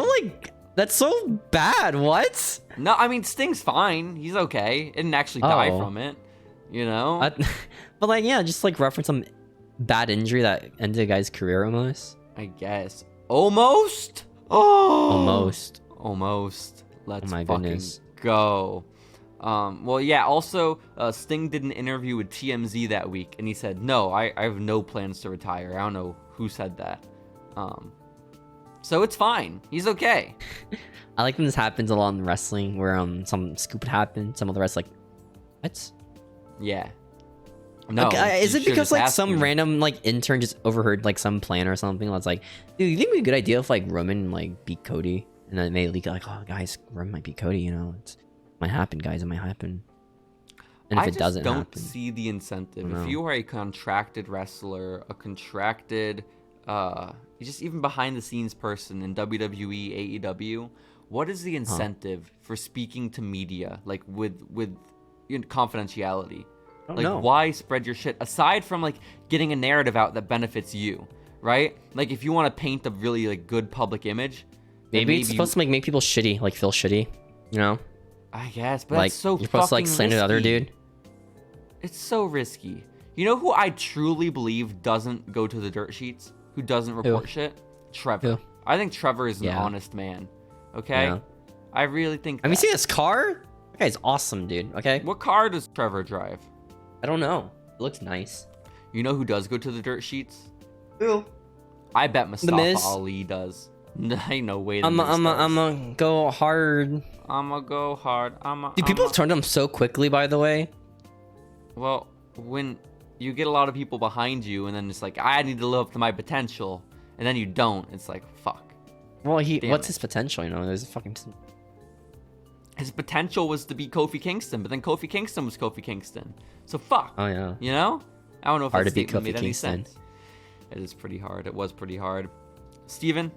that's so bad. What? No, I mean Sting's fine. He's okay. He didn't actually die from it, you know. But like, yeah, just like reference some bad injury that ended a guy's career almost. I guess almost. Oh, almost. Let's my fucking goodness. go. Well, yeah. Also, Sting did an interview with TMZ that week, and he said, "No, I have no plans to retire." I don't know who said that. So it's fine. He's okay. I like when this happens a lot in wrestling, where some scoop would happen, some of the rest like, what? Yeah. No. Okay, is you it should because just like ask some me. random like intern just overheard like some plan or something? That's like, dude, you think it'd be a good idea if like Roman like beat Cody, and then they leak like, oh guys, Roman might beat Cody. You know, it might happen, guys. It might happen. And if I it doesn't don't happen, see the incentive. No. If you are a contracted wrestler, a contracted, just even behind the scenes person in WWE, AEW, what is the incentive for speaking to media like with confidentiality? Like, why spread your shit aside from like getting a narrative out that benefits you, right? Like, if you want to paint a really like good public image, maybe it's supposed to make people shitty, like feel shitty, you know? I guess, but Like that's so you're supposed to like fucking slander the other risky. dude. It's so risky. You know who I truly believe doesn't go to the dirt sheets? Who doesn't report shit? Trevor. Who? I think Trevor is an Yeah. honest man. Okay? Yeah. I really think Have you that. seen his car? That guy's awesome, dude. Okay. What car does Trevor drive? I don't know. It looks nice. You know who does go to the dirt sheets? Who? I bet Miz? Mustafa Ali does. Ain't no way. I'm gonna go hard. I'ma go hard. Dude, people have turned him so quickly, by the way. Well, when you get a lot of people behind you, and then it's like, I need to live up to my potential, and then you don't, it's like, fuck. Well, what's it. his potential? You know, there's a fucking. His potential was to be Kofi Kingston, but then Kofi Kingston was Kofi Kingston. So fuck. Oh yeah. You know? I don't know if Hard that to beat statement Kofi made any Kingston. sense. It is pretty hard. It was pretty hard. Steven,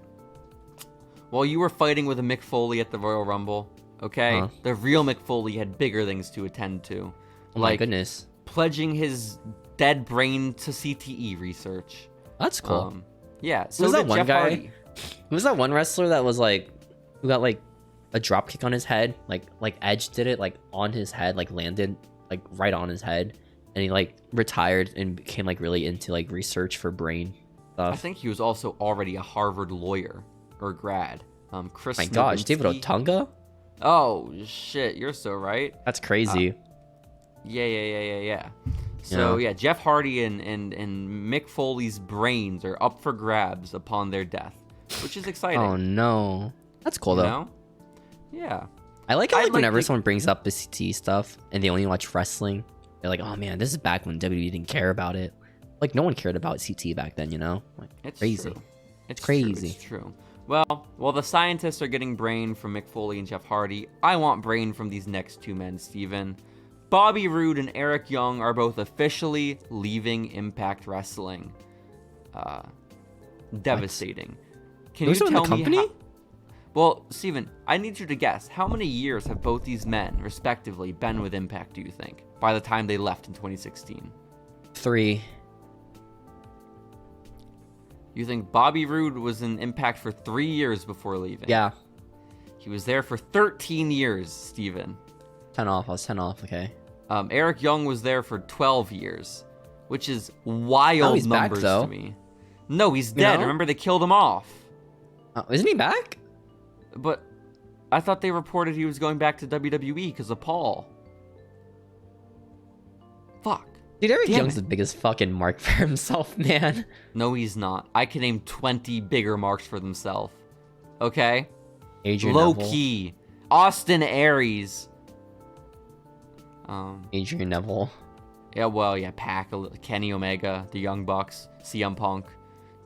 while you were fighting with a Mick Foley at the Royal Rumble, okay, the real Mick Foley had bigger things to attend to. Oh my goodness. Pledging his dead brain to CTE research. That's cool. Yeah. So Who's that did one Jeff guy? Hardy. Who was that one wrestler that was like, who got like a drop kick on his head? Like Edge did it like on his head, like landed like right on his head, and he like retired and became like really into like research for brain stuff. I think he was also already a Harvard lawyer or grad. Chris. My gosh, David Nowinski. Otunga? Oh shit, you're so right. That's crazy. Yeah. So yeah, Jeff Hardy and Mick Foley's brains are up for grabs upon their death, which is exciting. Oh no, that's cool You though. know? Yeah. I like how I'd like like whenever to- someone brings up the CT stuff and they only watch wrestling, they're like, oh man, this is back when WWE didn't care about it. Like no one cared about CT back then, you know? Like It's crazy. True. It's crazy. It's true. Well, while the scientists are getting brain from Mick Foley and Jeff Hardy, I want brain from these next two men, Steven. Bobby Roode and Eric Young are both officially leaving Impact Wrestling. Devastating. Can Those you are in the tell me company? how... Well, Steven, I need you to guess. How many years have both these men, respectively, been with Impact, do you think, by the time they left in 2016? 3. You think Bobby Roode was in Impact for 3 years before leaving? Yeah. He was there for 13 years, Steven. 10 off. I was 10 off. Okay. Eric Young was there for 12 years, which is wild he's numbers back, to me. No, he's dead. No? Remember, they killed him off. Isn't he back? But I thought they reported he was going back to WWE because of Paul. Fuck. Dude, Eric Damn Young's it. the biggest fucking mark for himself, man. No, he's not. I can name 20 bigger marks for themselves. Okay? Adrian Low Neville. key. Austin Aries. Adrian Neville. Yeah, well, yeah, Pac, Kenny Omega, the Young Bucks, CM Punk,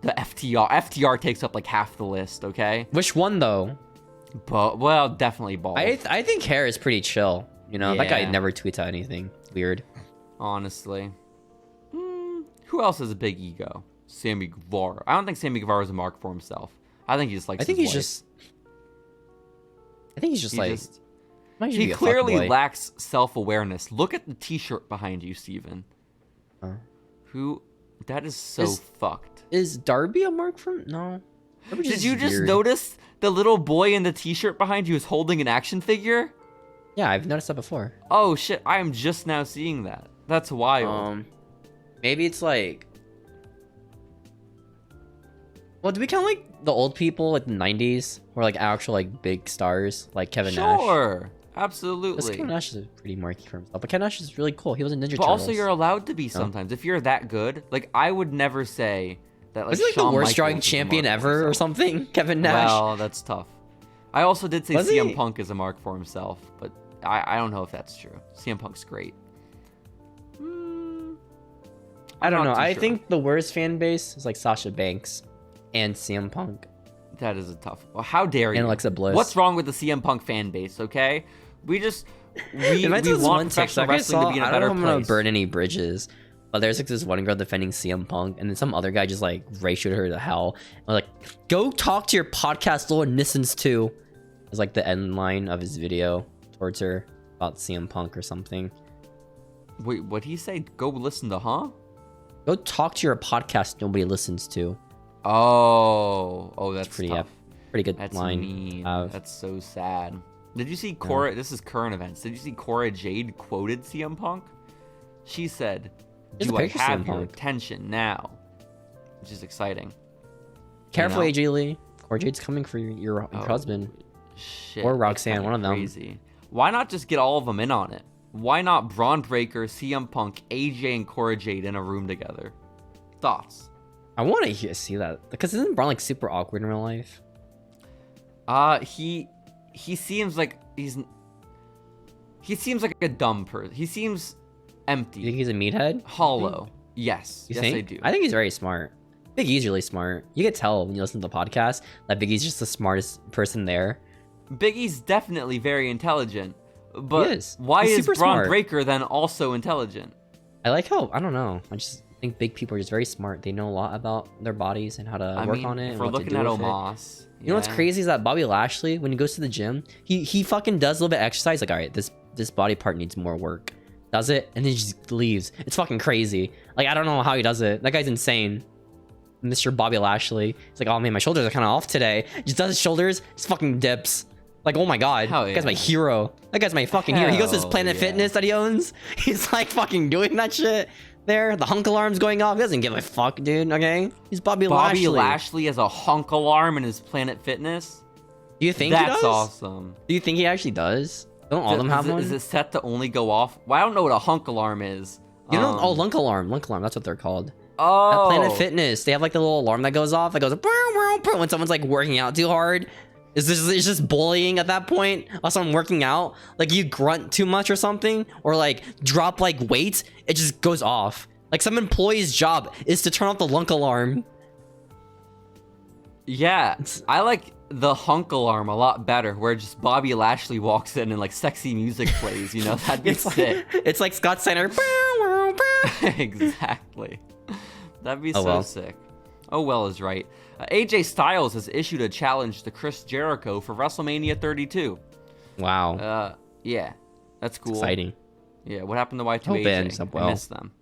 the FTR. FTR takes up like half the list, okay? Which one though? But well, definitely Ball. I think Hair is pretty chill. You know, that guy Yeah. never tweets out anything weird. Honestly. Who else has a big ego? Sammy Guevara. I don't think Sammy Guevara is a mark for himself. I think he just likes I think his he's life. just. I think he's just He like. just- might just He be a clearly fuckboy. lacks self-awareness. Look at the t-shirt behind you, Steven. Huh. Who? That is so Is- fucked. Is Darby a mark from? No. Darby Did you just weird. notice the little boy in the t-shirt behind you is holding an action figure? Yeah, I've noticed that before. Oh shit, I am just now seeing that. That's wild. Maybe it's like. Well, do we count like the old people, like the '90s, or like actual like big stars, like Kevin Nash? Sure. Because Absolutely. Kevin Nash is pretty marky for himself, but Kevin Nash is really cool. He was in Ninja But Turtles. also, you're allowed to be sometimes. If you're that good, like I would never say that. Like, Was he like Shawn the worst Michaels drawing is a champion mark for ever or himself. something? Kevin Nash. Well, that's tough. I also did say Was CM he? Punk is a mark for himself, but I don't know if that's true. CM Punk's great. I don't I'm know. not too I sure. think the worst fan base is like Sasha Banks and CM Punk. That is a tough. Well, how dare you? And Alexa Bliss. What's wrong with the CM Punk fan base? Okay, we If I do this want one professional TikTok I wrestling saw, to be in a I don't better know if I'm gonna place. burn any bridges, but there's like this one girl defending CM Punk, and then some other guy just like ratioed her to hell. And like, go talk to your podcast Lord Nissens too. Is like the end line of his video towards her about CM Punk or something. Wait, what'd he say? Go listen to, huh? Go talk to your podcast nobody listens to. Oh, that's Pretty tough. pretty good That's line. mean. Uh, That's so sad. Did you see Cora? This is current events. Did you see Cora Jade quoted CM Punk? She said, There's a "Do I picture of have CM your Punk. attention now?" Which is exciting. Careful, You know? AJ Lee. Or Jade's coming for your Oh, husband. Shit. Or that's Roxanne, kinda one of them. Crazy. Why not just get all of them in on it? Why not Braun Breaker, CM Punk, AJ, and Cora Jade in a room together? Thoughts? I want to see that because isn't Braun like super awkward in real life? He seems like he seems like a dumb person. He seems empty, You think he's a meathead? hollow. Yes, You yes, think? I do. I think he's very smart. Big E's really smart. You can tell when you listen to the podcast that Big E's just the smartest person there. Big E's definitely very intelligent, but He is. why He's is super Braun smart. Breaker then also intelligent? I like how I don't know. I just think big people are just very smart. They know a lot about their bodies and how to I work mean, on it. if and we're what to looking do at with it. Omos, You know what's yeah. crazy is that Bobby Lashley, when he goes to the gym, he fucking does a little bit of exercise. Like, all right, this body part needs more work. Does it, and then he just leaves. It's fucking crazy. Like, I don't know how he does it. That guy's insane. Mr. Bobby Lashley. He's like, oh man, my shoulders are kind of off today. Just does his shoulders, just fucking dips. Like, oh my god, Hell that guy's my yeah. hero. That guy's my fucking hero. He goes to his Hell Planet yeah. Fitness that he owns. He's like fucking doing that shit there. The hunk alarm's going off. He doesn't give a fuck, dude. Okay, he's Bobby Bobby Lashley. Lashley has a hunk alarm in his Planet Fitness. Do you think he That's does? awesome. Do you think he actually does? Don't all of them have one? Is it set to only go off? Well, I don't know what a hunk alarm is. You know, lunk alarm, that's what they're called. Oh, At Planet Fitness, they have like the little alarm that goes off. That goes when someone's like working out too hard. It's just bullying at that point. Also, I'm working out, like you grunt too much or something, or like drop like weights, it just goes off. Like some employee's job is to turn off the lunk alarm. Yeah, I like the hunk alarm a lot better, where just Bobby Lashley walks in and like sexy music plays. You know, that'd be sick. It's like Scott Steiner. Exactly. That'd be Oh, so well. sick. Oh well is right. AJ Styles has issued a challenge to Chris Jericho for WrestleMania 32. Wow. Yeah, that's cool. Exciting. Yeah, what happened to Y2AJ? Hope it ends up well. I miss them.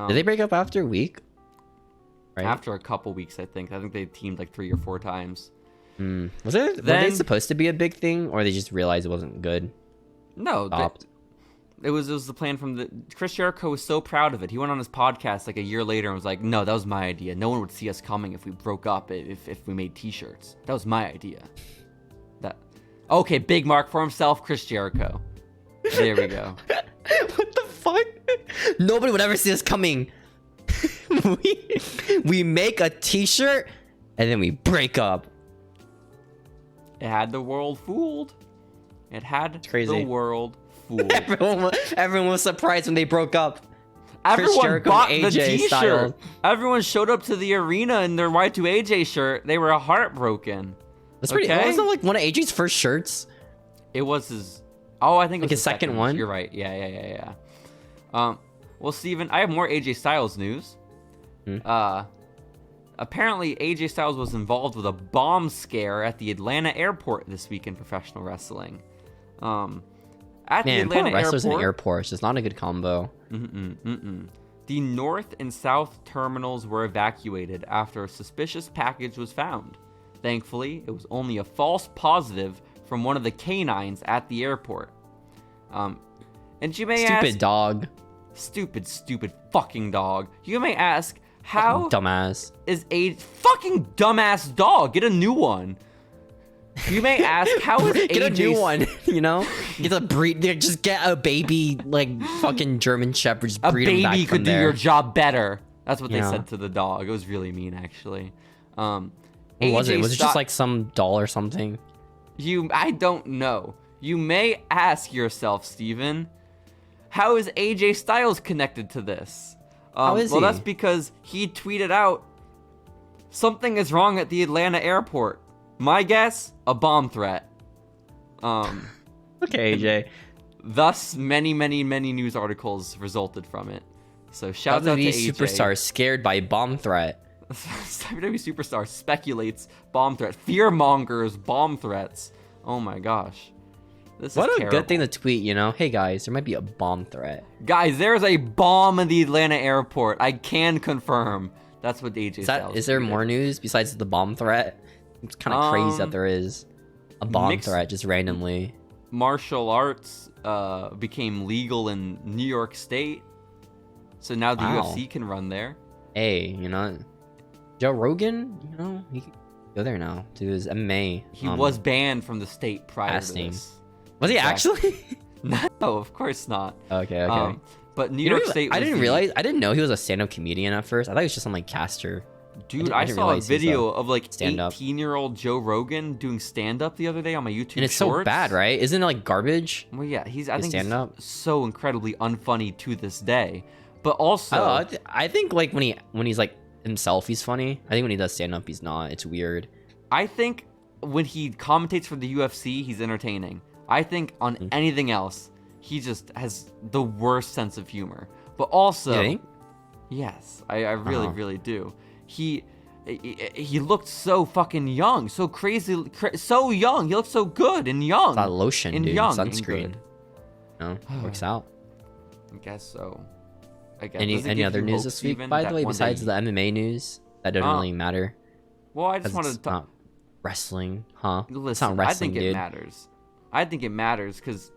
Did they break up after a week? Right? After a couple weeks, I think. I think they teamed like 3 or 4 times. Were they supposed to be a big thing, or they just realized it wasn't good? No, it was the plan from the... Chris Jericho was so proud of it. He went on his podcast like a year later and was like, no, that was my idea. No one would see us coming if we broke up, if we made t-shirts. That was my idea. Okay, big mark for himself, Chris Jericho. There we go. What the fuck? Nobody would ever see us coming. we make a t-shirt and then we break up. It had the world fooled. It had crazy. The world fooled. Everyone was surprised when they broke up. Everyone bought the AJ t-shirt. Styles. Everyone showed up to the arena in their Y2AJ shirt. They were heartbroken. That's pretty. Okay? Wasn't that like one of AJ's first shirts? It was his. Oh, I think it was his second one. You're right. Yeah. Well, Steven, I have more AJ Styles news. Apparently, AJ Styles was involved with a bomb scare at the Atlanta airport this week in professional wrestling. At the Atlanta wrestlers airport, in airports is not a good combo. The north and south terminals were evacuated after a suspicious package was found. Thankfully, it was only a false positive from one of the canines at the airport. And you may ask... Stupid dog. Stupid fucking dog. You may ask, how... Fucking dumbass. Is a fucking dumbass dog? Get a new one. You may ask, how is AJ... Get a new one, you know? Get a breed... Just get a baby, like, fucking German Shepherd. Just breed him back A baby from could do there. your job better. That's what they Yeah. said to the dog. It was really mean, actually. What was it? Was it just like some doll or something? I don't know. You may ask yourself, Steven, how is AJ Styles connected to this? How is well, he? that's because he tweeted out, something is wrong at the Atlanta airport. My guess, a bomb threat. Okay, AJ. Thus, many news articles resulted from it. So shout out to AJ. Superstar scared by bomb threat. WWE Superstar speculates bomb threat. Fear-mongers bomb threats. Oh my gosh. This What is a terrible. good thing to tweet, you know? Hey guys, there might be a bomb threat. Guys, there's a bomb in the Atlanta airport. I can confirm. That's what AJ Styles Is there tweeted. more news besides the bomb threat? It's kind of crazy that there is a bomb threat just randomly. Martial arts became legal in New York State. So now the UFC can run there. Hey, you know, Joe Rogan, you know, he can go there now to his MMA. He was banned from the state prior to this. Was he actually? No, of course not. Okay. But New York State was I didn't know he was a stand-up comedian at first. I thought he was just some like caster. Dude, I saw a video of like stand-up. 18-year-old Joe Rogan doing stand-up the other day on my YouTube And it's Shorts. so bad, right? Isn't it like garbage? Well, yeah, I think stand-up? he's so incredibly unfunny to this day. But also, I think like when he's like himself, he's funny. I think when he does stand-up, he's not. It's weird. I think when he commentates for the UFC, he's entertaining. I think on anything else, he just has the worst sense of humor. But also, You think? yes, I really do. He looked so fucking young, so crazy, so young. He looked so good and young. It's that lotion, and dude. young Sunscreen. and No, works out. I guess so. I guess. Any other news this week, by the way, besides the MMA news? That doesn't really matter. Well, I just wanted to It's not wrestling, huh? Listen, It's not wrestling, I think dude. it matters. I think it matters because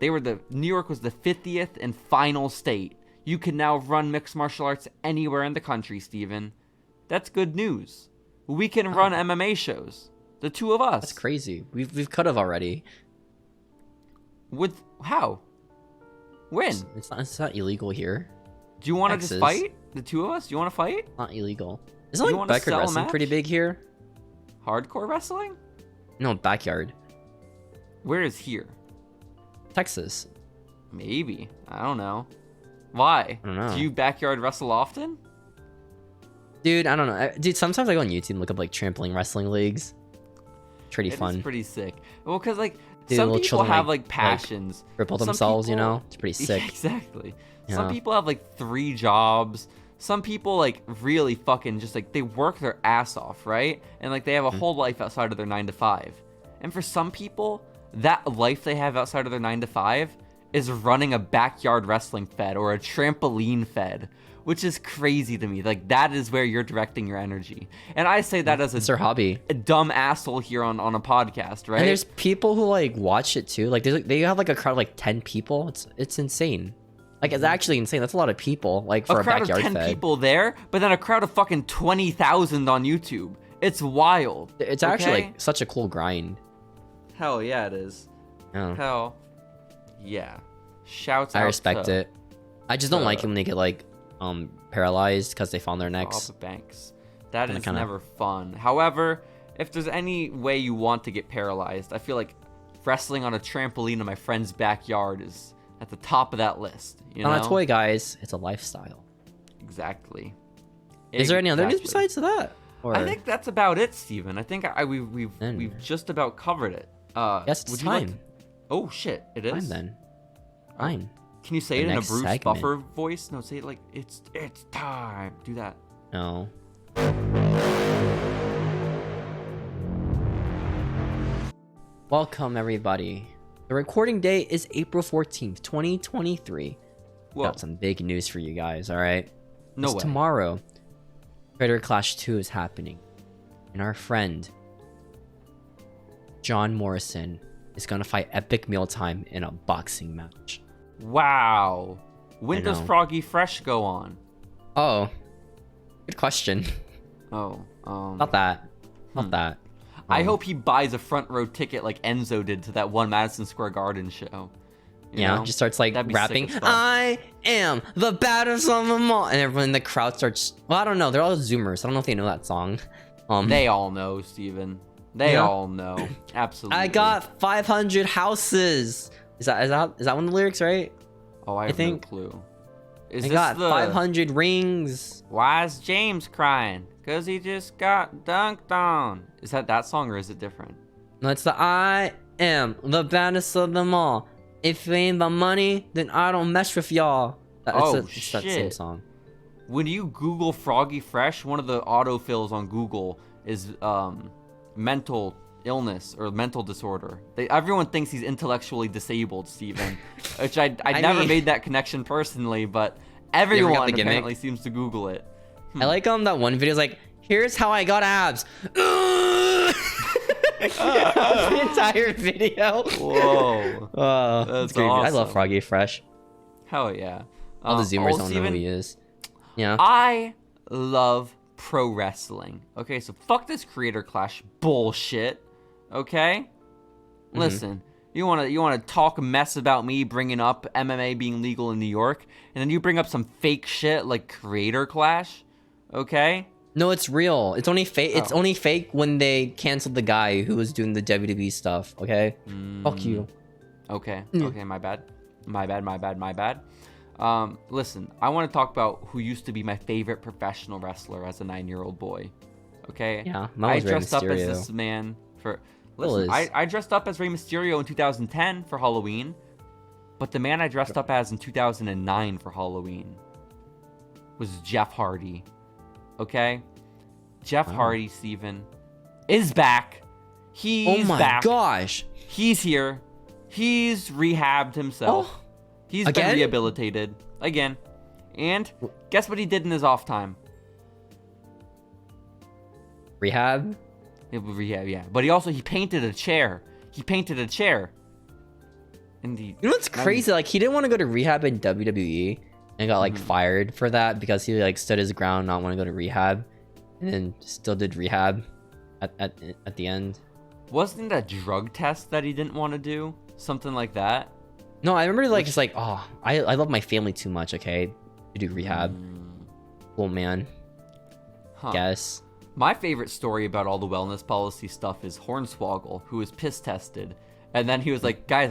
New York was the 50th and final state. You can now run mixed martial arts anywhere in the country, Steven. That's good news. We can run MMA shows. The two of us. That's crazy. We've could have already. With how? When? It's not illegal here. Do you want to just Texas. fight? The two of us? Do you want to fight? Not illegal. Isn't You like wanna backyard sell a wrestling pretty match? big here? Hardcore wrestling? No, backyard. Where is here? Texas. Maybe. I don't know. Why? I don't know. Do you backyard wrestle often? Dude, I don't know. Dude, sometimes I go on YouTube and look up like trampoline wrestling leagues. Pretty fun. It's pretty sick. Well, because like Dude, some little people children, have like- like passions. Cripple Some themselves, you people- know? It's pretty sick. Yeah, exactly. Yeah. Some people have like 3 jobs. some people like really fucking just like they work their ass off, right? And like they have a whole life outside of their 9 to 5. And for some people, that life they have outside of their 9 to 5 is running a backyard wrestling fed or a trampoline fed, which is crazy to me. Like, that is where you're directing your energy. And I say that as it's their hobby. A dumb asshole here on a podcast, right? And there's people who like watch it too. Like they have like a crowd of like 10 people. It's insane. Like, it's actually insane. That's a lot of people. Like for a crowd backyard of 10 fed. people there, but then a crowd of fucking 20,000 on YouTube. It's wild. It's actually like such a cool grind. Hell yeah, it is. Yeah. Hell yeah. Shouts out. I respect it. I just don't like it when they get like paralyzed because they fall on their necks. Banks. That is never fun. However, if there's any way you want to get paralyzed, I feel like wrestling on a trampoline in my friend's backyard is at the top of that list. You know? Not a toy, guys. It's a lifestyle. Exactly. Is there any other news besides that? Or... I think that's about it, Steven. I think we've just about covered it. Yes, it's time. Oh shit, it is. Fine then. Fine. Can you say it in a Bruce Buffer voice? No, say it like it's time. Do that. No. Welcome everybody. The recording date is April 14th, 2023. Got some big news for you guys, all right? No way. Tomorrow, Creator Clash 2 is happening. And our friend, John Morrison, is going to fight Epic Mealtime in a boxing match. Wow. When does Froggy Fresh go on? Oh. Good question. Oh. Not that. Not that. I hope he buys a front row ticket like Enzo did to that one Madison Square Garden show. You know? Just starts like rapping, I am the baddest of them all. And everyone in the crowd starts, well, I don't know. They're all Zoomers. I don't know if they know that song. They all know, Steven. They all know. Absolutely. I got 500 houses. Is that one of the lyrics, right? Oh, I have no clue. I got 500 rings. Why is James crying? Because he just got dunked on. Is that song or is it different? No, it's the I am the baddest of them all. If it ain't the money, then I don't mess with y'all. It's that same song. When you Google Froggy Fresh, one of the autofills on Google is mental illness or mental disorder. Everyone thinks he's intellectually disabled, Steven. Which I never made that connection personally, but everyone apparently seems to Google it. I like that one video is like, here's how I got abs. The entire video. Whoa. That's great. Awesome. I love Froggy Fresh. Hell yeah. All the Zoomers don't know who he is. Yeah. I love pro wrestling. Okay, so fuck this Creator Clash bullshit. Okay? Listen, you wanna talk mess about me bringing up MMA being legal in New York, and then you bring up some fake shit like Creator Clash? Okay? No, it's real. It's only fake. It's only fake when they canceled the guy who was doing the WWE stuff. Okay? Fuck you. Okay. Okay, my bad. Listen, I want to talk about who used to be my favorite professional wrestler as a 9-year-old boy. Okay? Yeah, I dressed up as this man for... Listen, I dressed up as Rey Mysterio in 2010 for Halloween, but the man I dressed up as in 2009 for Halloween was Jeff Hardy. Okay? Jeff Hardy, Steven, is back. He's back. Oh my gosh. He's here. He's rehabbed himself. Oh. He's been rehabilitated again. And guess what he did in his off time? Rehab? Rehab, yeah. But he painted a chair. And you know what's crazy? Like, he didn't want to go to rehab in WWE and got like fired for that because he like stood his ground, not want to go to rehab, and then still did rehab at the end. Wasn't it a drug test that he didn't want to do? Something like that? No, I remember like just like, oh, I love my family too much, okay, to do rehab. Cool, man. Guess. My favorite story about all the wellness policy stuff is Hornswoggle, who was piss tested, and then he was like, guys,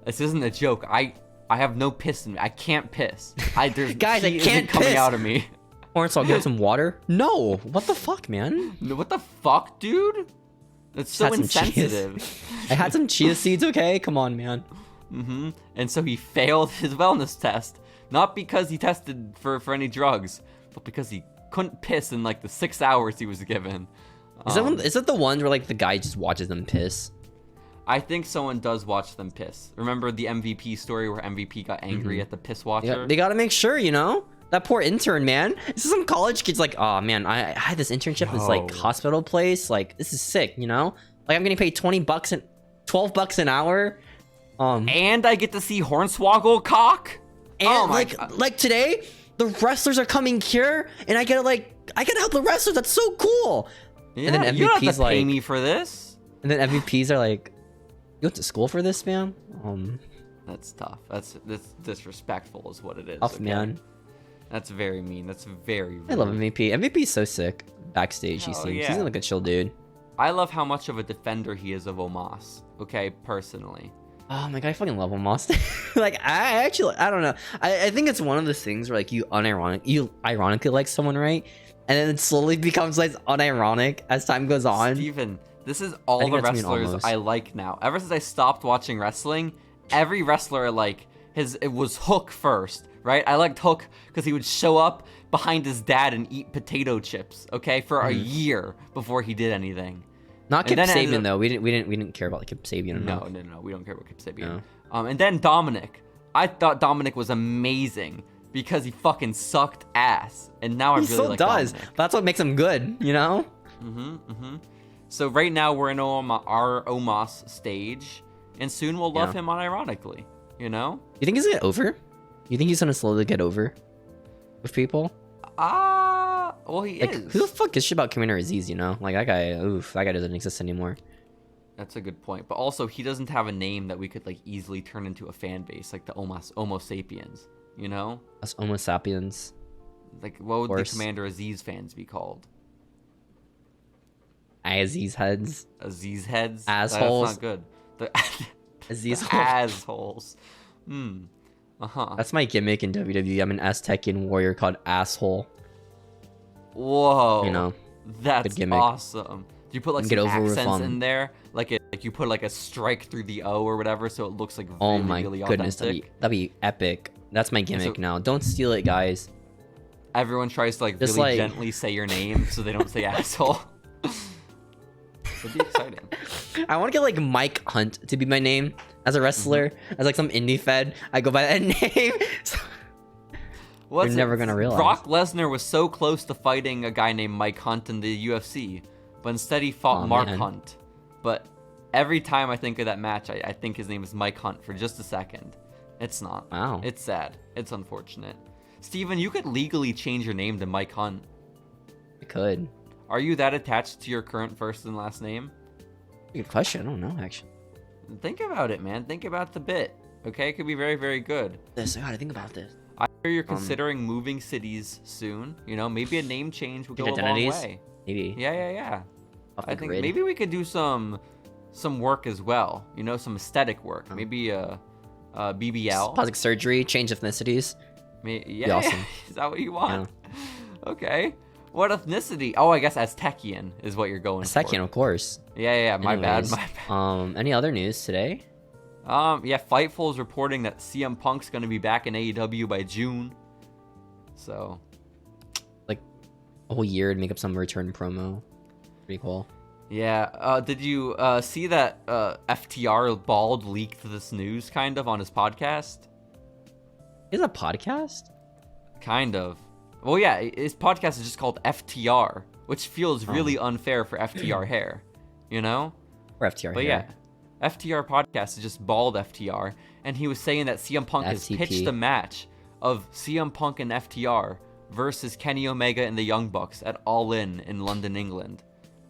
this isn't a joke. I have no piss in me. I can't piss. Guys, I can't coming piss. out of me. Hornswoggle, get some water. No, what the fuck, man? What the fuck, dude? That's so insensitive. I had some chia seeds, okay? Come on, man. And so he failed his wellness test, not because he tested for any drugs, but because he couldn't piss in like the 6 hours he was given. Is that the one where like the guy just watches them piss? I think someone does watch them piss. Remember the MVP story where MVP got angry at the piss watcher? Yeah, they gotta make sure, you know? That poor intern, man. This is some college kids like, oh man, I had this internship in this like hospital place. Like, this is sick, you know? Like, I'm getting paid $12 an hour. And I get to see Hornswoggle cock. And oh my God. Like today, the wrestlers are coming here, and I gotta help the wrestlers. That's so cool. Yeah, and then you don't have to pay like, me for this. And then MVPs are like, you went to school for this, man? That's tough. That's disrespectful, is what it is. Tough, man. That's very mean. That's very rude. I love MVP. MVP is so sick. Backstage, he seems. Yeah. He's like a chill dude. I love how much of a defender he is of Omos. Okay, personally. Oh my god, I fucking love Omos. Like, I don't know. I think it's one of those things where like you ironically like someone, right? And then it slowly becomes like unironic as time goes on. Steven, this is all the wrestlers I like now. Ever since I stopped watching wrestling, every wrestler it was Hook first, right? I liked Hook because he would show up behind his dad and eat potato chips, okay, for a year before he did anything. Not Kip Sabian though. We didn't care about Kip Sabian enough. No, we don't care about Kip Sabian. No. And then Dominic. I thought Dominic was amazing because he fucking sucked ass, and now I really like Dominic. That's what makes him good, you know. So right now we're in our Omos stage, and soon we'll love him unironically. You know? You think he's gonna get over? You think he's gonna slowly get over with people? Well, he is. Who the fuck gives shit about Commander Aziz, you know? Like, that guy doesn't exist anymore. That's a good point. But also, he doesn't have a name that we could, like, easily turn into a fan base, like the Homo sapiens, you know? Us Homo sapiens. Like, what would the Commander Aziz fans be called? Aziz heads. Aziz heads? Assholes. That's not good. Aziz assholes. That's my gimmick in WWE. I'm an Aztecian warrior called Asshole. Whoa. You know, that's awesome. Do you put like some accents in there? Like you put like a strike through the O or whatever, so it looks like really, really goodness, authentic? that'd be epic. That's my gimmick now. Don't steal it, guys. Everyone tries to like just really gently say your name so they don't say asshole. It'd be exciting. I want to get like Mike Hunt to be my name as a wrestler, as like some indie fed. I go by that name. You're never gonna realize. Brock Lesnar was so close to fighting a guy named Mike Hunt in the UFC, but instead he fought Mark Hunt. But every time I think of that match, I think his name is Mike Hunt for just a second. It's not. Wow. It's sad. It's unfortunate. Steven, you could legally change your name to Mike Hunt. I could. Are you that attached to your current first and last name? Good question. I don't know, actually. Think about it, man. Think about the bit. Okay, it could be very, very good. I gotta think about this. I hear you're considering moving cities soon. You know, maybe a name change would go a long way. Maybe. Yeah. I think maybe we could do some work as well. You know, some aesthetic work. Maybe BBL. Plastic surgery, change ethnicities. Yeah. Awesome. Is that what you want? Yeah. Okay. What ethnicity? Oh, I guess Aztecian is what you're going for. Aztecian, of course. Yeah. My bad. Any other news today? Yeah, Fightful is reporting that CM Punk's going to be back in AEW by June. So, like a whole year to make up some return promo. Pretty cool. Yeah. Did you see that FTR Bald leaked this news kind of on his podcast? Is it a podcast? Kind of. Well, yeah, his podcast is just called FTR, which feels really unfair for FTR hair, you know? Or FTR but hair. Yeah. FTR podcast is just bald FTR, and he was saying that CM Punk has pitched a match of CM Punk and FTR versus Kenny Omega and the Young Bucks at All In London, England.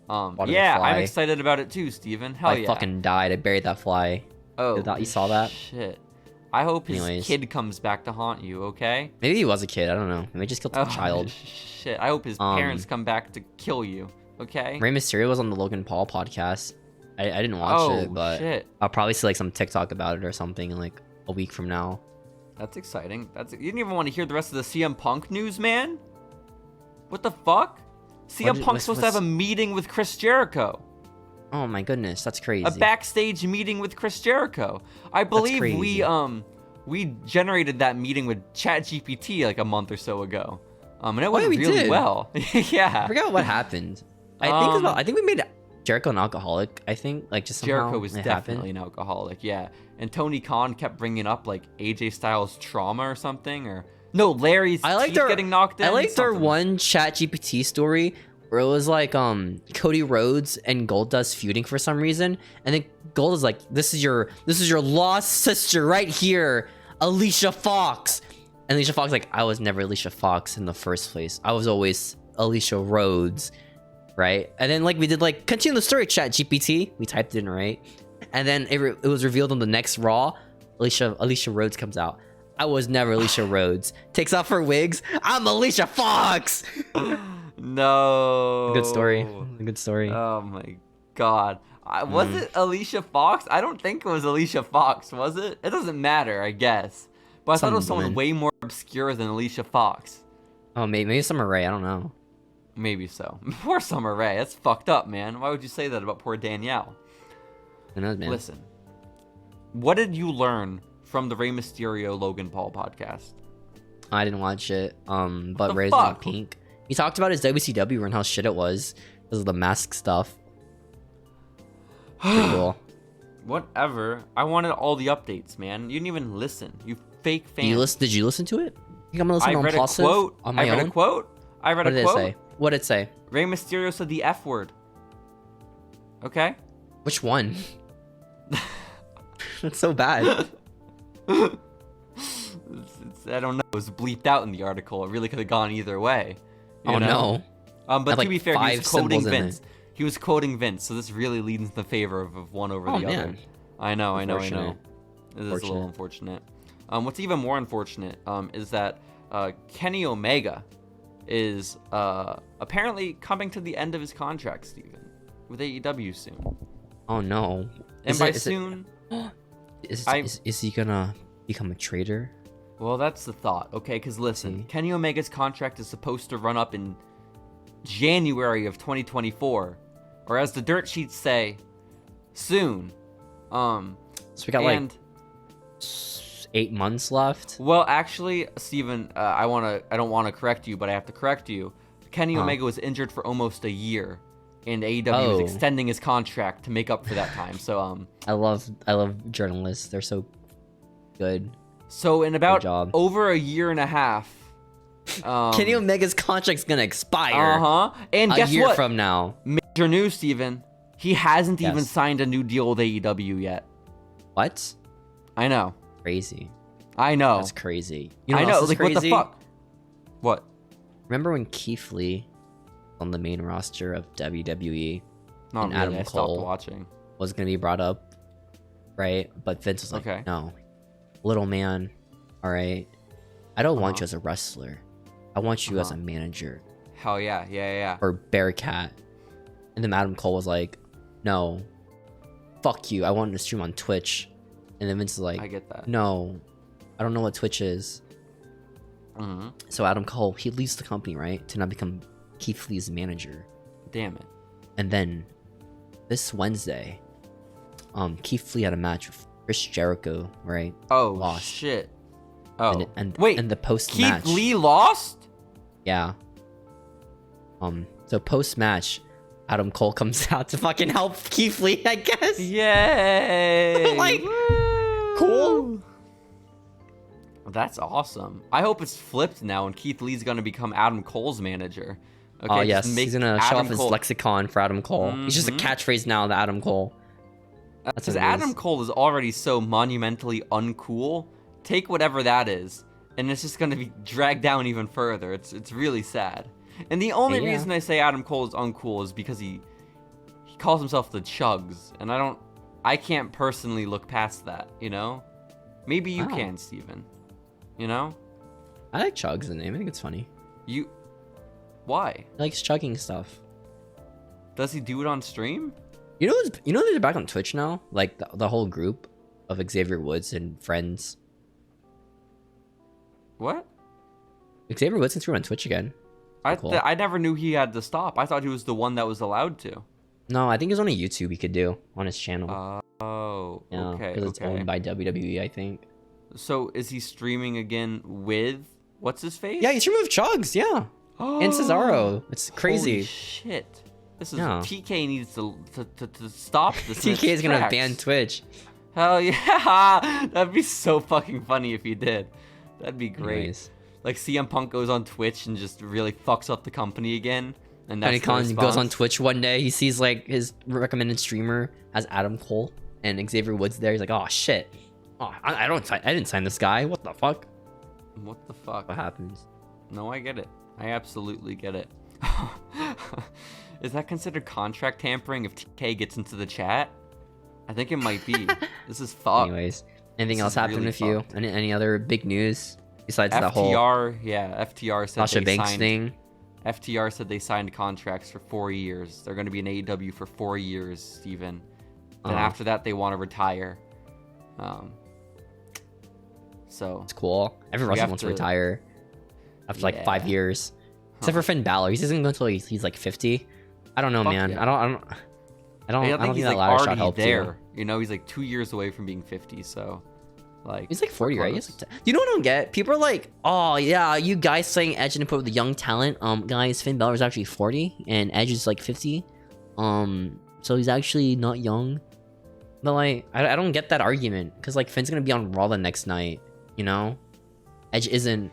Yeah, I'm excited about it too, Steven. Hell yeah. I fucking died. I buried that fly. Oh, you saw that? Shit. I hope his kid comes back to haunt you, okay? Maybe he was a kid. I don't know. Maybe just killed a child. Shit. I hope his parents come back to kill you, okay? Rey Mysterio was on the Logan Paul podcast. I didn't watch it, but I'll probably see like some TikTok about it or something in like a week from now. That's exciting. You didn't even want to hear the rest of the CM Punk news, man? What the fuck? CM Punk's supposed to have a meeting with Chris Jericho. Oh my goodness, that's crazy. A backstage meeting with Chris Jericho. I believe we generated that meeting with ChatGPT like a month or so ago. And it went we really did. well. Yeah. I forgot what happened. I think we made Jericho an alcoholic. I think like just somehow Jericho was definitely an alcoholic. Yeah. And Tony Khan kept bringing up like AJ Styles' trauma or something, or no, Larry's teeth getting knocked in. I liked our one ChatGPT story where it was like Cody Rhodes and Goldust feuding for some reason, and then Goldust like, this is your lost sister right here, Alicia Fox. And Alicia Fox like, I was never Alicia Fox in the first place. I was always Alicia Rhodes, right? And then like we did like continue the story ChatGPT. We typed it in, right? And then it was revealed on the next Raw. Alicia Rhodes comes out. I was never Alicia Rhodes. Takes off her wigs. I'm Alicia Fox. No. Good story. Good story. Oh my god. Was it Alicia Fox? I don't think it was Alicia Fox, was it? It doesn't matter, I guess. But I thought it was someone way more obscure than Alicia Fox. Oh, maybe Summer Rae. I don't know. Maybe so. Poor Summer Rae. That's fucked up, man. Why would you say that about poor Danielle? Who knows, man? Listen. What did you learn from the Rey Mysterio Logan Paul podcast? I didn't watch it. But Ray's not pink. He talked about his WCW and how shit it was because of the mask stuff. Pretty cool. Whatever. I wanted all the updates, man. You didn't even listen. You fake fan. Did you listen to it? I think I'm gonna listen to Impulsive on my own. I read a quote. What did it say? What did it say? Rey Mysterio said the F word. Okay? Which one? That's so bad. I don't know. It was bleeped out in the article. It really could have gone either way. You know? No. But to be fair, he was quoting Vince. There. He was quoting Vince, so this really leads in the favor of one over the other. I know. It is a little unfortunate. What's even more unfortunate is that Kenny Omega is apparently coming to the end of his contract, Steven, with AEW soon. Oh no! And by soon, is he gonna become a traitor? Well, that's the thought, okay? Because listen, Kenny Omega's contract is supposed to run up in January of 2024, or as the dirt sheets say, soon. So we got like 8 months left. Well, actually, Steven, I don't want to correct you, but I have to correct you. Kenny Omega was injured for almost a year, and AEW is extending his contract to make up for that time. So I love journalists. They're so good. So in about over a year and a half, Kenny Omega's contract's gonna expire. And guess what? A year from now. Major news, Steven. He hasn't even signed a new deal with AEW yet. What? I know. Crazy. I know. That's crazy. You know I know. Like, crazy? what the fuck? What? Remember when Keith Lee on the main roster of WWE Not and really. Adam I stopped Cole watching. was gonna be brought up, right? But Vince was like, no, little man, all right. I don't want you as a wrestler. I want you as a manager. Hell yeah, yeah. Or Bearcat. And then Adam Cole was like, no, fuck you. I wanted to stream on Twitch. And then Vince is like, I get that. No, I don't know what Twitch is. So Adam Cole, he leaves the company, right? To now become Keith Lee's manager. Damn it. And then this Wednesday, Keith Lee had a match with Chris Jericho, right? Oh, lost. Shit. Oh. And wait, and the post-match. Keith Lee lost? Yeah. So post-match, Adam Cole comes out to fucking help Keith Lee, I guess. Yay! Like, cool. That's awesome. I hope it's flipped now and Keith Lee's gonna become Adam Cole's manager. Okay, oh yes, he's gonna show off his lexicon for Adam Cole. He's just a catchphrase now, the Adam Cole. Because Adam Cole is already so monumentally uncool. Take whatever that is, and it's just gonna be dragged down even further. It's really sad. And the only reason I say Adam Cole is uncool is because he calls himself the Chugs, and I can't personally look past that, you know? Maybe you can, Steven. You know? I like Chugs the name. I think it's funny. Why? He likes chugging stuff. Does he do it on stream? You know they're back on Twitch now? Like the whole group of Xavier Woods and friends. What? Xavier Woods can stream on Twitch again. I never knew he had to stop. I thought he was the one that was allowed to. No, I think it's only YouTube he could do on his channel. Okay. Because it's owned by WWE, I think. So is he streaming again with what's his face? Yeah, he's removed Chugs. Yeah, and Cesaro. It's crazy. Holy shit. This is Yeah. TK needs to stop this. TK is gonna ban Twitch. Hell yeah, that'd be so fucking funny if he did. That'd be great. Anyways. Like CM Punk goes on Twitch and just really fucks up the company again, and that's Tony the Khan response. goes on Twitch one day. He sees like his recommended streamer as Adam Cole and Xavier Woods there. He's like, oh shit. Oh, I didn't sign this guy. What the fuck? What the fuck? What happens? No, I get it. I absolutely get it. Is that considered contract tampering if TK gets into the chat? I think it might be. This is fucked. Anyways, anything This else is happened really with you? fucked. Any other big news besides that whole FTR said Sasha they Banks signed. thing? FTR said they signed contracts for 4 years. They're going to be in AEW for 4 years, Steven. Then after that, they want to retire. So It's cool. Every We wrestler have wants to to- retire after like 5 Yeah. years. Except for Finn Balor, he's isn't going until he's like 50. I don't know, Fuck man. yeah. I don't I think think he's that like ladder shot already helped there. you. You know, he's like 2 years away from being 50. So, like, He's like 40, right? He's close. like you know what I don't get? People are like, oh yeah, you guys saying Edge didn't put with the young talent. Guys, Finn Balor's actually 40 and Edge is like 50. So he's actually not young. But like, I don't get that argument because like Finn's gonna be on Raw the next night. You know, Edge isn't.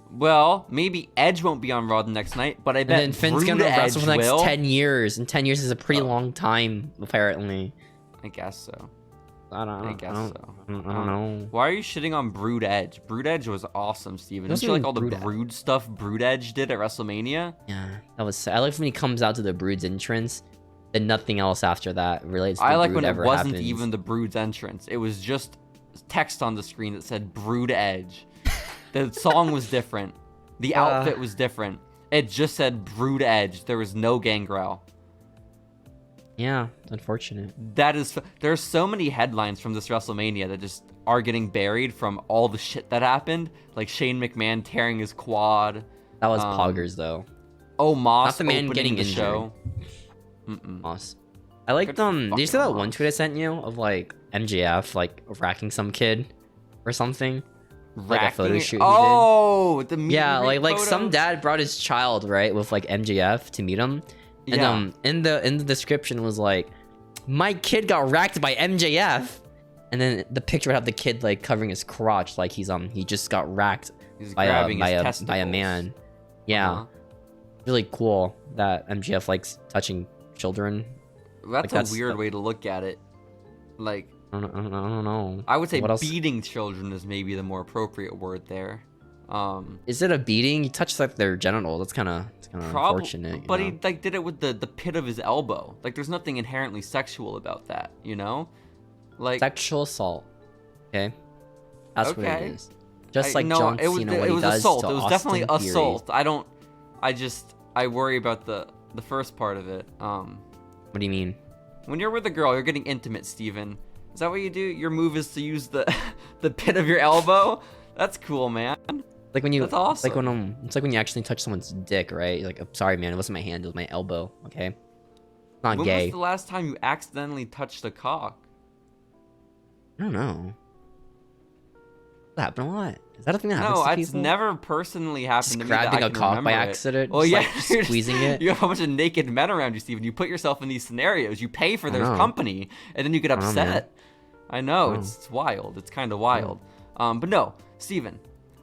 Well, maybe Edge won't be on Raw the next night, but I And bet then Finn's Brood gonna Edge wrestle for the next will. 10 years, and 10 years is a pretty Oh. long time, apparently. I guess so. I don't know. Why are you shitting on Brood Edge? Brood Edge was awesome, Steven. Didn't Doesn't you like even all the Brood Edge. Brood stuff Brood Edge did at WrestleMania? Yeah, that was sad. I like when he comes out to the Brood's entrance, then nothing else after that relates to I the like Brood when it ever wasn't happens. even the Brood's entrance. It was just text on the screen that said Brood Edge. The song was different. The outfit was different. It just said Brood Edge. There was no Gangrel. Yeah, it's unfortunate. There's so many headlines from this WrestleMania that just are getting buried from all the shit that happened. Like Shane McMahon tearing his quad. That was Poggers, though. Oh, Moss Not the man opening getting the injured. show. Mm-mm. Moss. I liked Good did you see that fucking one Moss. tweet I sent you of like MJF like racking some kid or something? Like a photo Racking it- shoot he did. Oh, the meet Yeah, and greet like some photos? dad brought his child, right, with like MJF to meet him. And Yeah. in the description was like, my kid got racked by MJF. And then the picture would have the kid like covering his crotch like he just got racked He's by grabbing his a testicles. man. Yeah. Uh-huh. Really cool that MJF likes touching children. That's Like, a weird way to look at it. Like, I don't know. I would say What else? beating children is maybe the more appropriate word there. Is it a beating? You touch like their genital. That's kind of unfortunate. you But know? he like did it with the pit of his elbow. Like, there's nothing inherently sexual about that, you know? Like, Sexual assault. Okay, that's what Okay. it is. Just like no, John it was, Cena, it what he was does assault. to It was definitely Austin Theory. assault. I worry about the first part of it. What do you mean? When you're with a girl, you're getting intimate, Steven. Is that what you do? Your move is to use the the pit of your elbow? That's cool, man. Like when you, That's awesome. Like when it's like when you actually touch someone's dick, right? You're like, I'm sorry, man, it wasn't my hand, it was my elbow. Okay, not When gay. was the last time you accidentally touched a cock? I don't know. That happened a lot. Is that a thing that happens No, to it's people? never personally happened Just to me. that grabbing I a can cock by remember it. accident. Well, just, yeah, like, you're squeezing it. You have a bunch of naked men around you, Steven. You put yourself in these scenarios. You pay for their know. company, and then you get know, man. upset. I know, Oh. it's wild. It's kind of wild. But no, Steven,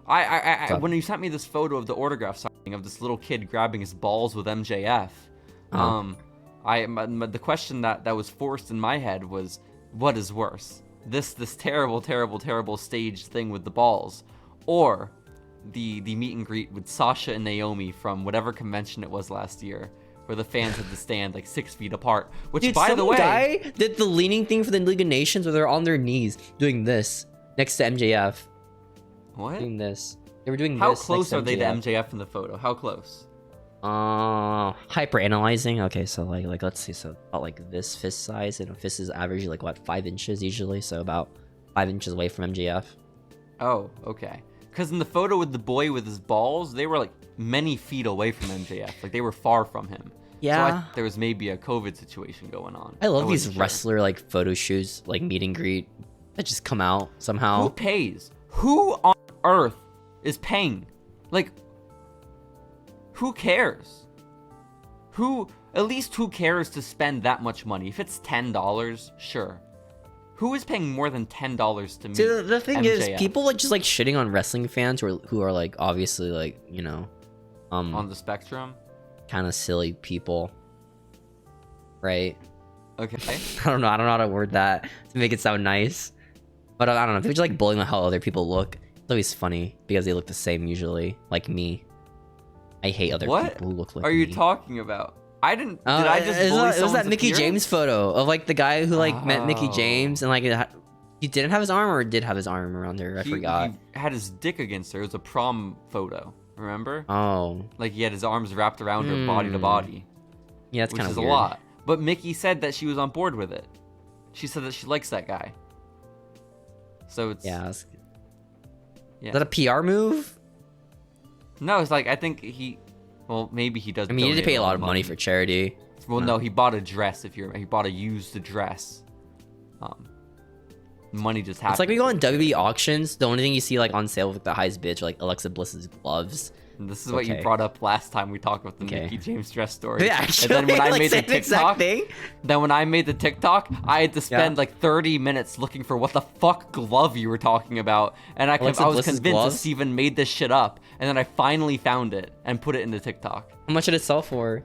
I up? when you sent me this photo of the autograph signing of this little kid grabbing his balls with MJF, the question that was forced in my head was, what is worse? This terrible, terrible, terrible staged thing with the balls, or the meet and greet with Sasha and Naomi from whatever convention it was last year, where the fans had to stand like 6 feet apart. Which, Dude, by some the way, guy did the leaning thing for the League of Nations where they're on their knees doing this next to MJF. what? Doing this. They were doing How this. close next to are they to MJF. MJF in the photo? How close? Hyper analyzing. Okay, so like let's see. So about like this fist size, and a fist is averagely like what 5 inches usually. So about 5 inches away from MJF. Oh, okay. Because in the photo with the boy with his balls, they were like many feet away from MJF. Like they were far from him. Yeah. So there was maybe a COVID situation going on. I love these wasn't sure. wrestler like photo shoots, like meet and greet that just come out Who somehow. pays? Who on earth is paying? Like, who cares? At least who cares to spend that much money? If it's $10, sure. Who is paying more than $10 to meet See, the thing MJF? is, people like just like shitting on wrestling fans who are like obviously like, you know, on the spectrum, kind of silly people, right? Okay. I don't know how to word that to make it sound nice, but I don't know. They're just like bullying how other people look. It's always funny because they look the same usually, like me. I hate other people who look like me. What are you me. talking about? I didn't. Did I just bully it was that Mickey appearance? James photo of like the guy who like met Mickey James and like he didn't have his arm or did have his arm around her. I forgot. He had his dick against her. It was a prom photo. Remember? Oh. Like he had his arms wrapped around her body to body. Yeah, that's kind of weird. A lot. But Mickey said that she was on board with it. She said that she likes that guy. So it's yeah. yeah. Is that a PR move? No, it's like I think he. Well, maybe he does. I mean, he did pay a lot of money for charity. Well, no, he bought a dress. He bought a used dress. Money just happened. It's like we go on WWE auctions. The only thing you see like on sale with the highest bid are like Alexa Bliss's gloves. And this is what you brought up last time we talked about the Mickey James dress story. Yeah, actually, and then when I like, made the TikTok, I had to spend like 30 minutes looking for what the fuck glove you were talking about, and I was convinced that Steven made this shit up, and then I finally found it and put it into TikTok. How much did it sell for?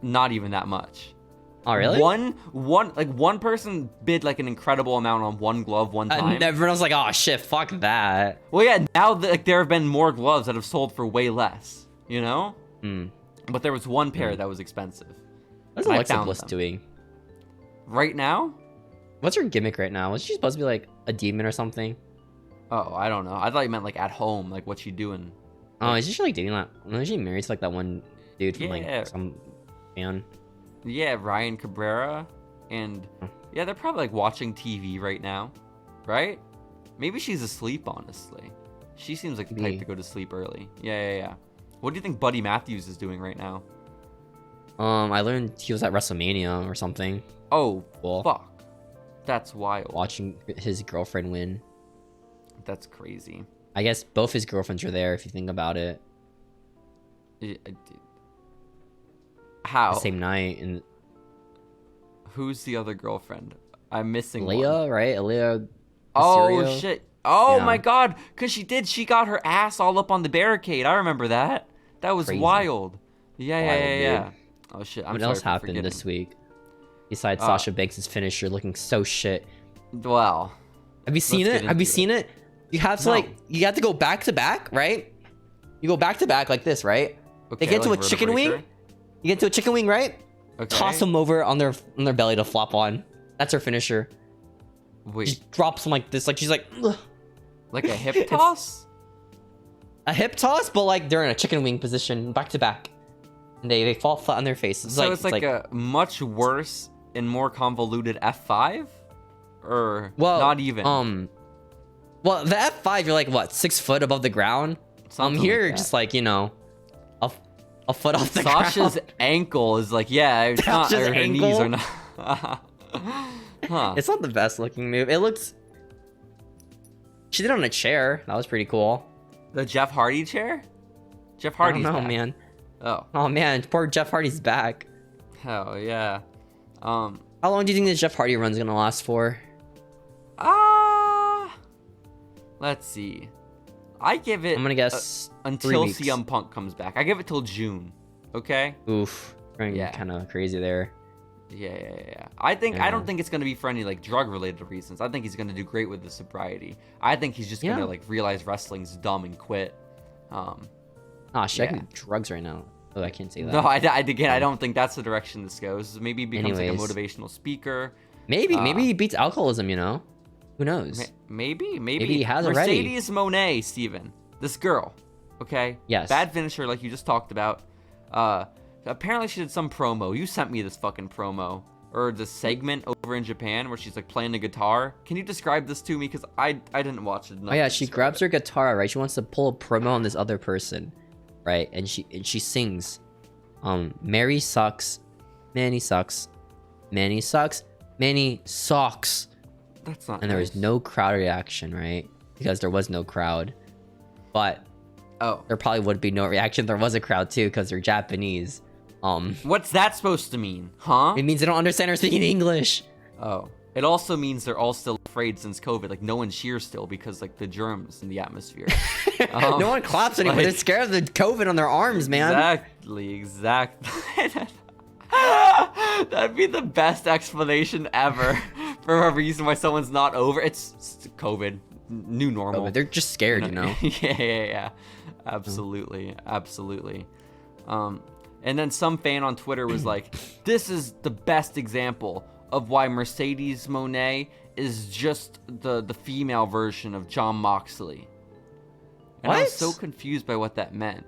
Not even that much. Oh really? One person bid like an incredible amount on one glove one time. And everyone was like, "Oh shit, fuck that." Well, yeah. Now there have been more gloves that have sold for way less. You know. But there was one pair that was expensive. What's Alexa Bliss doing right now? What's her gimmick right now? Was she supposed to be like a demon or something? Oh, I don't know. I thought you meant like at home, like what's she doing? Oh, is she like dating that? No, is she married to like that one dude from like some fan? Yeah, Ryan Cabrera, and yeah, they're probably like watching TV right now, right? Maybe she's asleep. Honestly, she seems like the type to go to sleep early. Yeah. What do you think Buddy Matthews is doing right now? I learned he was at WrestleMania or something. Oh, cool. Fuck, that's wild. Watching his girlfriend win. That's crazy. I guess both his girlfriends are there if you think about it. How? The same night. And who's the other girlfriend? I'm missing Leah, one. right? Leah. Oh shit! Oh my god! Cause she got her ass all up on the barricade. I remember that. That was wild. Yeah. Oh shit! What else happened this week? Besides Sasha Banks' finisher looking so shit. Well, have you seen it? Have you seen it? You have to you have to go back to back, right? You go back to back like this, right? Okay, they get to a chicken wing. You get to a chicken wing, right? Okay. Toss them over on their belly to flop on. That's her finisher. Wait. She drops them like this, like she's like. Ugh. Like a hip toss. A hip toss, but like they're in a chicken wing position, back to back, and they fall flat on their faces. So it's like a much worse and more convoluted F5, or not even. Well, the F5, you're like what, 6 foot above the ground. Here, like just like, you know, a foot off the ground. Sasha's ankle is like, it's not. Her knees are not. Huh. It's not the best looking move. It looks. She did it on a chair. That was pretty cool. The Jeff Hardy chair? Jeff Hardy's back. Man. Oh man, poor Jeff Hardy's back. Hell yeah. How long do you think this Jeff Hardy run's gonna last for? Let's see. I give it. I'm gonna guess until CM Punk comes back. I give it till June. Okay. Oof. Kind of crazy there. Yeah. I don't think it's gonna be for any like drug related reasons. I think he's gonna do great with the sobriety. I think he's just gonna like realize wrestling's dumb and quit. I can do drugs right now. Oh, I can't say that. No, I don't think that's the direction this goes. Maybe he becomes like a motivational speaker. Maybe he beats alcoholism. You know, who knows? Maybe he has already. Mercedes Monet, Steven. This girl. Okay. Yes. Bad finisher, like you just talked about. Apparently she did some promo. You sent me this fucking promo or the segment over in Japan where she's like playing the guitar. Can you describe this to me? Because I didn't watch it. Oh yeah, she grabs her guitar, right? She wants to pull a promo on this other person, right? And she sings, Mary sucks, Manny sucks, Manny sucks, Manny sucks. That's not. And there was no crowd reaction, right? Because there was no crowd. But Oh. there probably would be no reaction. There was a crowd too because they're Japanese. What's that supposed to mean? Huh? It means they don't understand her speaking English. Oh. It also means they're all still afraid since COVID. Like, no one cheers still because, like, the germs in the atmosphere. No one claps anymore. like- They're scared of the COVID on their arms, man. Exactly. That'd be the best explanation ever for a reason why someone's not over. It's COVID, new normal. They're just scared, you know? Yeah. Absolutely. And then some fan on Twitter was like, this is the best example of why Mercedes Monet is just the female version of Jon Moxley. And I was so confused by what that meant.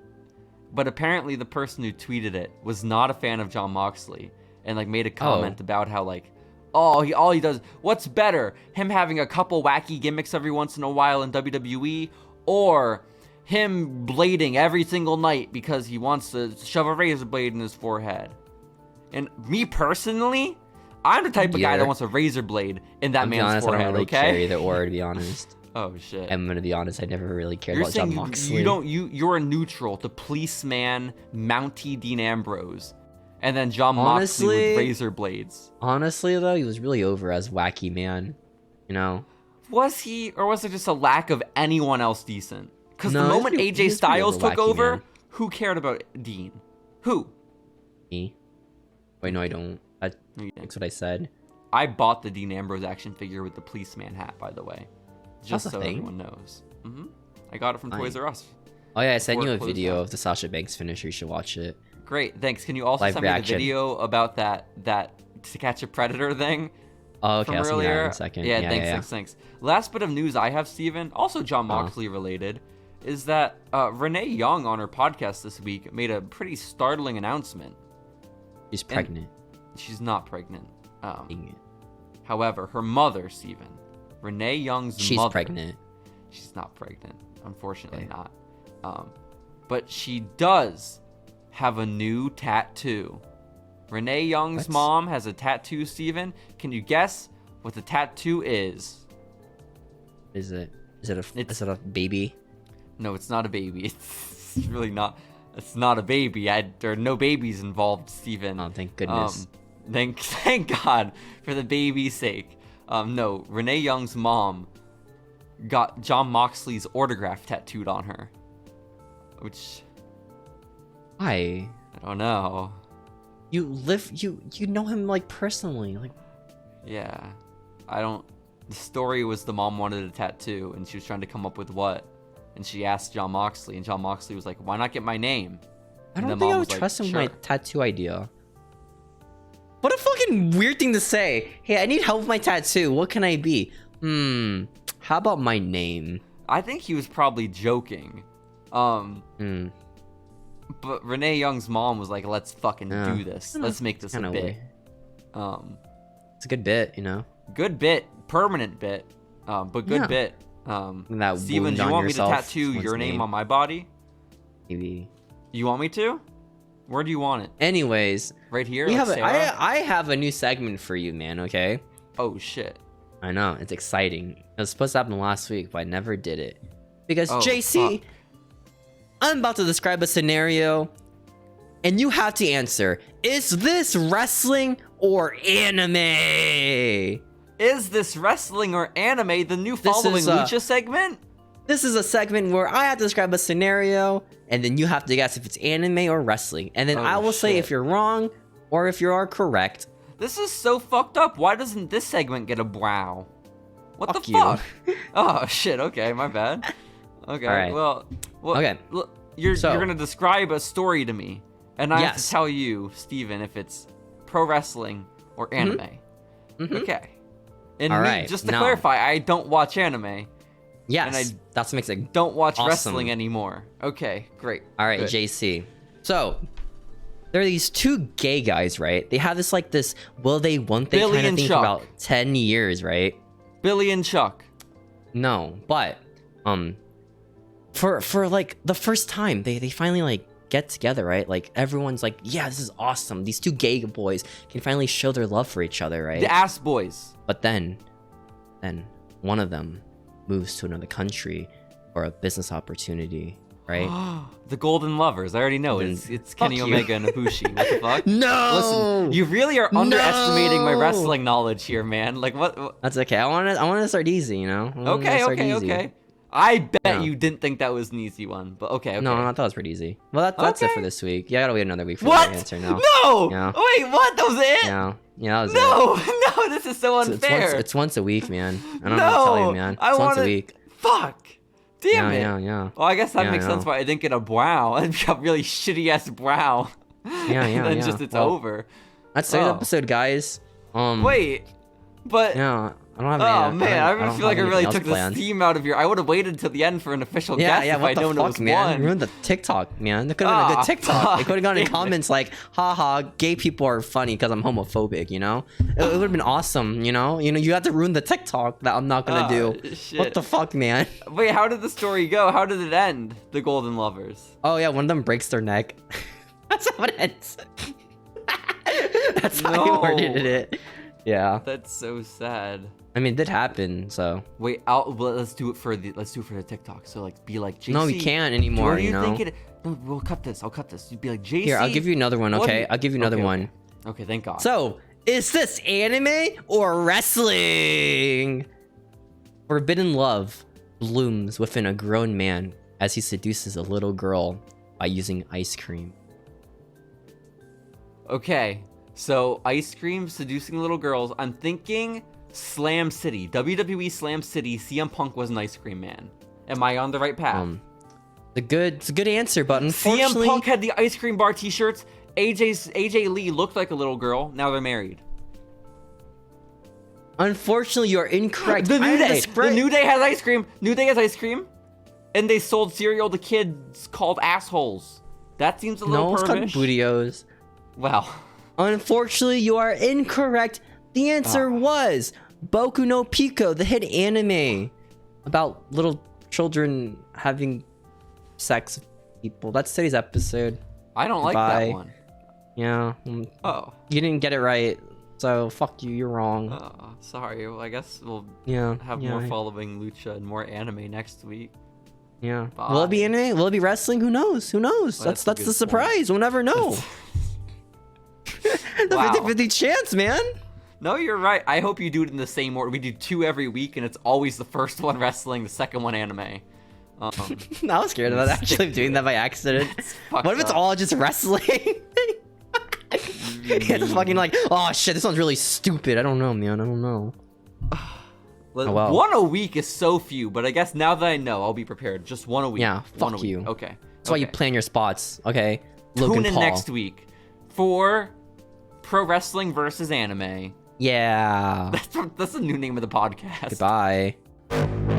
But apparently the person who tweeted it was not a fan of Jon Moxley and like made a comment about how like, all he does, what's better, him having a couple wacky gimmicks every once in a while in WWE, or him blading every single night because he wants to shove a razor blade in his forehead. And me personally, I'm the type of guy that wants a razor blade in that man's forehead. I don't really okay? care either or, to be honest. Oh shit. I'm gonna be honest. I never really cared You're about Jon saying Moxley. you're a neutral, the policeman, Mountie Dean Ambrose, and then Jon Moxley with razor blades. Honestly, though, he was really over as wacky man. You know. Was he, or was it just a lack of anyone else decent? Because No, the moment he AJ was Styles pretty took wacky, over, man. who cared about Dean? Who? Me. Wait, no, I don't. That's what I said. I bought the Dean Ambrose action figure with the policeman hat, by the way. Just That's a so thing? everyone knows. I got it from Toys R Us. Oh yeah, I sent Before you it a closed video down. of the Sasha Banks finisher. You should watch it. Great, thanks. Can you also Live send me the reaction. video about that To Catch a Predator thing? Oh, okay, From I'll send you that earlier? in a second. Yeah, thanks. Last bit of news I have, Steven, also Jon Moxley related, is that Renee Young on her podcast this week made a pretty startling announcement. She's pregnant. She's not pregnant. Dang it. However, her mother, Steven, Renee Young's She's mother. pregnant. She's not pregnant. Unfortunately not. But she does have a new tattoo. Renee Young's mom has a tattoo, Steven. Can you guess what the tattoo is? Is it a baby? No, it's not a baby. It's really not. It's not a baby. There are no babies involved, Steven. Oh, thank goodness. Thank God for the baby's sake. No, Renee Young's mom got Jon Moxley's autograph tattooed on her. Which, Why? I don't know. You know him like personally, like. Yeah. The story was the mom wanted a tattoo and she was trying to come up with what. And she asked Jon Moxley and Jon Moxley was like, why not get my name? I And don't the think I mom would was like, trust him with my "Sure." tattoo idea. What a fucking weird thing to say. Hey, I need help with my tattoo. What can I be? How about my name? I think he was probably joking. But Renee Young's mom was like, let's fucking do this. Let's make this a bit. It's a good bit, you know? Good bit. Permanent bit. But good Yeah. bit. That Steven, wound do you on want me to yourself, tattoo someone's your name name. on my body? Maybe. You want me to? Where do you want it? Anyways, Right here? we like have Sarah? I have a new segment for you, man, okay? Oh, shit. I know, it's exciting. It was supposed to happen last week, but I never did it. Because Oh, JC, fuck. I'm about to describe a scenario, and you have to answer, is this wrestling or anime? Is this wrestling or anime the new Following is, Lucha segment? This is a segment where I have to describe a scenario, and then you have to guess if it's anime or wrestling. And then Oh, I will say shit. if you're wrong, or if you are correct. This is so fucked up. Why doesn't this segment get a wow? What Fuck the you. fuck? Oh, shit. Okay, my bad. Okay, All right. well, Okay. Look, you're gonna describe a story to me, and I have to Yes. tell you, Steven, if it's pro wrestling or anime. Okay. And All me, right, just to now- clarify, I don't watch anime. Yes, And that's what makes it. Don't watch Awesome. wrestling anymore. Okay, great. All right, Good. JC. So there are these two gay guys, right? They have this will they, won't they Billy kind of and thing for Chuck. about 10 years, right? Billy and Chuck. No, but for like the first time they finally like get together, right? Like everyone's like, yeah, this is awesome. These two gay boys can finally show their love for each other, right? The Ass Boys. But then one of them moves to another country for a business opportunity, right? The Golden Lovers. I already know. Then It's Kenny fuck you. Omega and Ibushi. What the fuck? No! Listen, you really are underestimating my No! wrestling knowledge here, man. Like what? That's okay. I want to start easy, you know? Okay. I bet Yeah. you didn't think that was an easy one, but okay. No, I thought it was pretty easy. Well, that's it Okay. for this week. Yeah, I gotta wait another week for What? the answer now. No! Yeah. Wait, what? That was it? Yeah, that was it. No, this is so unfair. It's once a week, man. I don't know what to tell you, man. It's once a week. Fuck. Damn it. Yeah. Well, I guess that Yeah, makes I sense know. why I didn't get a brow. I got really shitty ass brow. Yeah. And then just it's Well, over. That's today's Oh. episode, guys. Wait, but Yeah, I don't have oh any. man, I really feel like I really took the planned. steam out of your. I would have waited till the end for an official Yeah, guess if what I'd the known fuck, it was man? one. You ruined the TikTok, man. That could have been a Ah, good TikTok. It could have gone in damn it. comments like, haha, gay people are funny because I'm homophobic, you know? It would have been awesome, you know? You have to ruin the TikTok that I'm not gonna do. Shit. What the fuck, man? Wait, how did the story go? How did it end? The Golden Lovers. Oh yeah, one of them breaks their neck. That's how it ends. That's how you No. worded it. Yeah. That's so sad. I mean, it did happen, so. Wait, let's do it for the TikTok. So like, be like, JC. No, we can't anymore, What do you know? think it? No, we'll cut this. I'll cut this. You'd be like, JC. Here, I'll give you another one, what do okay? you- I'll give you another Okay, one. Okay, thank God. So, is this anime or wrestling? Forbidden love blooms within a grown man as he seduces a little girl by using ice cream. Okay, so ice cream seducing little girls. I'm thinking Slam City, WWE Slam City. CM Punk was an ice cream man. Am I on the right path? It's a good answer, but CM unfortunately, Punk had the ice cream bar T-shirts. AJ Lee looked like a little girl. Now they're married. unfortunately, you are incorrect. The New I had to Day. spray- The New Day has ice cream. New Day has ice cream, and they sold cereal to kids called assholes. That seems a little No, it's called pervish. Bootios. Wow. Unfortunately, you are incorrect. The answer was Boku no Pico, the hit anime about little children having sex with people. That's today's episode. I don't like Bye. that one. Yeah, Oh. you didn't get it right, so fuck you. You're wrong. Sorry. Well, I guess we'll Yeah, have yeah, more Following Lucha and more anime next week. Yeah. Bye. Will it be anime? Will it be wrestling? Who knows? Who knows? Well, that's that's a the good surprise. We'll never know. The Wow. 50-50 chance, man. No, you're right. I hope you do it in the same order. We do 2 every week, and it's always the first one wrestling, the second one anime. I was scared about actually doing that by accident. fucked What if it's up. all just wrestling? It's fucking like, oh shit, this one's really stupid. I don't know, man. I don't know. Oh, wow. 1 a week is so few, but I guess now that I know, I'll be prepared. Just 1 a week. Yeah, One a fuck week. you. Okay. That's why you plan your spots, okay? Logan Tune in Paul. next week for Pro Wrestling versus Anime. Yeah. That's the new name of the podcast. Goodbye.